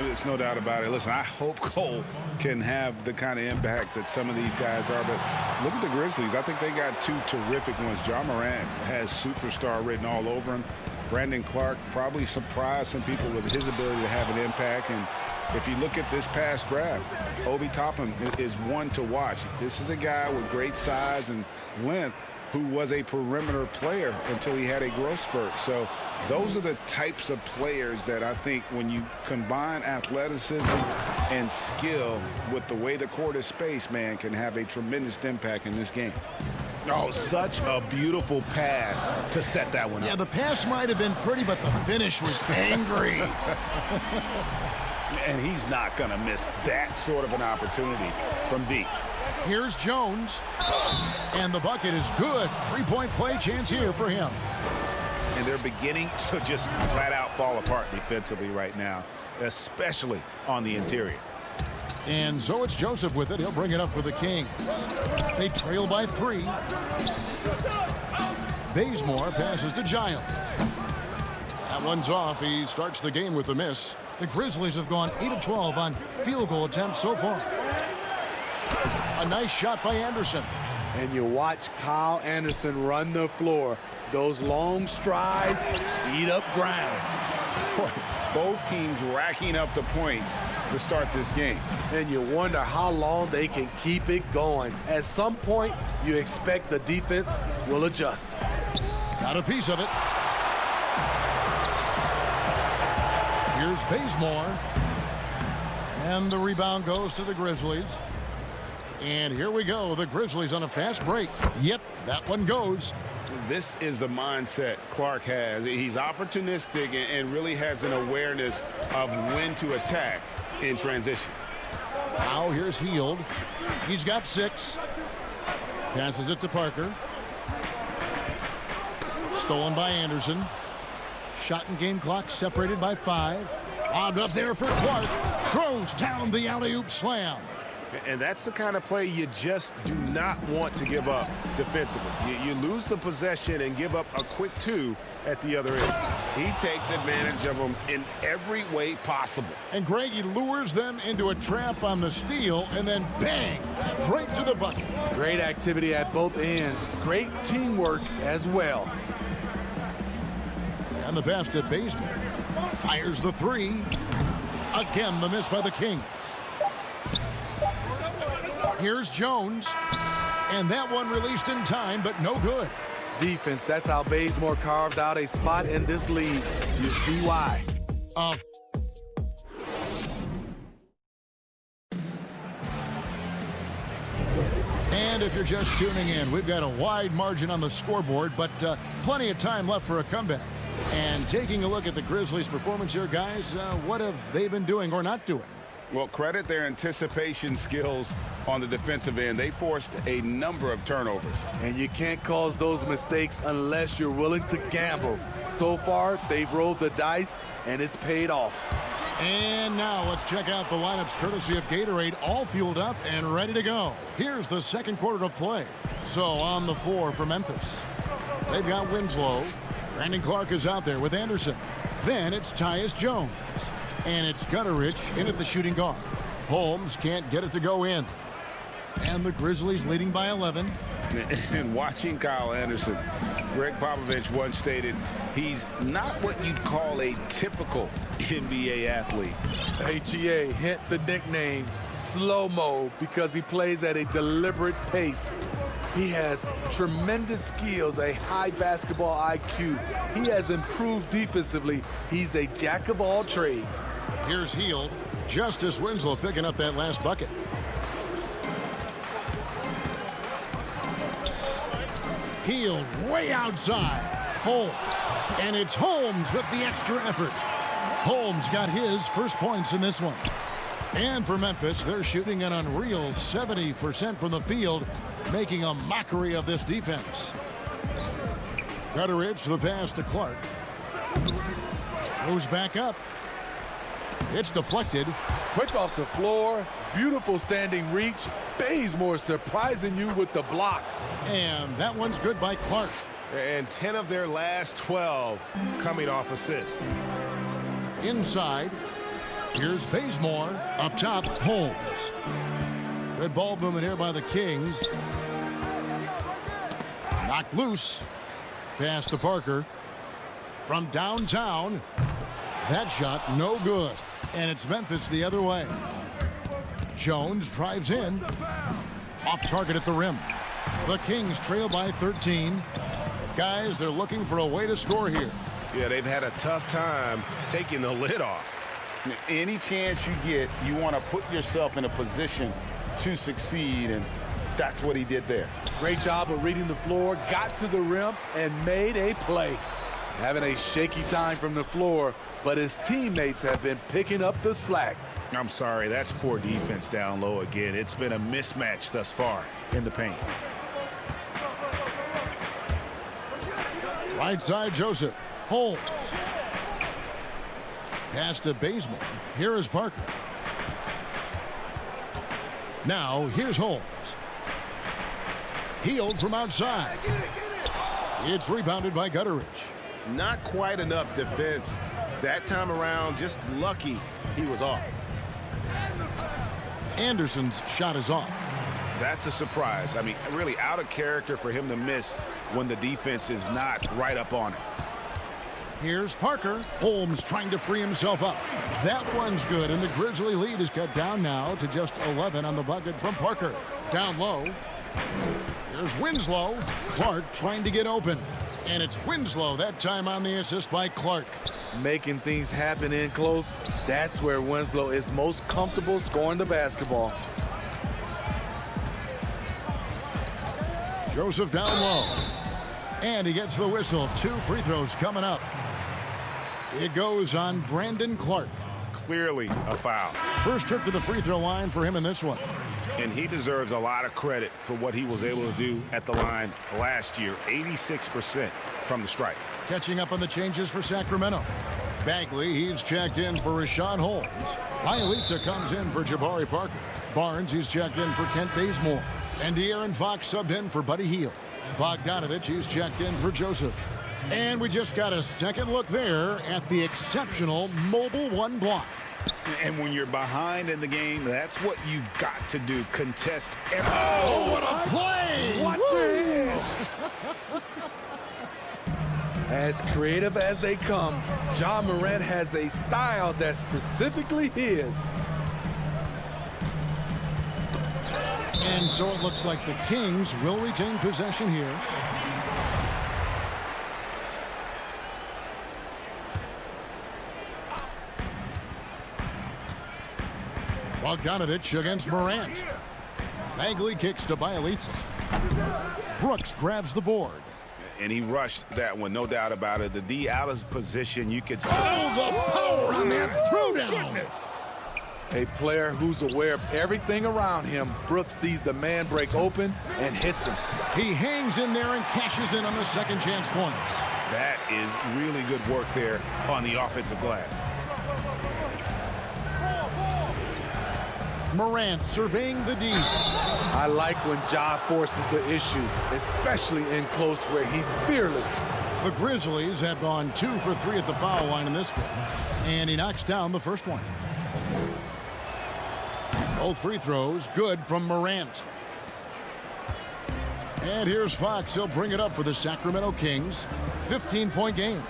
There's no doubt about it. Listen, I hope Cole can have the kind of impact that some of these guys are. But look at the Grizzlies. I think they got 2 terrific ones. Ja Morant has superstar written all over him. Brandon Clark probably surprised some people with his ability to have an impact. And if you look at this past draft, Obi Toppin is one to watch. This is a guy with great size and length who was a perimeter player until he had a growth spurt. So those are the types of players that I think when you combine athleticism and skill with the way the court is spaced, man, can have a tremendous impact in this game. Oh, such a beautiful pass to set that one up. Yeah, the pass might have been pretty, but the finish was angry. And he's not going to miss that sort of an opportunity from deep. Here's Jones. And the bucket is good. Three-point play chance here for him. And they're beginning to just flat out fall apart defensively right now, especially on the interior. And so it's Joseph with it. He'll bring it up for the Kings. They trail by 3. Bazemore passes to Giles. That one's off. He starts the game with a miss. The Grizzlies have gone 8 of 12 on field goal attempts so far. A nice shot by Anderson. And you watch Kyle Anderson run the floor. Those long strides eat up ground. Both teams racking up the points to start this game. And you wonder how long they can keep it going. At some point, you expect the defense will adjust. Got a piece of it. Here's Bazemore. And the rebound goes to the Grizzlies. And here we go. The Grizzlies on a fast break. Yep, that one goes. This is the mindset Clark has. He's opportunistic and really has an awareness of when to attack in transition. Now here's Hield. He's got 6. Passes it to Parker. Stolen by Anderson. Shot and game clock separated by 5. Lobbed up there for Clark. Throws down the alley-oop slam. And that's the kind of play you just do not want to give up defensively. You lose the possession and give up a quick 2 at the other end. He takes advantage of them in every way possible. And Greg, he lures them into a trap on the steal and then bang, straight to the bucket. Great activity at both ends. Great teamwork as well. And the pass to Bazemore. Fires the 3. Again, the miss by the Kings. Here's Jones. And that one released in time, but no good. Defense, that's how Bazemore carved out a spot in this league. You see why. And if you're just tuning in, we've got a wide margin on the scoreboard, but plenty of time left for a comeback. And taking a look at the Grizzlies' performance here, guys, what have they been doing or not doing? Well, credit their anticipation skills on the defensive end. They forced a number of turnovers. And you can't cause those mistakes unless you're willing to gamble. So far, they've rolled the dice, and it's paid off. And now let's check out the lineups courtesy of Gatorade, all fueled up and ready to go. Here's the second quarter of play. So on the floor for Memphis, they've got Winslow. Brandon Clark is out there with Anderson. Then it's Tyus Jones. And it's Gutteridge in at the shooting guard. Holmes can't get it to go in. And the Grizzlies leading by 11. And watching Kyle Anderson, Greg Popovich once stated, he's not what you'd call a typical NBA athlete. HEA, hint the nickname Slow-Mo because he plays at a deliberate pace. He has tremendous skills, a high basketball IQ. He has improved defensively. He's a jack of all trades. Here's Hield. Justice Winslow picking up that last bucket. Hield way outside. Holmes. And it's Holmes with the extra effort. Holmes got his first points in this one. And for Memphis, they're shooting an unreal 70% from the field, making a mockery of this defense. Gutteridge, the pass to Clark. Goes back up. It's deflected. Quick off the floor. Beautiful standing reach. Bazemore surprising you with the block. And that one's good by Clark. And 10 of their last 12 coming off assists. Inside, here's Bazemore. Up top, Holmes. Good ball movement here by the Kings. Knocked loose. Pass to Parker. From downtown. That shot, no good. And it's Memphis the other way. Jones drives in. Off target at the rim. The Kings trail by 13. Guys, they're looking for a way to score here. Yeah, they've had a tough time taking the lid off. Any chance you get, you want to put yourself in a position to succeed, and that's what he did there. Great job of reading the floor, got to the rim, and made a play. Having a shaky time from the floor, but his teammates have been picking up the slack. I'm sorry, that's poor defense down low again. It's been a mismatch thus far in the paint. Right side, Joseph. Holmes. Pass to Bazemore. Here is Parker. Now, here's Holmes. Healed from outside. It's rebounded by Gutteridge. Not quite enough defense. That time around, just lucky he was off. Anderson's shot is off. That's a surprise. I mean, really out of character for him to miss when the defense is not right up on it. Here's Parker. Holmes trying to free himself up. That one's good, and the Grizzly lead is cut down now to just 11 on the bucket from Parker. Down low. Here's Winslow. Clark trying to get open. And it's Winslow that time on the assist by Clark. Making things happen in close, that's where Winslow is most comfortable scoring the basketball. Joseph down low. And he gets the whistle. 2 free throws coming up. It goes on Brandon Clark. Clearly a foul. First trip to the free throw line for him in this one. And he deserves a lot of credit for what he was able to do at the line last year. 86% from the stripe. Catching up on the changes for Sacramento. Bagley, he's checked in for Rashawn Holmes. Bielitsa comes in for Jabari Parker. Barnes, he's checked in for Kent Bazemore. And De'Aaron Fox subbed in for Buddy Hield. Bogdanovich, he's checked in for Joseph. And we just got a second look there at the exceptional mobile 1 block. And when you're behind in the game, that's what you've got to do. Contest every... Oh, what a play! Watch your hands! As creative as they come, Ja Morant has a style that's specifically his. And so it looks like the Kings will retain possession here. Bogdanovich against Morant. Bagley kicks to Bielitsa. Brooks grabs the board. And he rushed that one, no doubt about it. The D out of position, you could... Oh, the power on that throwdown! Goodness. A player who's aware of everything around him. Brooks sees the man break open and hits him. He hangs in there and cashes in on the second chance points. That is really good work there on the offensive glass. Morant surveying the D. I like when Ja forces the issue, especially in close where he's fearless. The Grizzlies have gone 2 for 3 at the foul line in this game. And he knocks down the first one. Both free throws good from Morant. And here's Fox. He'll bring it up for the Sacramento Kings. 15-point game.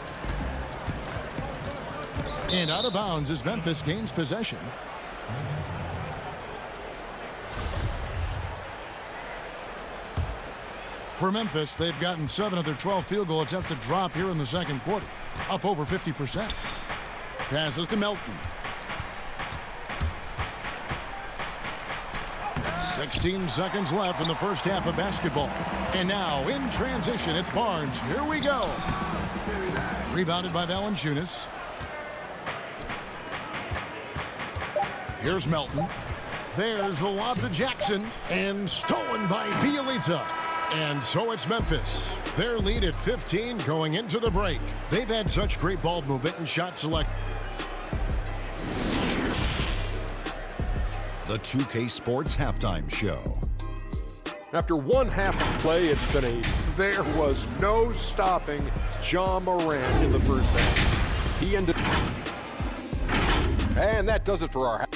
And out of bounds as Memphis gains possession. For Memphis, they've gotten 7 of their 12 field goal attempts to drop here in the second quarter. Up over 50%. Passes to Melton. 16 seconds left in the first half of basketball. And now in transition, it's Barnes. Here we go. Rebounded by Valanciunas. Here's Melton. There's the lob to Jackson. And stolen by Bielitsa. And so it's Memphis. Their lead at 15 going into the break. They've had such great ball movement and shot select. The 2K Sports Halftime Show. After one half of play, it's been there was no stopping Ja Morant in the first half. He ended. And that does it for our half.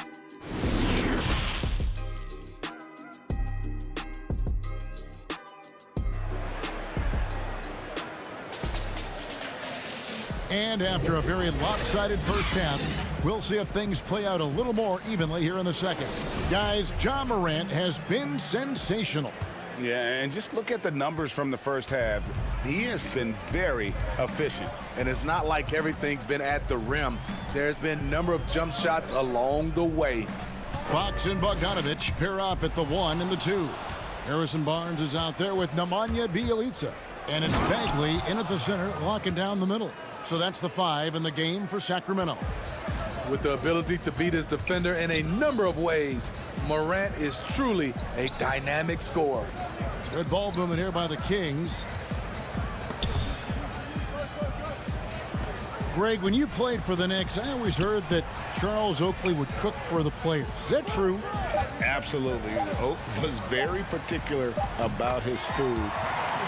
And after a very lopsided first half, we'll see if things play out a little more evenly here in the second. Guys, Ja Morant has been sensational. Yeah, and just look at the numbers from the first half. He has been very efficient. And it's not like everything's been at the rim. There's been a number of jump shots along the way. Fox and Bogdanovich pair up at the 1 and the 2. Harrison Barnes is out there with Nemanja Bjelica. And it's Bagley in at the center, locking down the middle. So that's the 5 in the game for Sacramento. With the ability to beat his defender in a number of ways, Morant is truly a dynamic scorer. Good ball movement here by the Kings. Greg, when you played for the Knicks, I always heard that Charles Oakley would cook for the players. Is that true? Absolutely. Oak was very particular about his food.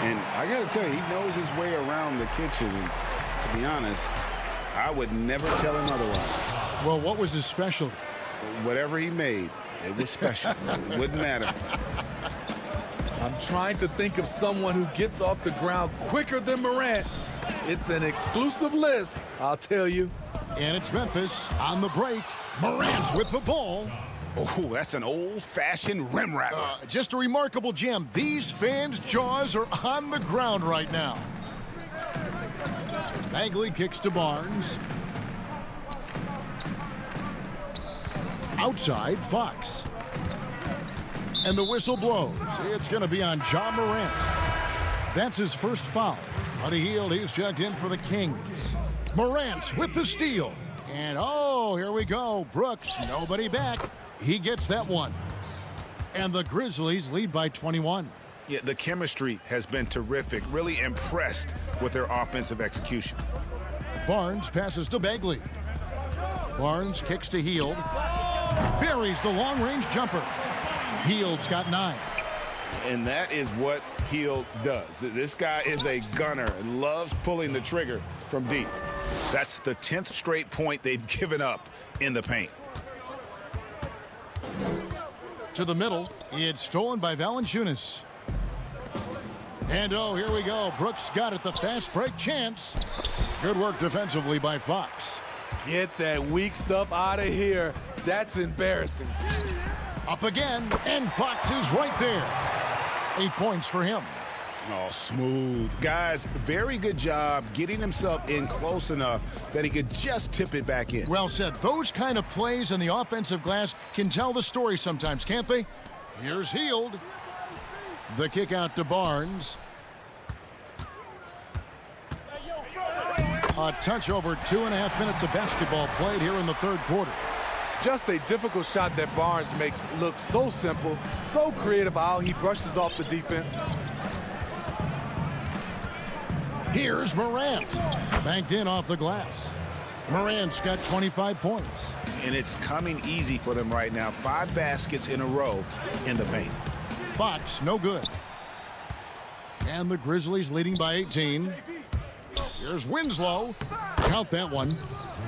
And I got to tell you, he knows his way around the kitchen. And to be honest, I would never tell him otherwise. Well, what was his specialty? Whatever he made, it was special. It wouldn't matter. I'm trying to think of someone who gets off the ground quicker than Morant. It's an exclusive list, I'll tell you. And it's Memphis on the break. Morant with the ball. Oh, that's an old-fashioned rim rattler. Just a remarkable gem. These fans' jaws are on the ground right now. Bagley kicks to Barnes. Outside, Fox. And the whistle blows. It's going to be on Ja Morant. That's his first foul. On a heel, he's checked in for the Kings. Morant with the steal. And oh, here we go. Brooks, nobody back. He gets that one. And the Grizzlies lead by 21. Yeah, the chemistry has been terrific. Really impressed with their offensive execution. Barnes passes to Bagley. Barnes kicks to Hield. Buries the long-range jumper. Hield's got 9. And that is what Hield does. This guy is a gunner and loves pulling the trigger from deep. That's the 10th straight point they've given up in the paint. To the middle, it's stolen by Valanciunas. And oh, here we go. Brooks got it, the fast break chance. Good work defensively by Fox. Get that weak stuff out of here. That's embarrassing. Up again, and Fox is right there. 8 points for him. Oh, smooth. Guys, very good job getting himself in close enough that he could just tip it back in. Well said. Those kind of plays in the offensive glass can tell the story sometimes, can't they? Here's Hield. The kick out to Barnes. A touch over 2.5 minutes of basketball played here in the third quarter. Just a difficult shot that Barnes makes look so simple, so creative how he brushes off the defense. Here's Morant. Banked in off the glass. Morant's got 25 points. And it's coming easy for them right now. 5 baskets in a row in the paint. Fox, no good. And the Grizzlies leading by 18. Here's Winslow. Count that one.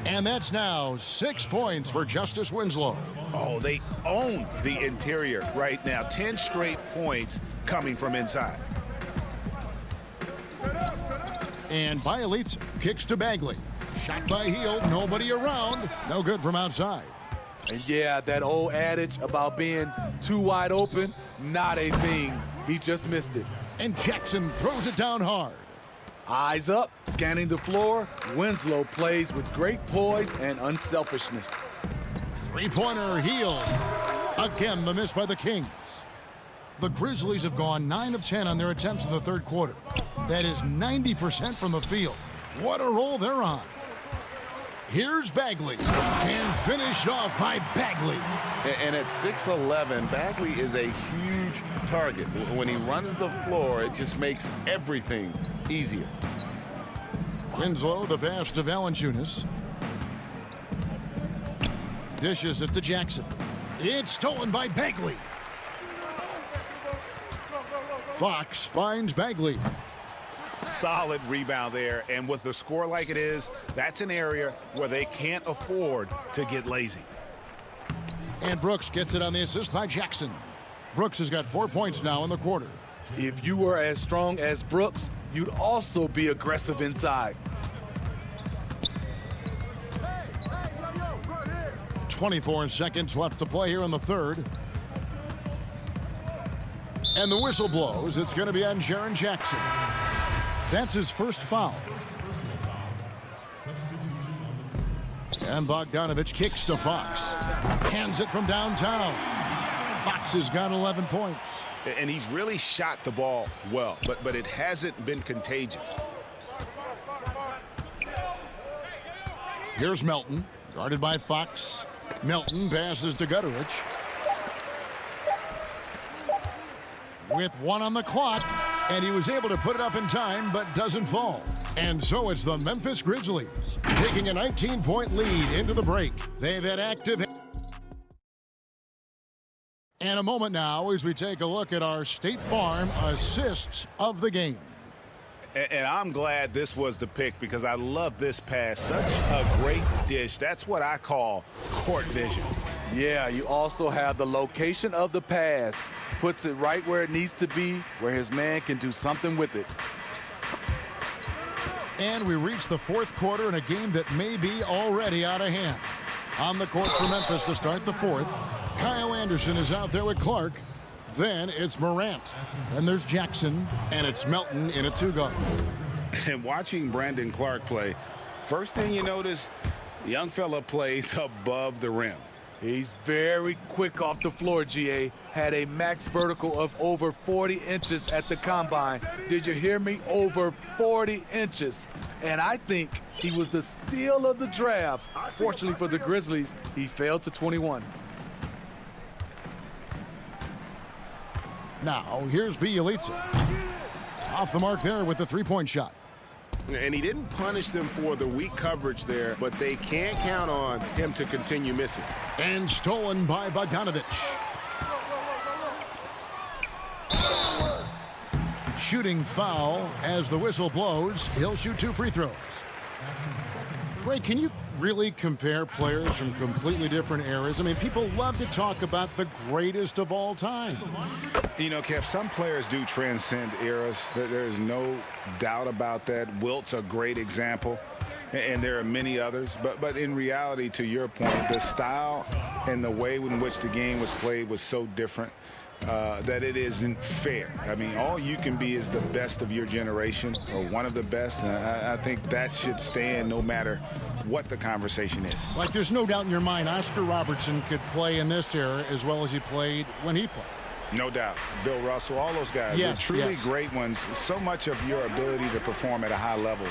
And that's now 6 points for Justice Winslow. Oh, they own the interior right now. 10 straight points coming from inside. And Bjelica kicks to Bagley. Shot by Hield, nobody around. No good from outside. And yeah, that old adage about being too wide open, not a thing. He just missed it. And Jackson throws it down hard. Eyes up, scanning the floor. Winslow plays with great poise and unselfishness. Three-pointer, Hield. Again, the miss by the Kings. The Grizzlies have gone 9 of 10 on their attempts in the third quarter. That is 90% from the field. What a roll they're on. Here's Bagley. And finished off by Bagley. And at 6'11", Bagley is a huge target. When he runs the floor, it just makes everything easier. Winslow, the pass to Valanciunas. Dishes it to Jackson. It's stolen by Bagley. Fox finds Bagley. Solid rebound there, and with the score like it is, that's an area where they can't afford to get lazy. And Brooks gets it on the assist by Jackson. Brooks has got 4 points now in the quarter. If you were as strong as Brooks, you'd also be aggressive inside. 24 seconds left to play here in the third. And the whistle blows. It's going to be on Jaren Jackson. That's his first foul. And Bogdanovich kicks to Fox. Hands it from downtown. Fox has got 11 points. And he's really shot the ball well, but it hasn't been contagious. Here's Melton, guarded by Fox. Melton passes to Gutterich. With 1 on the clock, and he was able to put it up in time, but doesn't fall. And so it's the Memphis Grizzlies taking a 19-point lead into the break. They've had active. And a moment now as we take a look at our State Farm assists of the game. And I'm glad this was the pick because I love this pass. Such a great dish. That's what I call court vision. Yeah, you also have the location of the pass. Puts it right where it needs to be, where his man can do something with it. And we reach the fourth quarter in a game that may be already out of hand. On the court for Memphis to start the fourth. Kyle Anderson is out there with Clark. Then it's Morant. And there's Jackson. And it's Melton in a 2-guard. And watching Brandon Clark play, first thing you notice, the young fella plays above the rim. He's very quick off the floor, GA. Had a max vertical of over 40 inches at the combine. Did you hear me? Over 40 inches. And I think he was the steal of the draft. Fortunately for the Grizzlies, he fell to 21. Now, here's Bjelica. Off the mark there with the 3-point shot. And he didn't punish them for the weak coverage there, but they can't count on him to continue missing. And stolen by Bogdanovich. Shooting foul as the whistle blows. He'll shoot 2 free throws. Ray, can you really compare players from completely different eras? I mean, people love to talk about the greatest of all time. You know, Kev, some players do transcend eras. There's no doubt about that. Wilt's a great example, and there are many others. But in reality, to your point, the style and the way in which the game was played was so different that it isn't fair. I mean, all you can be is the best of your generation or one of the best. And I think that should stand no matter what the conversation is. Like, there's no doubt in your mind Oscar Robertson could play in this era as well as he played when he played. No doubt. Bill Russell, all those guys. Yes, They're truly yes. great ones. So much of your ability to perform at a high level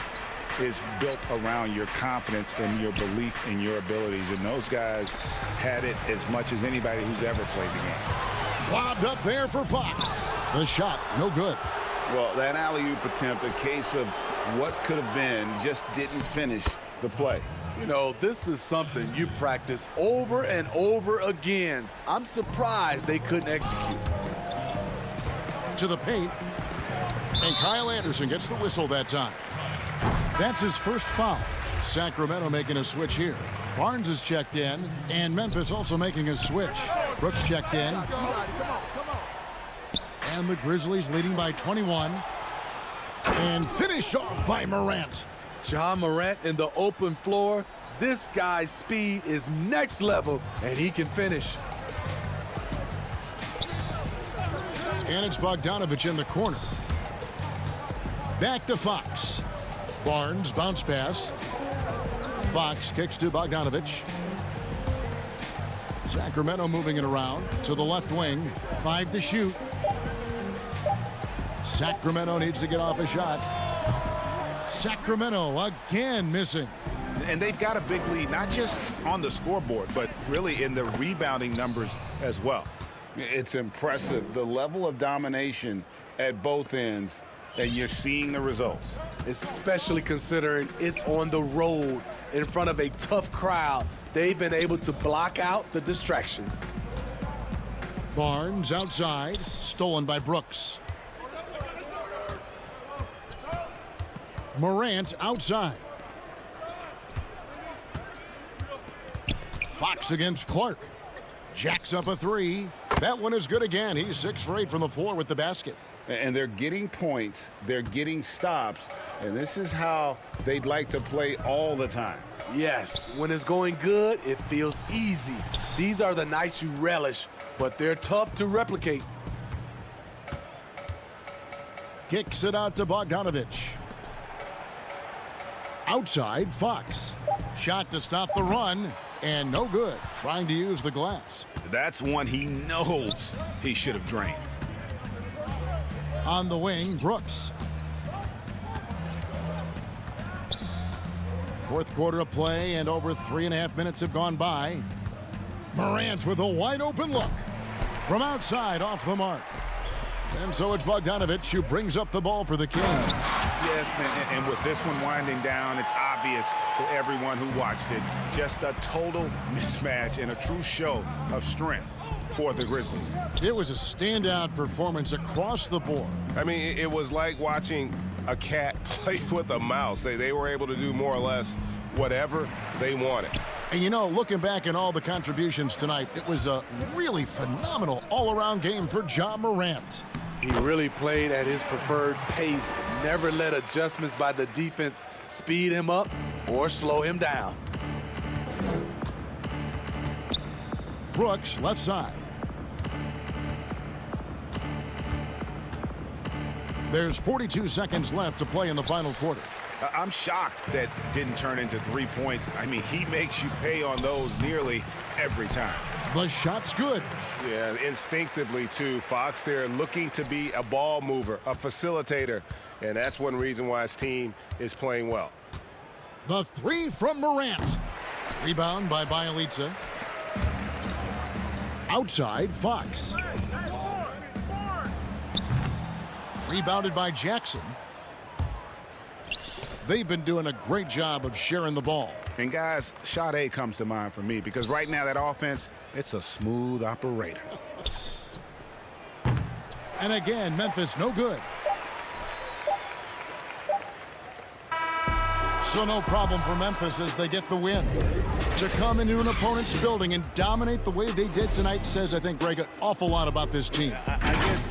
is built around your confidence and your belief in your abilities. And those guys had it as much as anybody who's ever played the game. Lobbed up there for Fox. The shot, no good. Well, that alley-oop attempt, a case of what could have been, just didn't finish the play. You know, this is something you practice over and over again. I'm surprised they couldn't execute. To the paint. And Kyle Anderson gets the whistle that time. That's his first foul. Sacramento making a switch here. Barnes is checked in, and Memphis also making a switch. Brooks checked in. And the Grizzlies leading by 21. And finished off by Morant. John Morant in the open floor. This guy's speed is next level, and he can finish. And it's Bogdanovich in the corner. Back to Fox. Barnes, bounce pass. Fox kicks to Bogdanovich. Sacramento moving it around to the left wing. 5 to shoot. Sacramento needs to get off a shot. Sacramento again missing. And they've got a big lead, not just on the scoreboard, but really in the rebounding numbers as well. It's impressive, the level of domination at both ends, and you're seeing the results. Especially considering it's on the road in front of a tough crowd. They've been able to block out the distractions. Barnes outside, stolen by Brooks. Morant outside. Fox against Clark. Jacks up a 3. That one is good again. He's 6 for 8 from the floor with the basket. And they're getting points, they're getting stops, and this is how they'd like to play all the time. Yes, when it's going good, it feels easy. These are the nights you relish, but they're tough to replicate. Kicks it out to Bogdanovich. Outside, Fox. Shot to stop the run, and no good. Trying to use the glass. That's one he knows he should have drained. On the wing, Brooks. Fourth quarter of play, and over 3.5 minutes have gone by. Morant with a wide open look. From outside, off the mark. And so it's Bogdanovich who brings up the ball for the Kings. Yes, and with this one winding down, it's obvious to everyone who watched it. Just a total mismatch and a true show of strength for the Grizzlies. It was a standout performance across the board. I mean, it was like watching a cat play with a mouse. They were able to do more or less whatever they wanted. And you know, looking back at all the contributions tonight, it was a really phenomenal all-around game for Ja Morant. He really played at his preferred pace, never let adjustments by the defense speed him up or slow him down. Brooks, left side. There's 42 seconds left to play in the final quarter. I'm shocked that didn't turn into 3 points. I mean, he makes you pay on those nearly every time. The shot's good. Yeah, instinctively, too. Fox there looking to be a ball mover, a facilitator, and that's one reason why his team is playing well. The three from Morant. Rebound by Bjelica. Outside, Fox. Rebounded by Jackson. They've been doing a great job of sharing the ball. And guys, shot A comes to mind for me because right now that offense, it's a smooth operator. And again, Memphis no good. So no problem for Memphis as they get the win. To come into an opponent's building and dominate the way they did tonight says, I think, Greg, an awful lot about this team. I guess...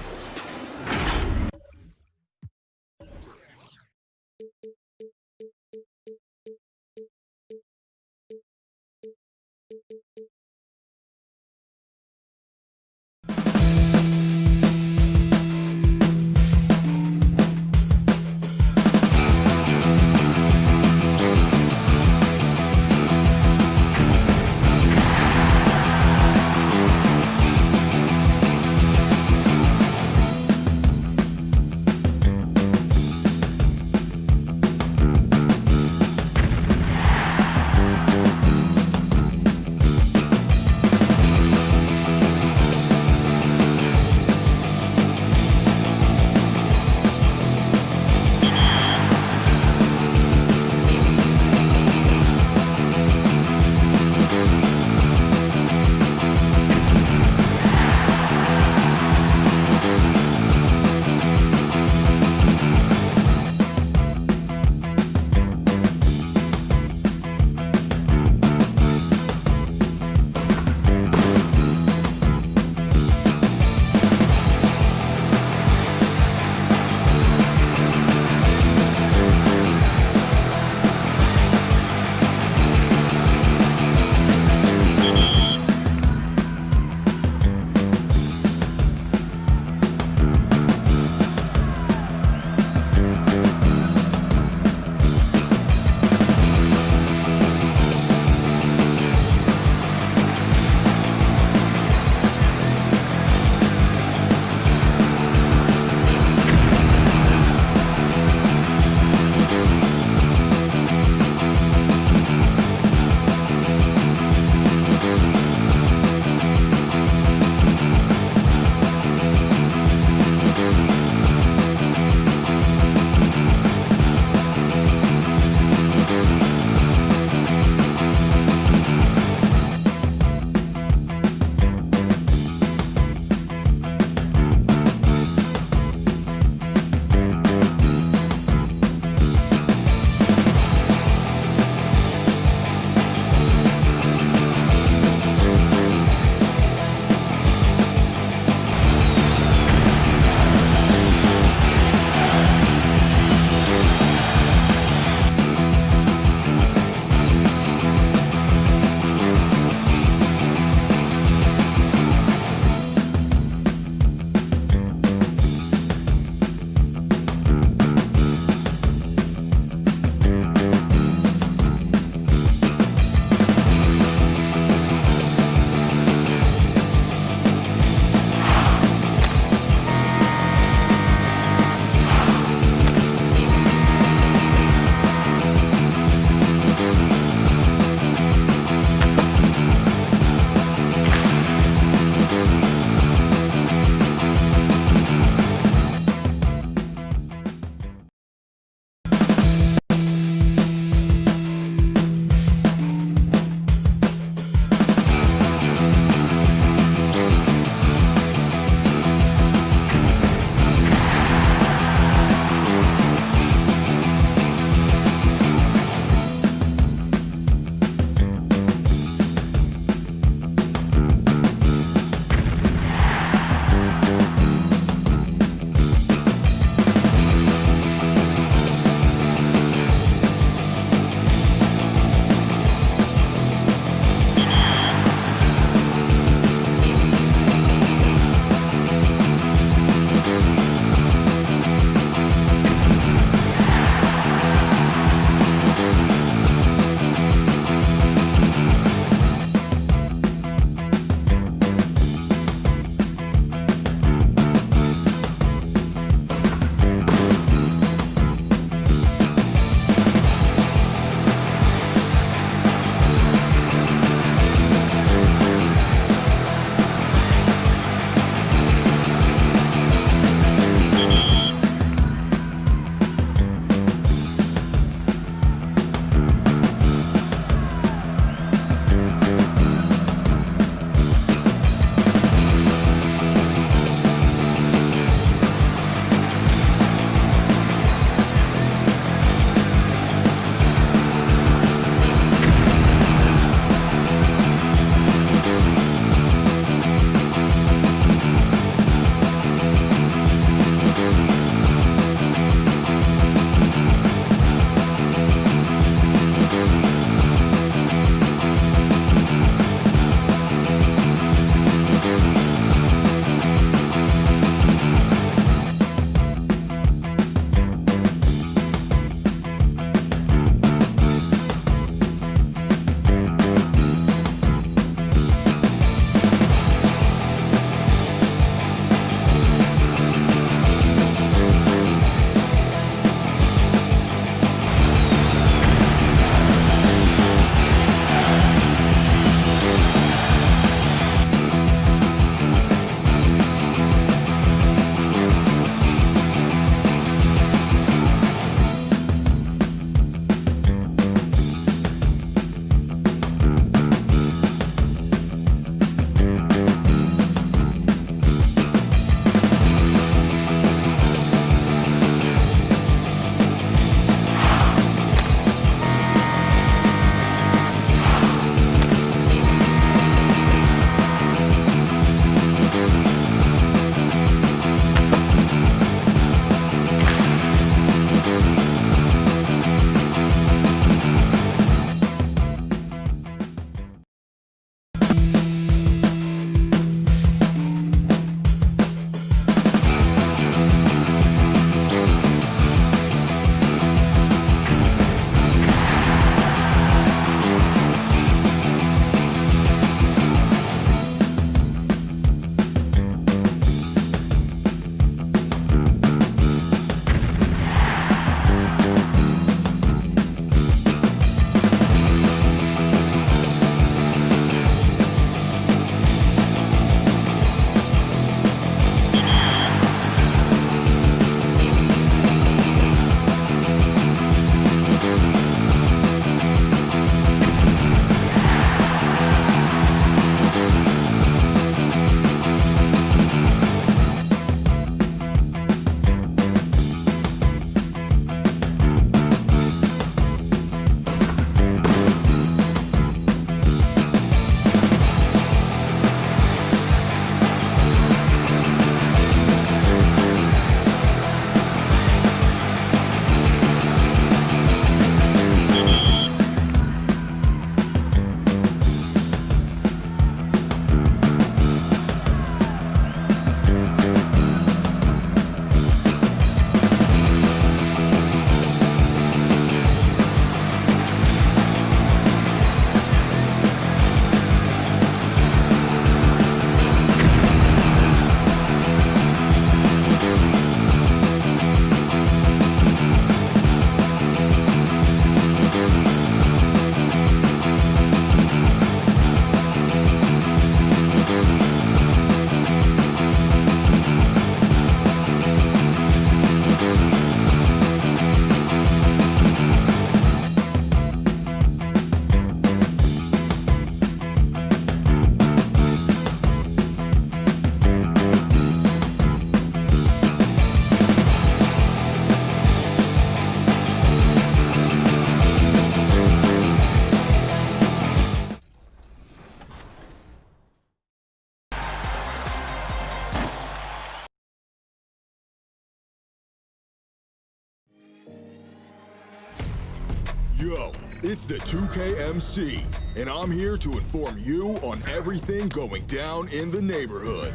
Yo, it's the 2KMC, and I'm here to inform you on everything going down in the neighborhood.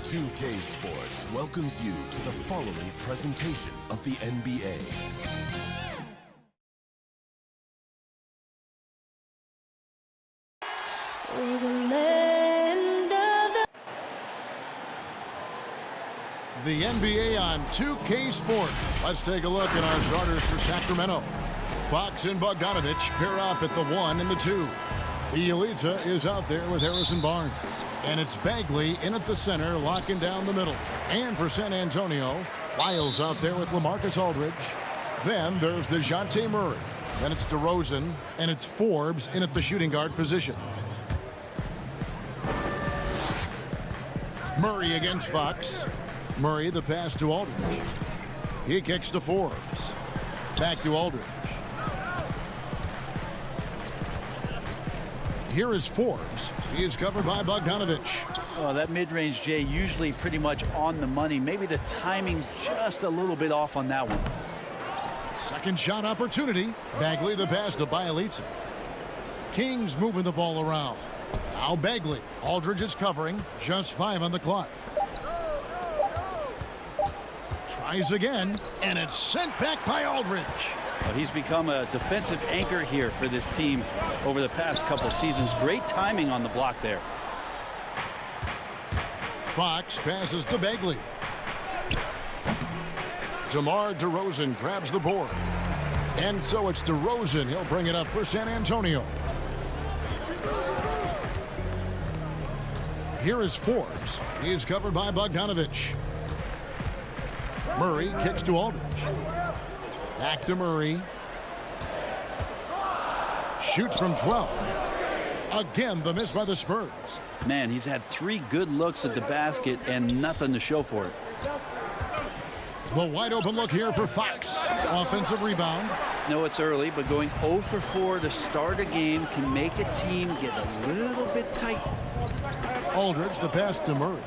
CLA Sports welcomes you to the following presentation of the NBA. The NBA on 2K Sports. Let's take a look at our starters for Sacramento. Fox and Bogdanovich pair up at the 1 and the 2. Bielitsa is out there with Harrison Barnes. And it's Bagley in at the center, locking down the middle. And for San Antonio, Lyles out there with LaMarcus Aldridge. Then there's DeJounte Murray. Then it's DeRozan. And it's Forbes in at the shooting guard position. Murray against Fox. Murray the pass to Aldridge. He kicks to Forbes. Back to Aldridge. Here is Forbes. He is covered by Bogdanovich. Oh, that mid-range, Jay, usually pretty much on the money. Maybe the timing just a little bit off on that one. Second shot opportunity. Bagley the pass to Bielitsa. Kings moving the ball around. Now Bagley. Aldridge is covering. Just 5 on the clock. Tries again, and it's sent back by Aldridge. Well, he's become a defensive anchor here for this team over the past couple seasons. Great timing on the block there. Fox passes to Bagley. DeMar DeRozan grabs the board. And so it's DeRozan. He'll bring it up for San Antonio. Here is Forbes. He is covered by Bogdanovich. Murray kicks to Aldridge. Back to Murray. Shoots from 12. Again, the miss by the Spurs. Man, he's had 3 good looks at the basket and nothing to show for it. The wide open look here for Fox. Offensive rebound. No, it's early, but going 0 for 4 to start a game can make a team get a little bit tight. Aldridge the pass to Murray.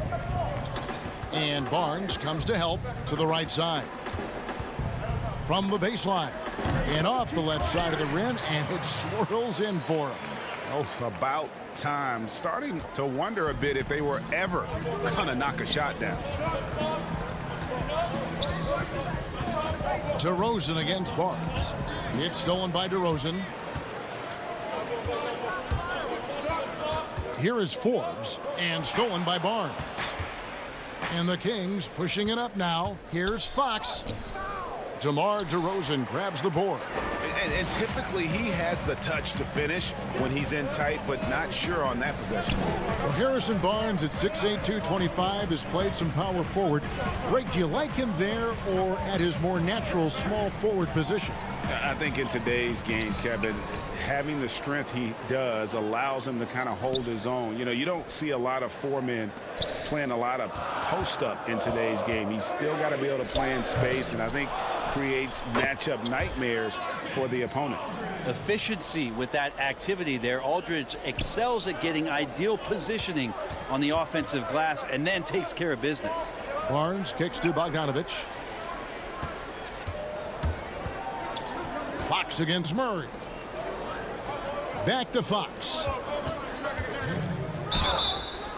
And Barnes comes to help to the right side. From the baseline. And off the left side of the rim, and it swirls in for him. Oh, about time. Starting to wonder a bit if they were ever going to knock a shot down. DeRozan against Barnes. It's stolen by DeRozan. Here is Forbes, and stolen by Barnes. And the Kings pushing it up now. Here's Fox. DeMar DeRozan grabs the board. And typically he has the touch to finish when he's in tight, but not sure on that possession. Well, Harrison Barnes at 6'8", 225 has played some power forward. Greg, do you like him there or at his more natural small forward position? I think in today's game, Kevin, having the strength he does allows him to kind of hold his own. You know, you don't see a lot of 4 men playing a lot of post-up in today's game. He's still got to be able to play in space, and I think creates matchup nightmares for the opponent. Efficiency with that activity there. Aldridge excels at getting ideal positioning on the offensive glass and then takes care of business. Barnes kicks to Bogdanovich. Fox against Murray. Back to Fox.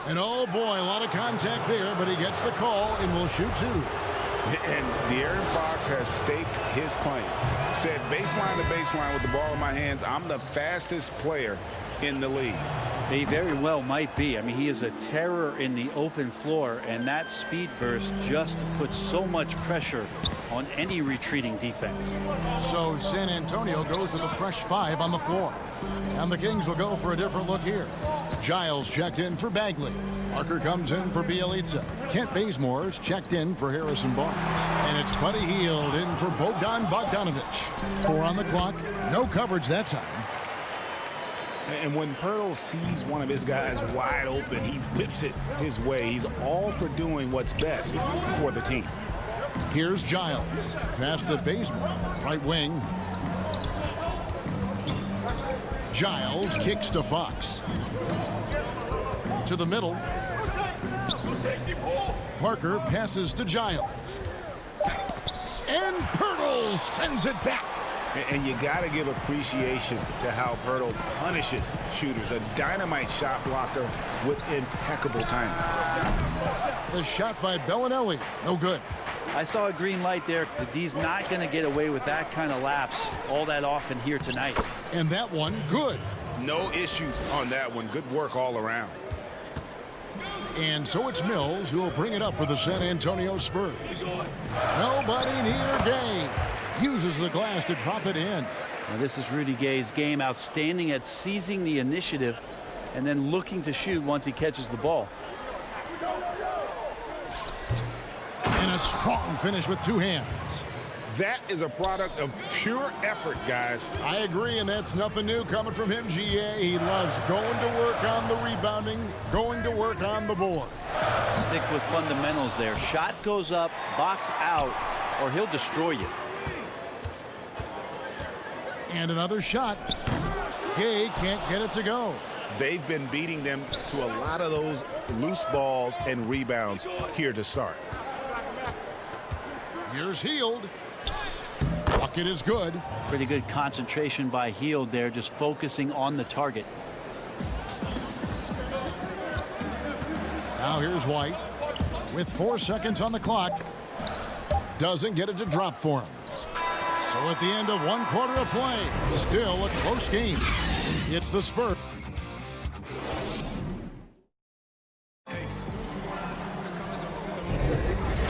And oh boy, a lot of contact there, but he gets the call and will shoot 2. And De'Aaron Fox has staked his claim. Said baseline to baseline with the ball in my hands, I'm the fastest player in the league. He very well might be. I mean, he is a terror in the open floor, and that speed burst just puts so much pressure on any retreating defense. So San Antonio goes with a fresh 5 on the floor. And the Kings will go for a different look here. Giles checked in for Bagley. Parker comes in for Bielitsa. Kent Bazemore's checked in for Harrison Barnes. And it's Buddy Hield in for Bogdanovich. 4 on the clock. No coverage that time. And when Pirtle sees one of his guys wide open, he whips it his way. He's all for doing what's best for the team. Here's Giles. Pass to Bazemore. Right wing. Giles kicks to Fox. To the middle. Parker passes to Giles. And Pirtle sends it back. And you got to give appreciation to how Pirtle punishes shooters. A dynamite shot blocker with impeccable timing. The shot by Bellinelli. No good. I saw a green light there. The D's not going to get away with that kind of lapse all that often here tonight. And that one, good. No issues on that one. Good work all around. And so it's Mills who will bring it up for the San Antonio Spurs. Nobody near Gay. Uses the glass to drop it in. Now this is Rudy Gay's game. Outstanding at seizing the initiative and then looking to shoot once he catches the ball. And a strong finish with two hands. That is a product of pure effort, guys. I agree, and that's nothing new coming from him, GA. He loves going to work on the rebounding, going to work on the board. Stick with fundamentals there. Shot goes up, box out, or he'll destroy you. And another shot. Gay can't get it to go. They've been beating them to a lot of those loose balls and rebounds here to start. Here's Hield. Bucket is good. Pretty good concentration by Hield there, just focusing on the target. Now here's White with 4 seconds on the clock. Doesn't get it to drop for him. So at the end of 1 quarter of play, still a close game. It's the Spurs.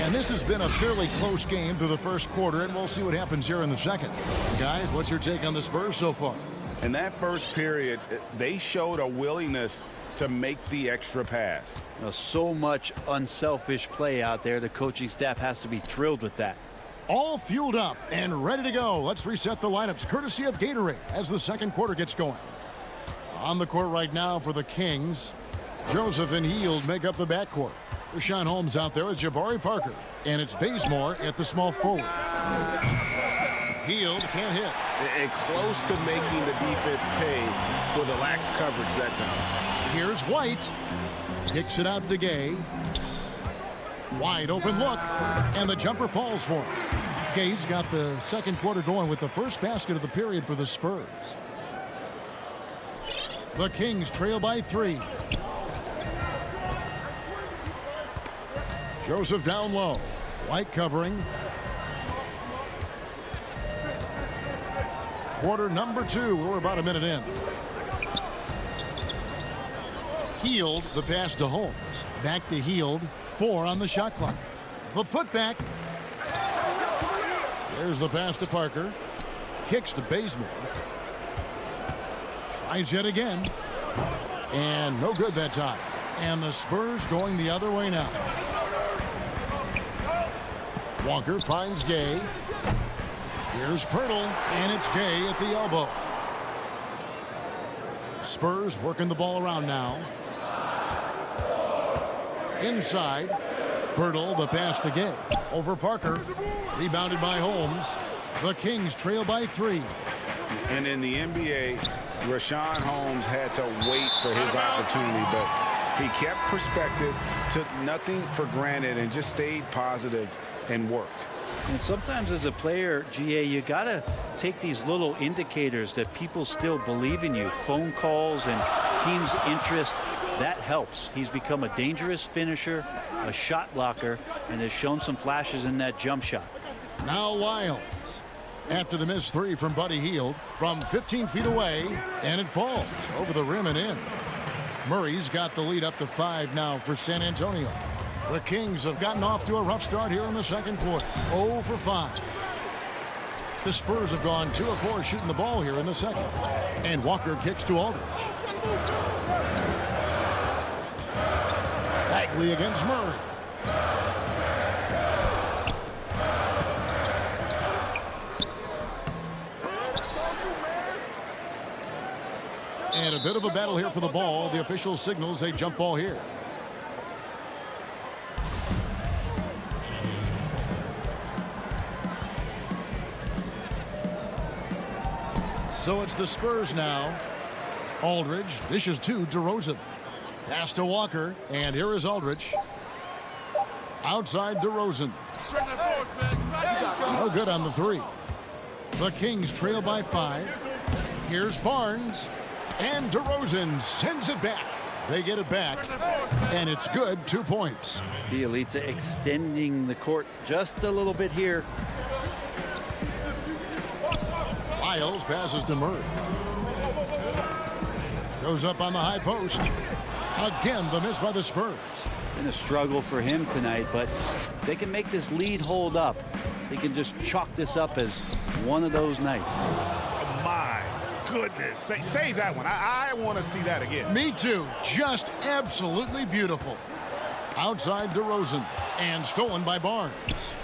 And this has been a fairly close game through the first quarter, and we'll see what happens here in the second. Guys, what's your take on the Spurs so far? In that first period, they showed a willingness to make the extra pass. So much unselfish play out there. The coaching staff has to be thrilled with that. All fueled up and ready to go. Let's reset the lineups courtesy of Gatorade as the second quarter gets going. On the court right now for the Kings, Joseph and Hield make up the backcourt. Rashawn Holmes out there with Jabari Parker. And it's Bazemore at the small forward. Hield can't hit. And close to making the defense pay for the lax coverage that time. Here's White. Kicks it out to Gay. Wide open look. And the jumper falls for him. Gay's got the second quarter going with the first basket of the period for the Spurs. The Kings trail by 3. Joseph down low. White covering. Quarter number 2. We're about a minute in. Hield, the pass to Holmes. Back to Hield. 4 on the shot clock. The putback. There's the pass to Parker. Kicks to Bazemore. Tries yet again. And no good that time. And the Spurs going the other way now. Walker finds Gay. Here's Pirtle, and it's Gay at the elbow. Spurs working the ball around now. Inside. Pirtle, the pass to Gay. Over Parker. Rebounded by Holmes. The Kings trail by 3. And in the NBA, Rashawn Holmes had to wait for his opportunity, but he kept perspective, took nothing for granted, and just stayed positive and worked. And sometimes as a player, GA, you got to take these little indicators that people still believe in you. Phone calls and team's interest, that helps. He's become a dangerous finisher, a shot blocker, and has shown some flashes in that jump shot. Now Wiles. After the missed 3 from Buddy Hield from 15 feet away, and it falls over the rim and in. Murray's got the lead up to 5 now for San Antonio. The Kings have gotten off to a rough start here in the second quarter. 0 for 5. The Spurs have gone 2 of 4 shooting the ball here in the second. And Walker kicks to Aldridge. Bagley against Murray. And a bit of a battle here for the ball. The official signals a jump ball here. So it's the Spurs now. Aldridge dishes to DeRozan. Pass to Walker, and here is Aldridge. Outside DeRozan. No good on the three. The Kings trail by 5. Here's Barnes. And DeRozan sends it back. They get it back. And it's good. 2 points. Bielitsa extending the court just a little bit here. Lyles passes to Murray. Goes up on the high post. Again, the miss by the Spurs. Been a struggle for him tonight, but they can make this lead hold up. They can just chalk this up as one of those nights. My goodness. Save that one. I want to see that again. Me too. Just absolutely beautiful. Outside DeRozan. And stolen by Barnes.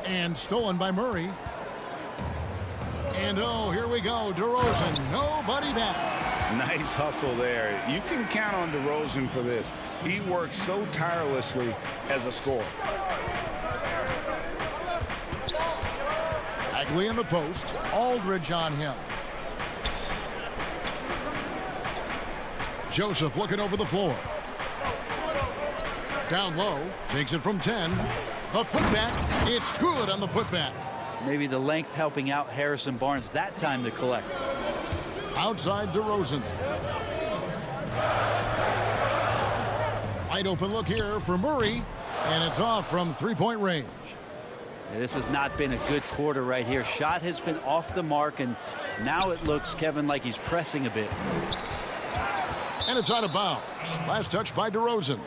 And stolen by Murray. And oh, here we go. DeRozan, nobody back. Nice hustle there. You can count on DeRozan for this. He works so tirelessly as a scorer. Bagley in the post. Aldridge on him. Joseph looking over the floor. Down low. Takes it from 10. The putback. It's good on the putback. Maybe the length helping out Harrison Barnes that time to collect. Outside DeRozan. Wide open look here for Murray. And it's off from three-point range. Yeah, this has not been a good quarter right here. Shot has been off the mark, and now it looks, Kevin, like he's pressing a bit. And it's out of bounds. Last touch by DeRozan.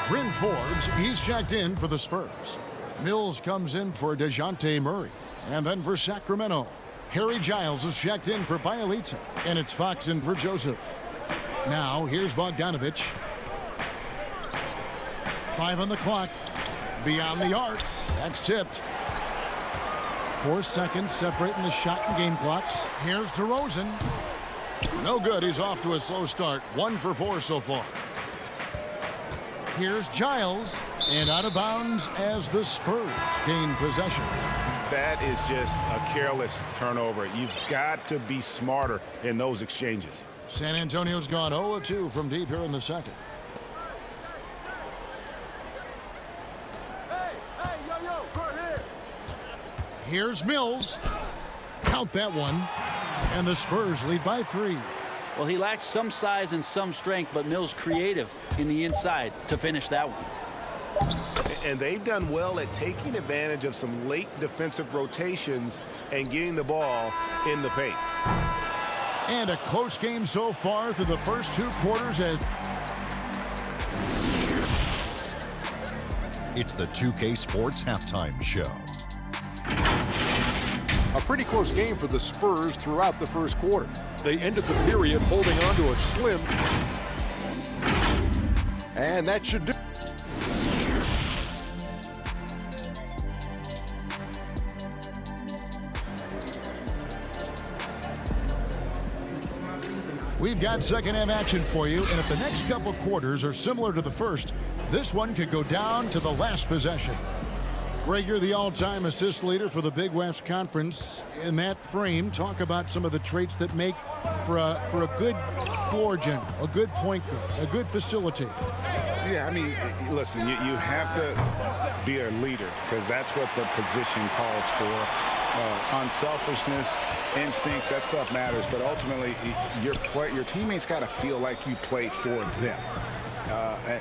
Bryn Forbes, he's checked in for the Spurs. Mills comes in for DeJounte Murray. And then for Sacramento, Harry Giles is checked in for Bielitsa. And it's Fox in for Joseph. Now, here's Bogdanovich. 5 on the clock. Beyond the arc. That's tipped. 4 seconds separating the shot and game clocks. Here's DeRozan. No good. He's off to a slow start. 1 for 4 so far. Here's Giles, and out of bounds as the Spurs gain possession. That is just a careless turnover. You've got to be smarter in those exchanges. San Antonio's gone 0-2 from deep here in the second. Here's Mills. Count that one. And the Spurs lead by 3. Well, he lacks some size and some strength, but Mills creative in the inside to finish that one. And they've done well at taking advantage of some late defensive rotations and getting the ball in the paint. And a close game so far through the first 2 quarters as It's the 2K Sports Halftime Show. A pretty close game for the Spurs throughout the first quarter. They ended the period holding on to a slim. And that should do. We've got second half action for you, and if the next couple quarters are similar to the first, this one could go down to the last possession. Greg, you're the all-time assist leader for the Big West Conference. In that frame, talk about some of the traits that make for a good floor general, a good point guard, a good facilitator. Yeah, I mean, listen, you have to be a leader because that's what the position calls for. Unselfishness, instincts, that stuff matters. But ultimately, your teammates got to feel like you play for them.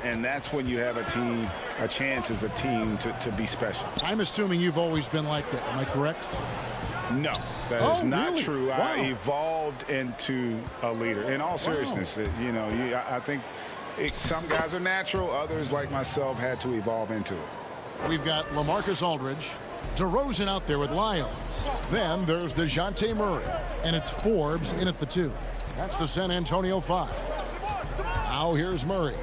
And that's when you have a chance as a team to be special. I'm assuming you've always been like that. Am I correct? No, that is not really? true. Wow. I evolved into a leader. In all seriousness, I think some guys are natural. Others, like myself, had to evolve into it. We've got LaMarcus Aldridge, DeRozan out there with Lyles. Then there's DeJounte Murray, and it's Forbes in at the 2. That's the San Antonio 5. Now here's Murray.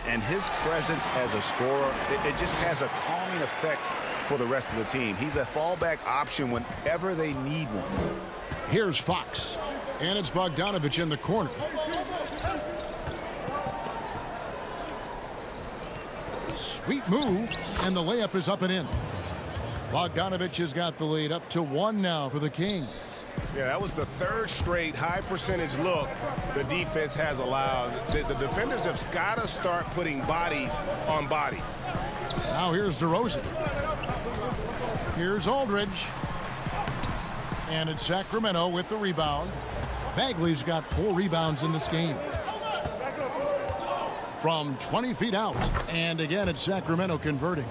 And his presence as a scorer, it just has a calming effect for the rest of the team. He's a fallback option whenever they need one. Here's Fox. And it's Bogdanovich in the corner. Sweet move, and the layup is up and in. Bogdanovich has got the lead up to 1 now for the Kings. Yeah, that was the third straight high percentage look the defense has allowed. The defenders have got to start putting bodies on bodies. Now here's DeRozan. Here's Aldridge. And it's Sacramento with the rebound. Bagley's got 4 rebounds in this game. From 20 feet out. And again, it's Sacramento converting.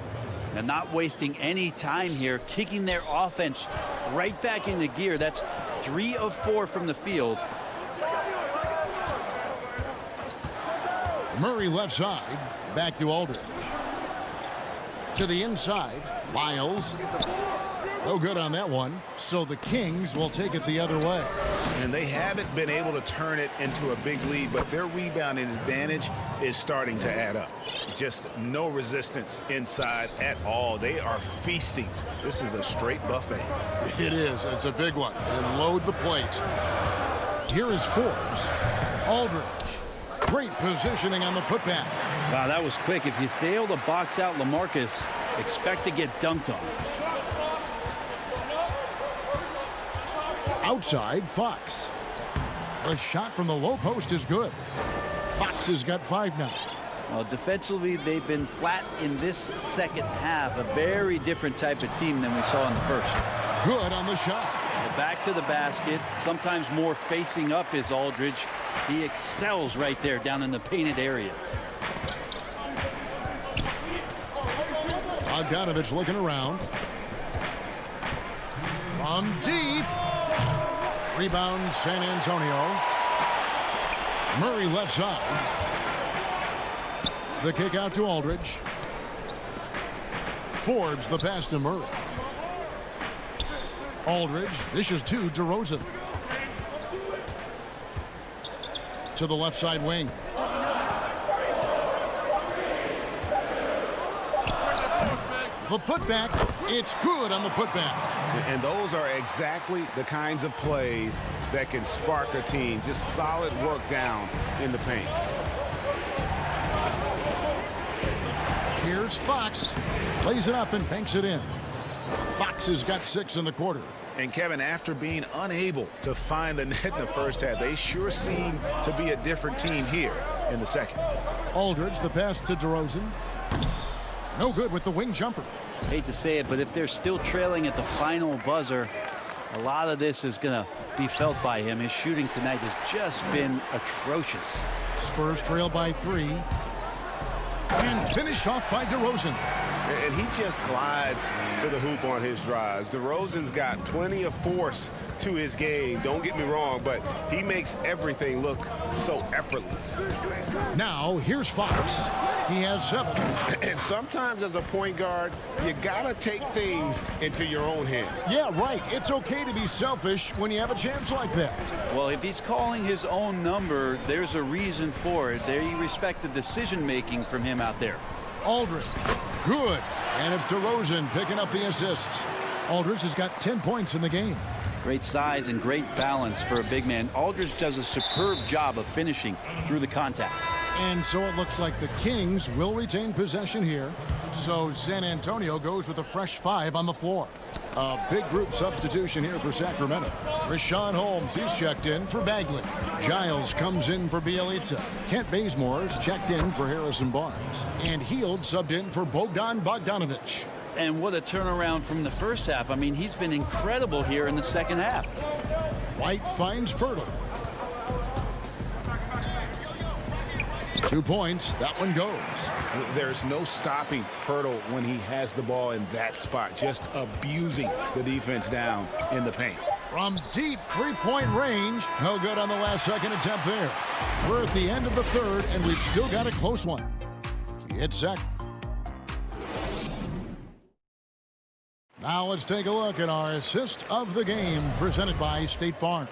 And not wasting any time here, kicking their offense right back into gear. That's 3 of 4 from the field. Murray left side. Back to Aldridge. To the inside. Lyles. No good on that one. So the Kings will take it the other way. And they haven't been able to turn it into a big lead, but their rebounding advantage is starting to add up. Just no resistance inside at all. They are feasting. This is a straight buffet. It is. It's a big one. And load the plate. Here is Forbes. Aldridge. Great positioning on the putback. Wow, that was quick. If you fail to box out LaMarcus, expect to get dunked on. Outside, Fox. The shot from the low post is good. Fox has got 5 now. Well, defensively, they've been flat in this second half. A very different type of team than we saw in the first. Good on the shot. Back to the basket. Sometimes more facing up is Aldridge. He excels right there down in the painted area. Bogdanovich looking around. From deep. Rebound, San Antonio. Murray left side. The kick out to Aldridge. Forbes the pass to Murray. Aldridge dishes to DeRozan. To the left side wing. The putback, it's good on the putback. And those are exactly the kinds of plays that can spark a team. Just solid work down in the paint. Here's Fox. Lays it up and banks it in. Fox has got 6 in the quarter. And Kevin, after being unable to find the net in the first half, they sure seem to be a different team here in the second. Aldridge, the pass to DeRozan. No good with the wing jumper. Hate to say it, but if they're still trailing at the final buzzer, a lot of this is going to be felt by him. His shooting tonight has just been atrocious. Spurs trail by 3. And finished off by DeRozan. And he just glides to the hoop on his drives. DeRozan's got plenty of force to his game. Don't get me wrong, but he makes everything look so effortless. Now, here's Fox. He has 7. And sometimes as a point guard, you gotta take things into your own hands. Yeah, right. It's okay to be selfish when you have a chance like that. Well, if he's calling his own number, there's a reason for it. They respect the decision-making from him out there. Aldridge. Good. And it's DeRozan picking up the assists. Aldridge has got 10 points in the game. Great size and great balance for a big man. Aldridge does a superb job of finishing through the contact. And so it looks like the Kings will retain possession here. So San Antonio goes with a fresh 5 on the floor. A big group substitution here for Sacramento. Rashawn Holmes, he's checked in for Bagley. Giles comes in for Bielitsa. Kent Bazemore's checked in for Harrison Barnes. And Hield subbed in for Bogdanovich. And what a turnaround from the first half. I mean, he's been incredible here in the second half. White finds Pirtle. 2 points. That one goes. There's no stopping Pirtle when he has the ball in that spot. Just abusing the defense down in the paint. From deep 3-point range. No good on the last second attempt there. We're at the end of the third, and we've still got a close one. It's Zach. Now let's take a look at our assist of the game presented by State Farm.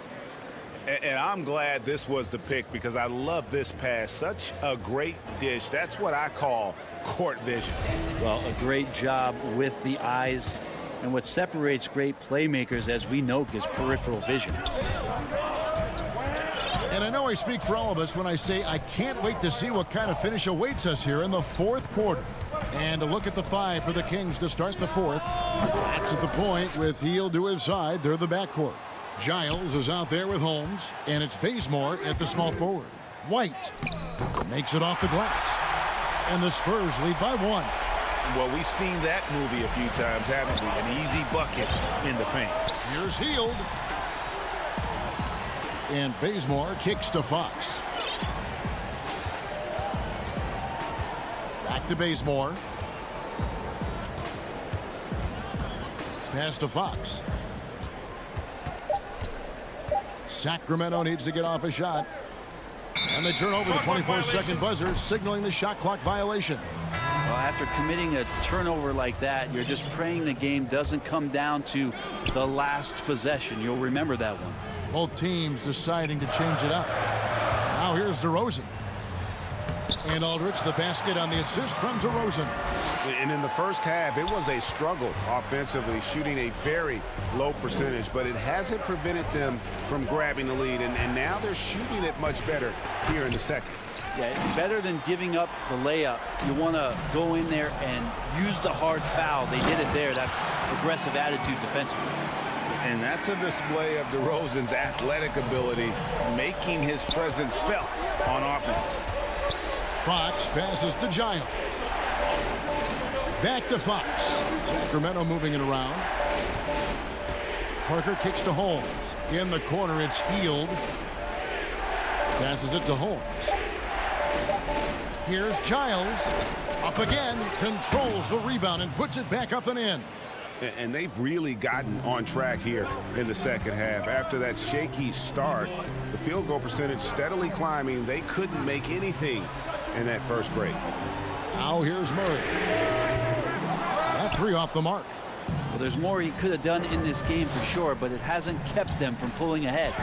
And I'm glad this was the pick because I love this pass. Such a great dish. That's what I call court vision. Well, a great job with the eyes. And what separates great playmakers, as we know, is peripheral vision. And I know I speak for all of us when I say I can't wait to see what kind of finish awaits us here in the fourth quarter. And a look at the 5 for the Kings to start the 4th. That's at the point with Hield to his side. They're the backcourt. Giles is out there with Holmes, and it's Bazemore at the small forward. White makes it off the glass, and the Spurs lead by 1. Well, we've seen that movie a few times, haven't we? An easy bucket in the paint. Here's Hield. And Bazemore kicks to Fox. Back to Bazemore. Pass to Fox. Sacramento needs to get off a shot. And they turn over the 24-second buzzer, signaling the shot clock violation. Well, after committing a turnover like that, you're just praying the game doesn't come down to the last possession. You'll remember that one. Both teams deciding to change it up. Now here's DeRozan. And Aldridge, the basket on the assist from DeRozan. And in the first half, it was a struggle offensively, shooting a very low percentage, but it hasn't prevented them from grabbing the lead, and now they're shooting it much better here in the second. Yeah, better than giving up the layup. You want to go in there and use the hard foul. They did it there. That's aggressive attitude defensively. And that's a display of DeRozan's athletic ability, making his presence felt on offense. Fox passes to Giles. Back to Fox. Sacramento moving it around. Parker kicks to Holmes. In the corner, it's Hield. Passes it to Holmes. Here's Giles. Up again. Controls the rebound and puts it back up and in. And they've really gotten on track here in the second half. After that shaky start, the field goal percentage steadily climbing. They couldn't make anything in that first break. Now here's Murray. That 3 off the mark. Well, there's more he could have done in this game for sure, but it hasn't kept them from pulling ahead.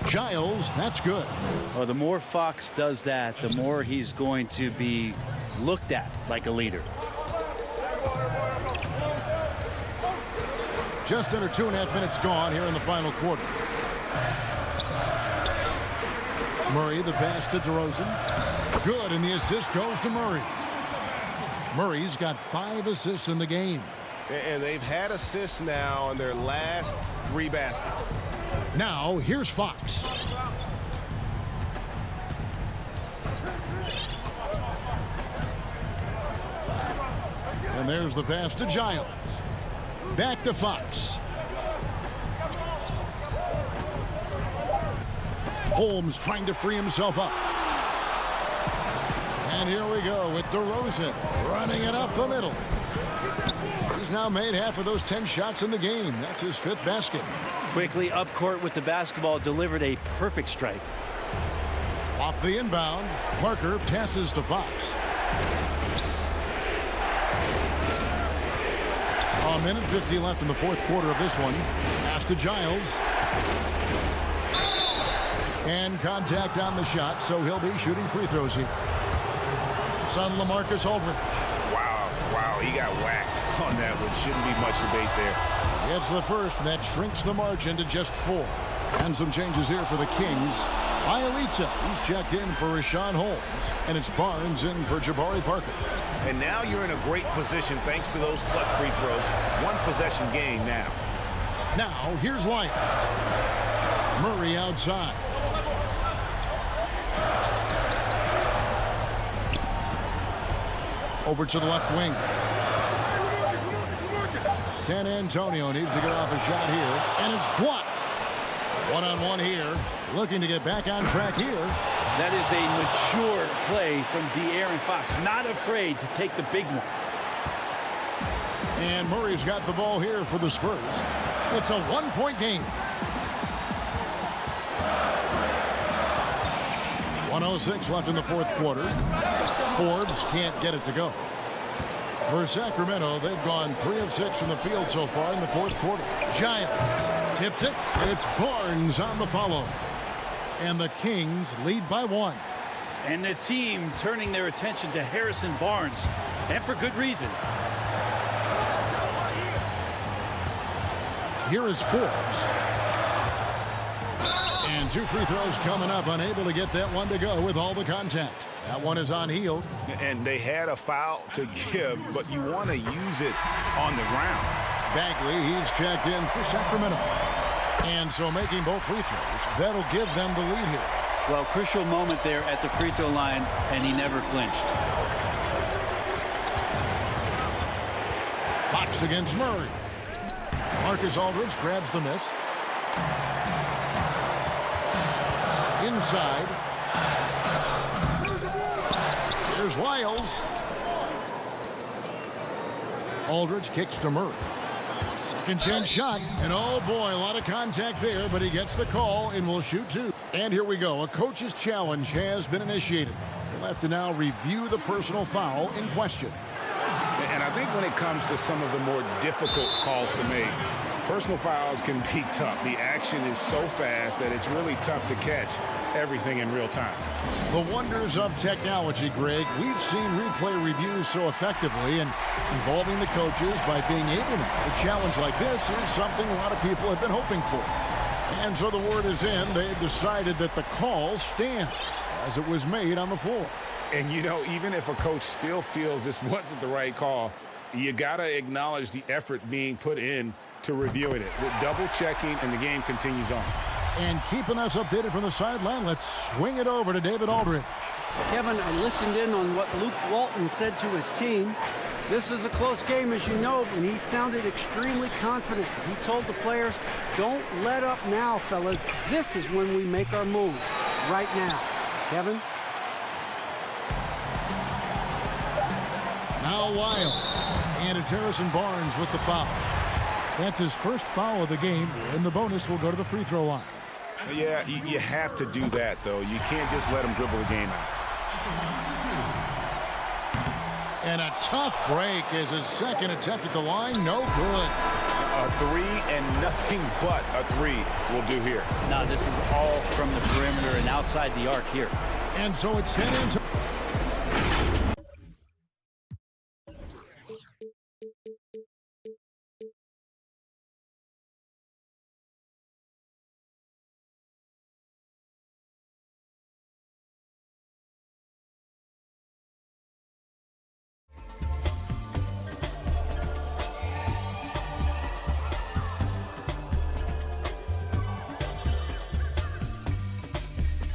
Giles, that's good. Well, the more Fox does that, the more he's going to be looked at like a leader. Just under 2.5 minutes gone here in the final quarter. Murray, the pass to DeRozan. Good, and the assist goes to Murray. Murray's got 5 assists in the game. And they've had assists now in their last 3 baskets. Now, here's Fox. And there's the pass to Giles. Back to Fox. Holmes trying to free himself up. And here we go with DeRozan running it up the middle. He's now made half of those 10 shots in the game. That's his 5th basket. Quickly up court with the basketball, delivered a perfect strike. Off the inbound, Parker passes to Fox. A minute 50 left in the 4th quarter of this one. Pass to Giles. And contact on the shot, so he'll be shooting free throws here. It's on LaMarcus Aldridge. Wow, he got whacked on that one. Shouldn't be much debate there. It's the first, and that shrinks the margin to just 4. And some changes here for the Kings. Ialica, he's checked in for Rashawn Holmes, and it's Barnes in for Jabari Parker. And now you're in a great position thanks to those clutch free throws. 1 possession game now. Now, here's Lyons. Murray outside. Over to the left wing. San Antonio needs to get off a shot here, and it's blocked. 1-on-1 here, looking to get back on track here. That is a mature play from De'Aaron Fox, not afraid to take the big one. And Murray's got the ball here for the Spurs. It's a 1-point game. 1:06 left in the 4th quarter. Forbes can't get it to go. For Sacramento, they've gone 3 of 6 from the field so far in the 4th quarter. Giles tips it, and it's Barnes on the follow. And the Kings lead by 1. And the team turning their attention to Harrison Barnes, and for good reason. Here is Forbes. And 2 free throws coming up, unable to get that one to go with all the contact. That one is on Hield. And they had a foul to give, but you want to use it on the ground. Bagley, he's checked in for Sacramento. And so making both free throws, that'll give them the lead here. Well, crucial moment there at the free throw line, and he never flinched. Fox against Murray. Marcus Aldridge grabs the miss. Inside. Here's Wiles. Aldridge kicks to Murray. Second chance shot. And oh boy, a lot of contact there, but he gets the call and will shoot 2. And here we go. A coach's challenge has been initiated. We'll have to now review the personal foul in question. And I think when it comes to some of the more difficult calls to make, personal fouls can be tough. The action is so fast that it's really tough to catch everything in real time. The wonders of technology, Greg. We've seen replay reviews so effectively, and involving the coaches by being able to make a challenge like this is something a lot of people have been hoping for. And so the word is in. They've decided that the call stands as it was made on the floor. And, you know, even if a coach still feels this wasn't the right call, you got to acknowledge the effort being put in to reviewing it. With double checking, and the game continues on. And keeping us updated from the sideline, let's swing it over to David Aldridge. Kevin, I listened in on what Luke Walton said to his team. This is a close game, as you know, and he sounded extremely confident. He told the players, don't let up now, fellas. This is when we make our move, right now. Kevin? Now Wiles, and it's Harrison Barnes with the foul. That's his first foul of the game, and the bonus will go to the free throw line. Yeah, you have to do that, though. You can't just let him dribble the game out. And a tough break as his second attempt at the line, no good. A 3 and nothing but a 3 will do here. Now this is all from the perimeter and outside the arc here. And so it's San Antonio.